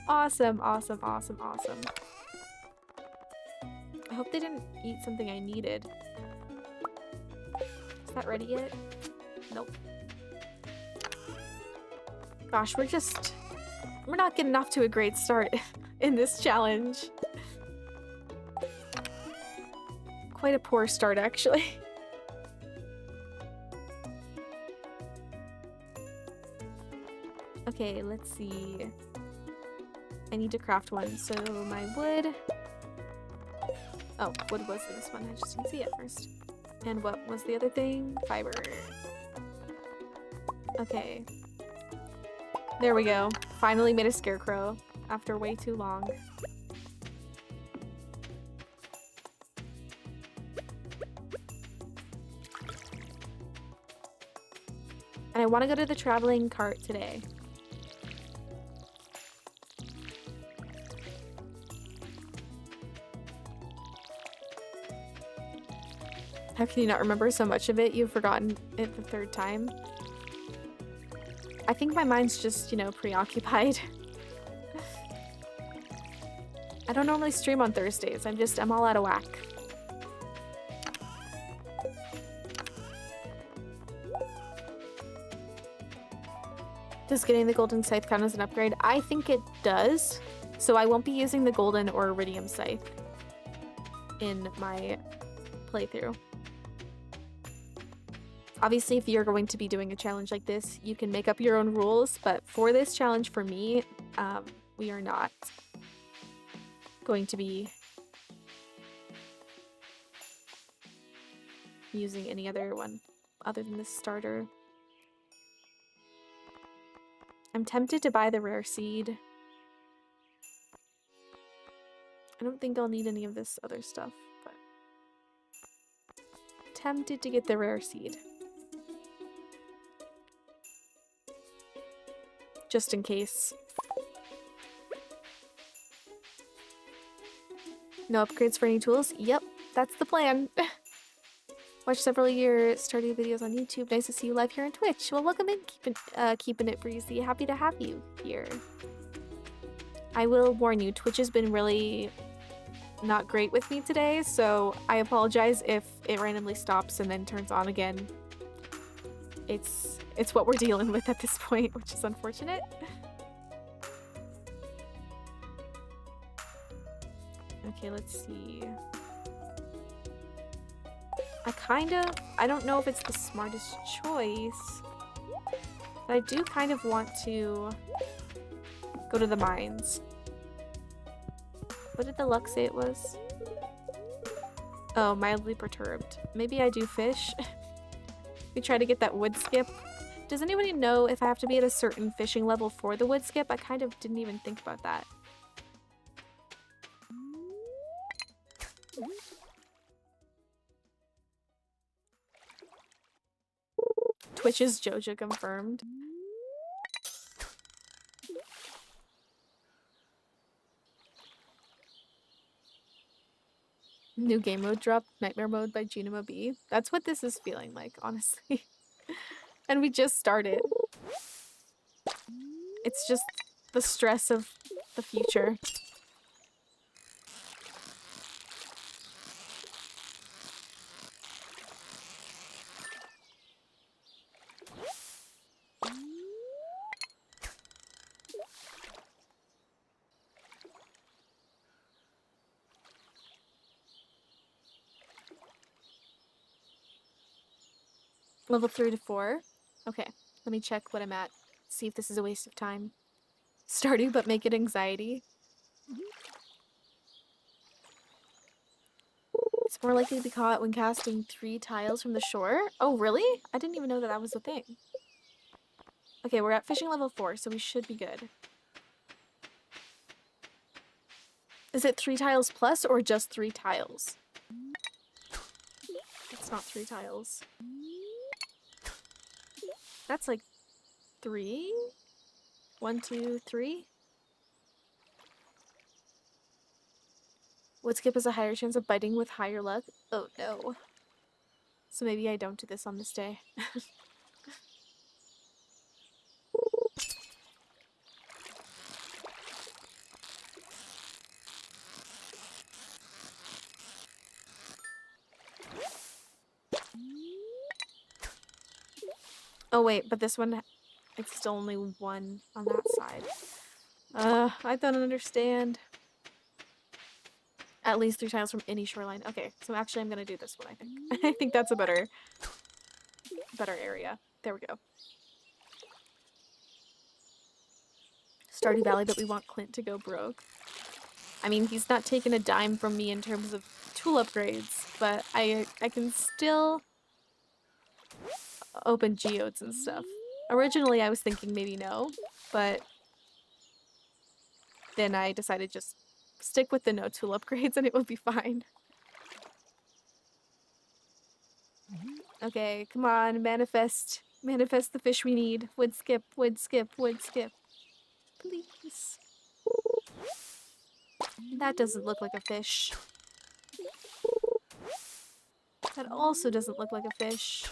Awesome, awesome, awesome, awesome. I hope they didn't eat something I needed. Is that ready yet? Nope. Gosh, we're not getting off to a great start in this challenge. Quite a poor start, actually. Okay, let's see. I need to craft one, so my wood... Oh, wood was this one. I just didn't see it first. And what was the other thing? Fiber. Okay. There we go. Finally made a scarecrow after way too long. And I want to go to the traveling cart today. How can you not remember so much of it? You've forgotten it the third time. I think my mind's just, you know, preoccupied. I don't normally stream on Thursdays. I'm all out of whack. Does getting the golden scythe count as an upgrade? I think it does. So I won't be using the golden or iridium scythe in my playthrough. Obviously, if you're going to be doing a challenge like this, you can make up your own rules, but for this challenge, for me, we are not going to be using any other one other than the starter. I'm tempted to buy the rare seed. I don't think I'll need any of this other stuff, but tempted to get the rare seed. Just in case. No upgrades for any tools? Yep, that's the plan. Watch several of your Stardew videos on YouTube. Nice to see you live here on Twitch. Well, welcome in, keeping it breezy. Happy to have you here. I will warn you, Twitch has been really not great with me today, so I apologize if it randomly stops and then turns on again. It's what we're dealing with at this point, which is unfortunate. Okay, let's see. I don't know if it's the smartest choice, but I do kind of want to go to the mines. What did the luck say it was? Oh, mildly perturbed. Maybe I do fish. We try to get that wood skip. Does anybody know if I have to be at a certain fishing level for the wood skip? I kind of didn't even think about that. Twitch's Jojo confirmed. New game mode drop, Nightmare Mode by Junimo B. That's what this is feeling like, honestly. And we just started. It's just the stress of the future. Level 3 to 4. Okay, let me check what I'm at. See if this is a waste of time. Stardew, but make it anxiety. It's more likely to be caught when casting 3 tiles from the shore. Oh, really? I didn't even know that that was a thing. Okay, we're at fishing level 4, so we should be good. Is it 3 tiles plus or just 3 tiles? It's not 3 tiles. That's like 3? 1, 2, 3? Wood skip has a higher chance of biting with higher luck. Oh no. So maybe I don't do this on this day. Oh wait, but this one, it's still only 1 on that side. I don't understand. At least 3 tiles from any shoreline. Okay, so actually I'm gonna do this one, I think. I think that's a better area. There we go. Stardew Valley, but we want Clint to go broke. I mean, he's not taking a dime from me in terms of tool upgrades, but I can still open geodes and stuff. Originally I was thinking maybe no, but then I decided just stick with the no tool upgrades and it will be fine. Okay, come on, manifest. Manifest the fish we need. Wood skip, wood skip, wood skip. Please. That doesn't look like a fish. That also doesn't look like a fish.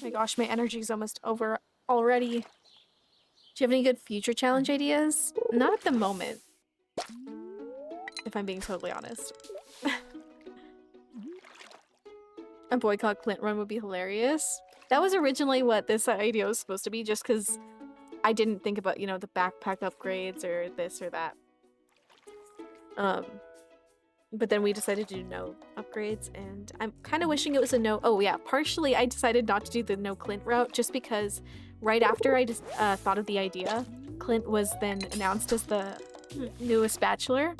Oh my gosh, my energy's almost over already. Do you have any good future challenge ideas? Not at the moment. If I'm being totally honest. A boycott Clint run would be hilarious. That was originally what this idea was supposed to be, just because I didn't think about, you know, the backpack upgrades or this or that. But then we decided to do no upgrades, and I'm kind of wishing it was a no. Oh yeah, partially I decided not to do the no Clint route just because right after I just thought of the idea, Clint was then announced as the newest bachelor,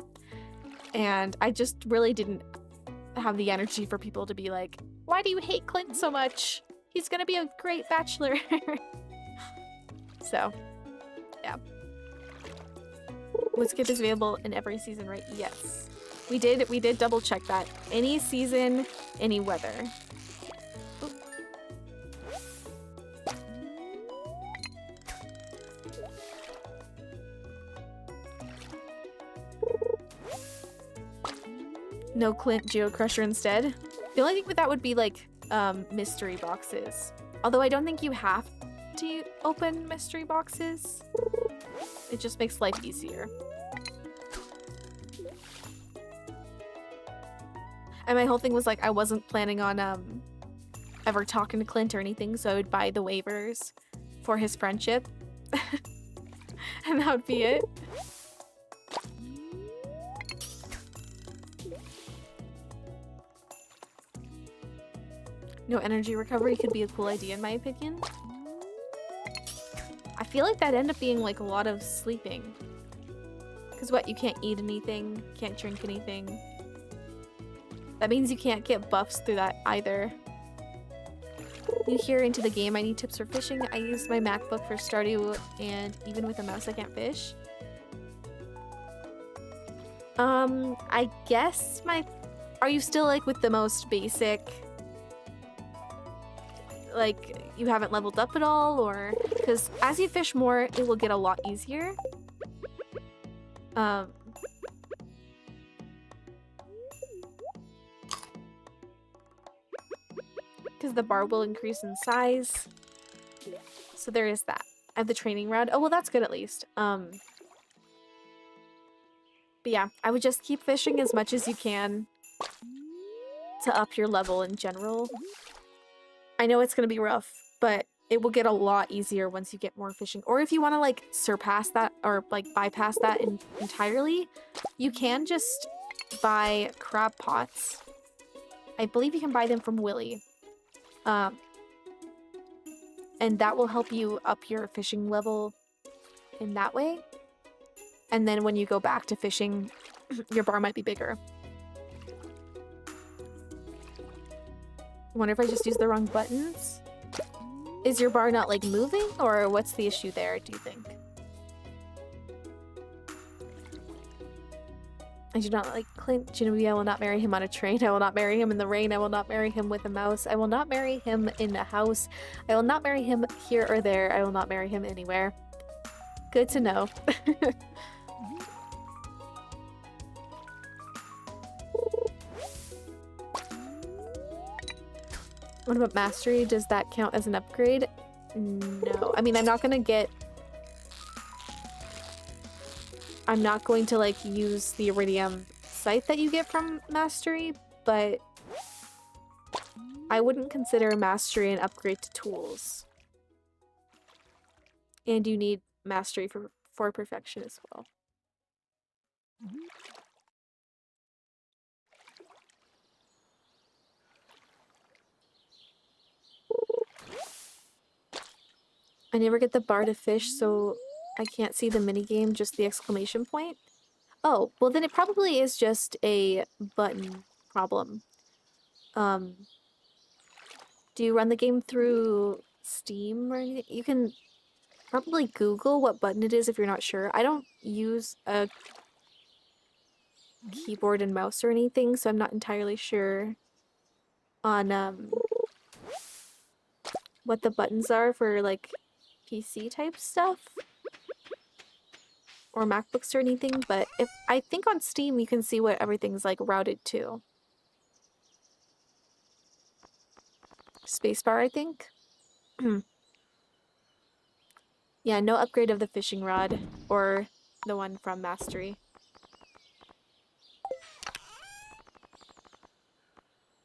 and I just really didn't have the energy for people to be like, why do you hate Clint so much? He's gonna be a great bachelor. So, yeah. Wood skip is available in every season, right? Yes. We did double check that. Any season, any weather. No Clint Geocrusher instead. The only thing with that would be like mystery boxes. Although I don't think you have to open mystery boxes. It just makes life easier. And my whole thing was like I wasn't planning on ever talking to Clint or anything, so I would buy the waivers for his friendship. And that would be it. No energy recovery could be a cool idea in my opinion. I feel like that'd end up being like a lot of sleeping. Because what, you can't eat anything, can't drink anything. That means you can't get buffs through that either. New here into the game, I need tips for fishing. I use my MacBook for Stardew, and even with a mouse I can't fish. I guess are you still like with the most basic? Like, you haven't leveled up at all, or... Because as you fish more, it will get a lot easier. Because the bar will increase in size. So there is that. I have the training rod. Oh, well, that's good at least. But yeah, I would just keep fishing as much as you can to up your level in general. I know it's gonna be rough, but it will get a lot easier once you get more fishing. Or if you want to like surpass that or like bypass that entirely, you can just buy crab pots. I believe you can buy them from Willy. And that will help you up your fishing level in that way. And then when you go back to fishing, your bar might be bigger. I wonder if I just used the wrong buttons? Is your bar not like moving, or what's the issue there, do you think? I do not like Clint Junimo. I will not marry him on a train. I will not marry him in the rain. I will not marry him with a mouse. I will not marry him in a house. I will not marry him here or there. I will not marry him anywhere. Good to know. What about mastery? Does that count as an upgrade? No. I mean, I'm not going to like use the iridium sight that you get from mastery, but I wouldn't consider mastery an upgrade to tools. And you need mastery for perfection as well. I never get the bar to fish, so I can't see the minigame, just the exclamation point. Oh, well then it probably is just a button problem. Do you run the game through Steam or anything? You can probably Google what button it is if you're not sure. I don't use a keyboard and mouse or anything, so I'm not entirely sure on what the buttons are for like PC type stuff or MacBooks or anything, but I think on Steam you can see what everything's like routed to. Spacebar, I think. Yeah, no upgrade of the fishing rod or the one from Mastery.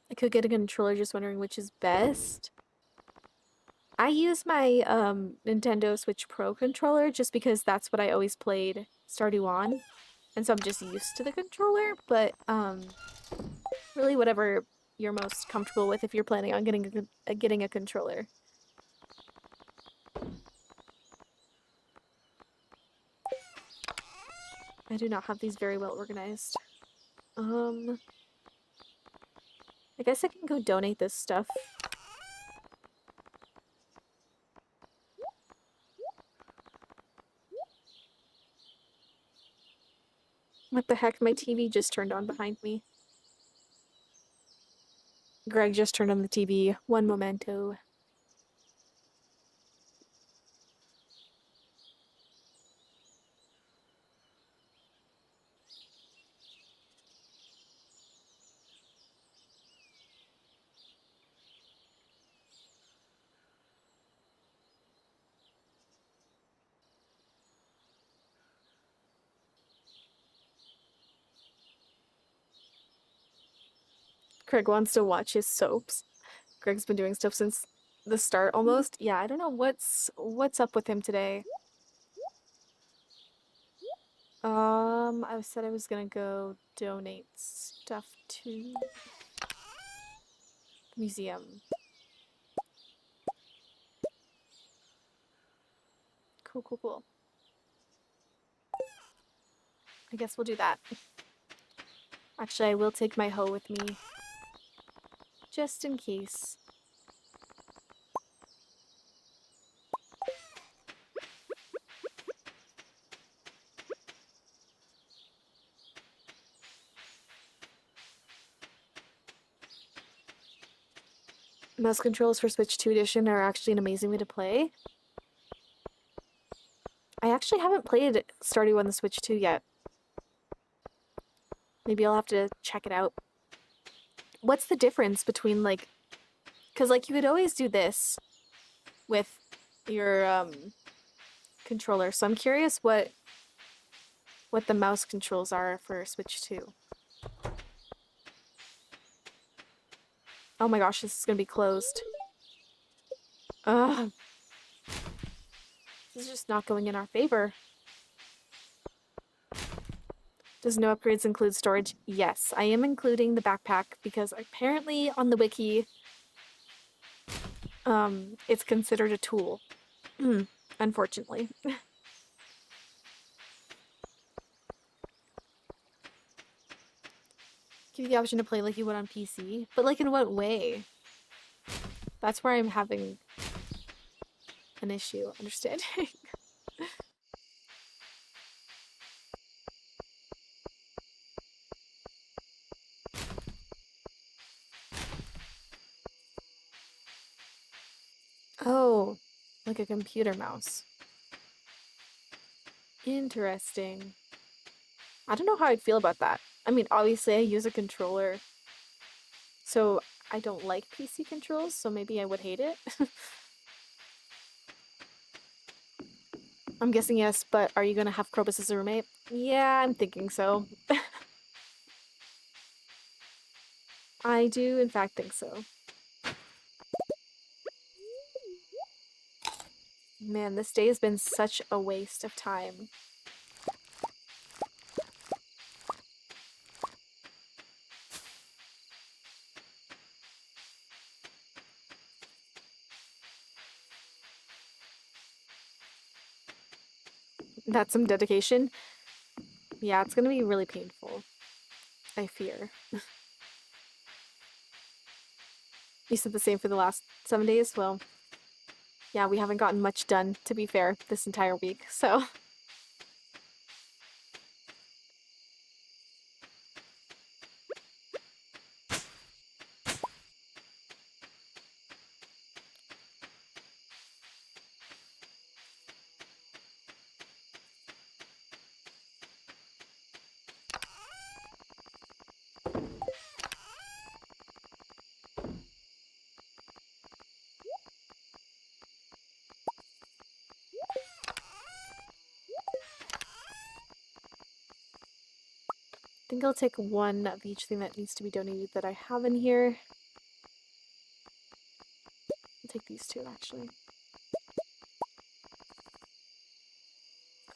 I could get a controller, just wondering which is best. I use my Nintendo Switch Pro controller just because that's what I always played Stardew on. And so I'm just used to the controller, but really whatever you're most comfortable with if you're planning on getting a controller. I do not have these very well organized. I guess I can go donate this stuff. What the heck? My TV just turned on behind me. Greg just turned on the TV. One momento. Craig wants to watch his soaps. Greg's been doing stuff since the start almost. Yeah, I don't know what's up with him today. I said I was gonna go donate stuff to the museum. Cool, cool, cool. I guess we'll do that. Actually, I will take my hoe with me. Just in case. Mouse controls for Switch 2 Edition are actually an amazing way to play. I actually haven't played Stardew on the Switch 2 yet. Maybe I'll have to check it out. What's the difference between, like... Because, like, you could always do this with your, controller. So I'm curious what the mouse controls are for Switch 2. Oh my gosh, this is gonna be closed. Ugh. This is just not going in our favor. Does no upgrades include storage? Yes, I am including the backpack because apparently on the wiki, it's considered a tool. Unfortunately. Give you the option to play like you would on PC, but like in what way? That's where I'm having an issue understanding. Oh, like a computer mouse. Interesting. I don't know how I'd feel about that. I mean, obviously I use a controller, so I don't like PC controls, so maybe I would hate it. I'm guessing yes, but are you gonna have Krobus as a roommate? Yeah, I'm thinking so. I do, in fact, think so. Man, this day has been such a waste of time. That's some dedication. Yeah, it's gonna be really painful. I fear. You said the same for the last 7 days? Well, yeah, we haven't gotten much done, to be fair, this entire week, so... I think I'll take one of each thing that needs to be donated that I have in here. I'll take these two, actually.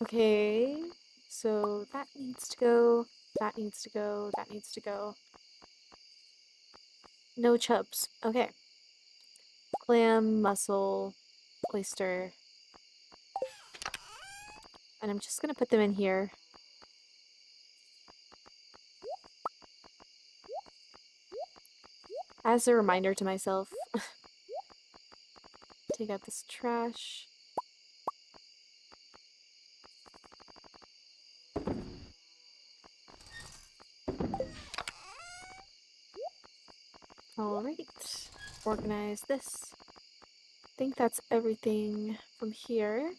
Okay, so that needs to go, that needs to go, that needs to go. No chubs. Okay. Clam, mussel, oyster. And I'm just gonna put them in here. As a reminder to myself. Take out this trash. Alright. Organize this. I think that's everything from here.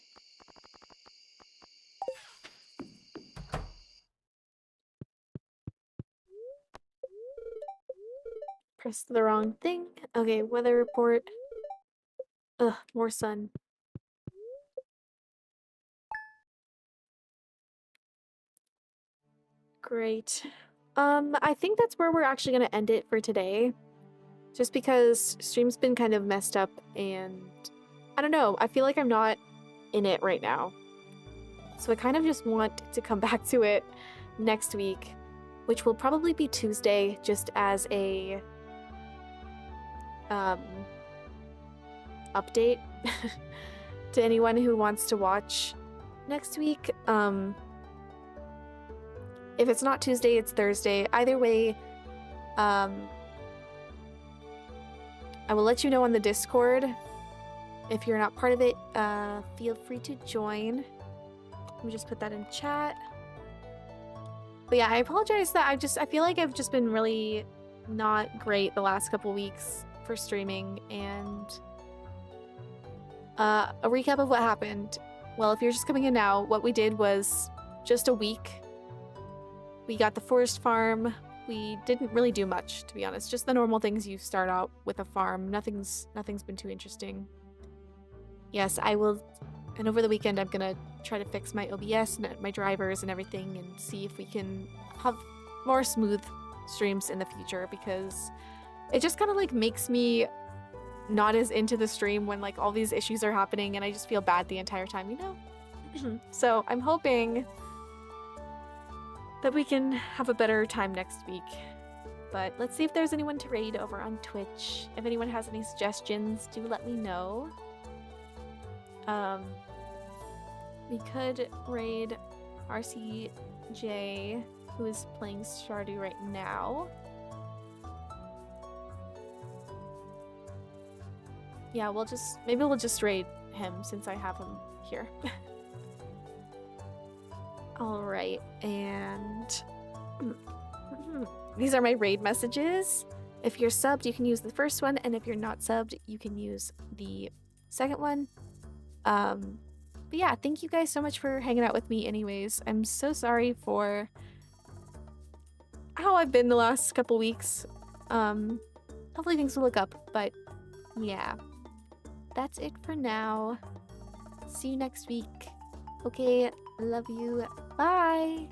Pressed the wrong thing. Okay, weather report. Ugh, more sun. Great. I think that's where we're actually gonna end it for today. Just because stream's been kind of messed up and I don't know, I feel like I'm not in it right now. So I kind of just want to come back to it next week, which will probably be Tuesday, just as a update to anyone who wants to watch next week. If it's not Tuesday, it's Thursday. Either way, I will let you know on the Discord. If you're not part of it, feel free to join. Let me just put that in chat. But yeah, I apologize that I feel like I've just been really not great the last couple weeks for streaming, and a recap of what happened. Well, if you're just coming in now, what we did was just a week. We got the forest farm. We didn't really do much, to be honest. Just the normal things you start out with a farm. Nothing's been too interesting. Yes, I will. And over the weekend, I'm gonna try to fix my OBS and my drivers and everything, and see if we can have more smooth streams in the future, because it just kind of like makes me not as into the stream when like all these issues are happening, and I just feel bad the entire time, you know? So I'm hoping that we can have a better time next week. But let's see if there's anyone to raid over on Twitch. If anyone has any suggestions, do let me know. We could raid RCJ, who is playing Stardew right now. Yeah, maybe we'll just raid him since I have him here. Alright, and these are my raid messages. If you're subbed, you can use the first one, and if you're not subbed, you can use the second one. But yeah, thank you guys so much for hanging out with me anyways. I'm so sorry for how I've been the last couple weeks. Hopefully things will look up, but yeah. That's it for now. See you next week. Okay, love you. Bye!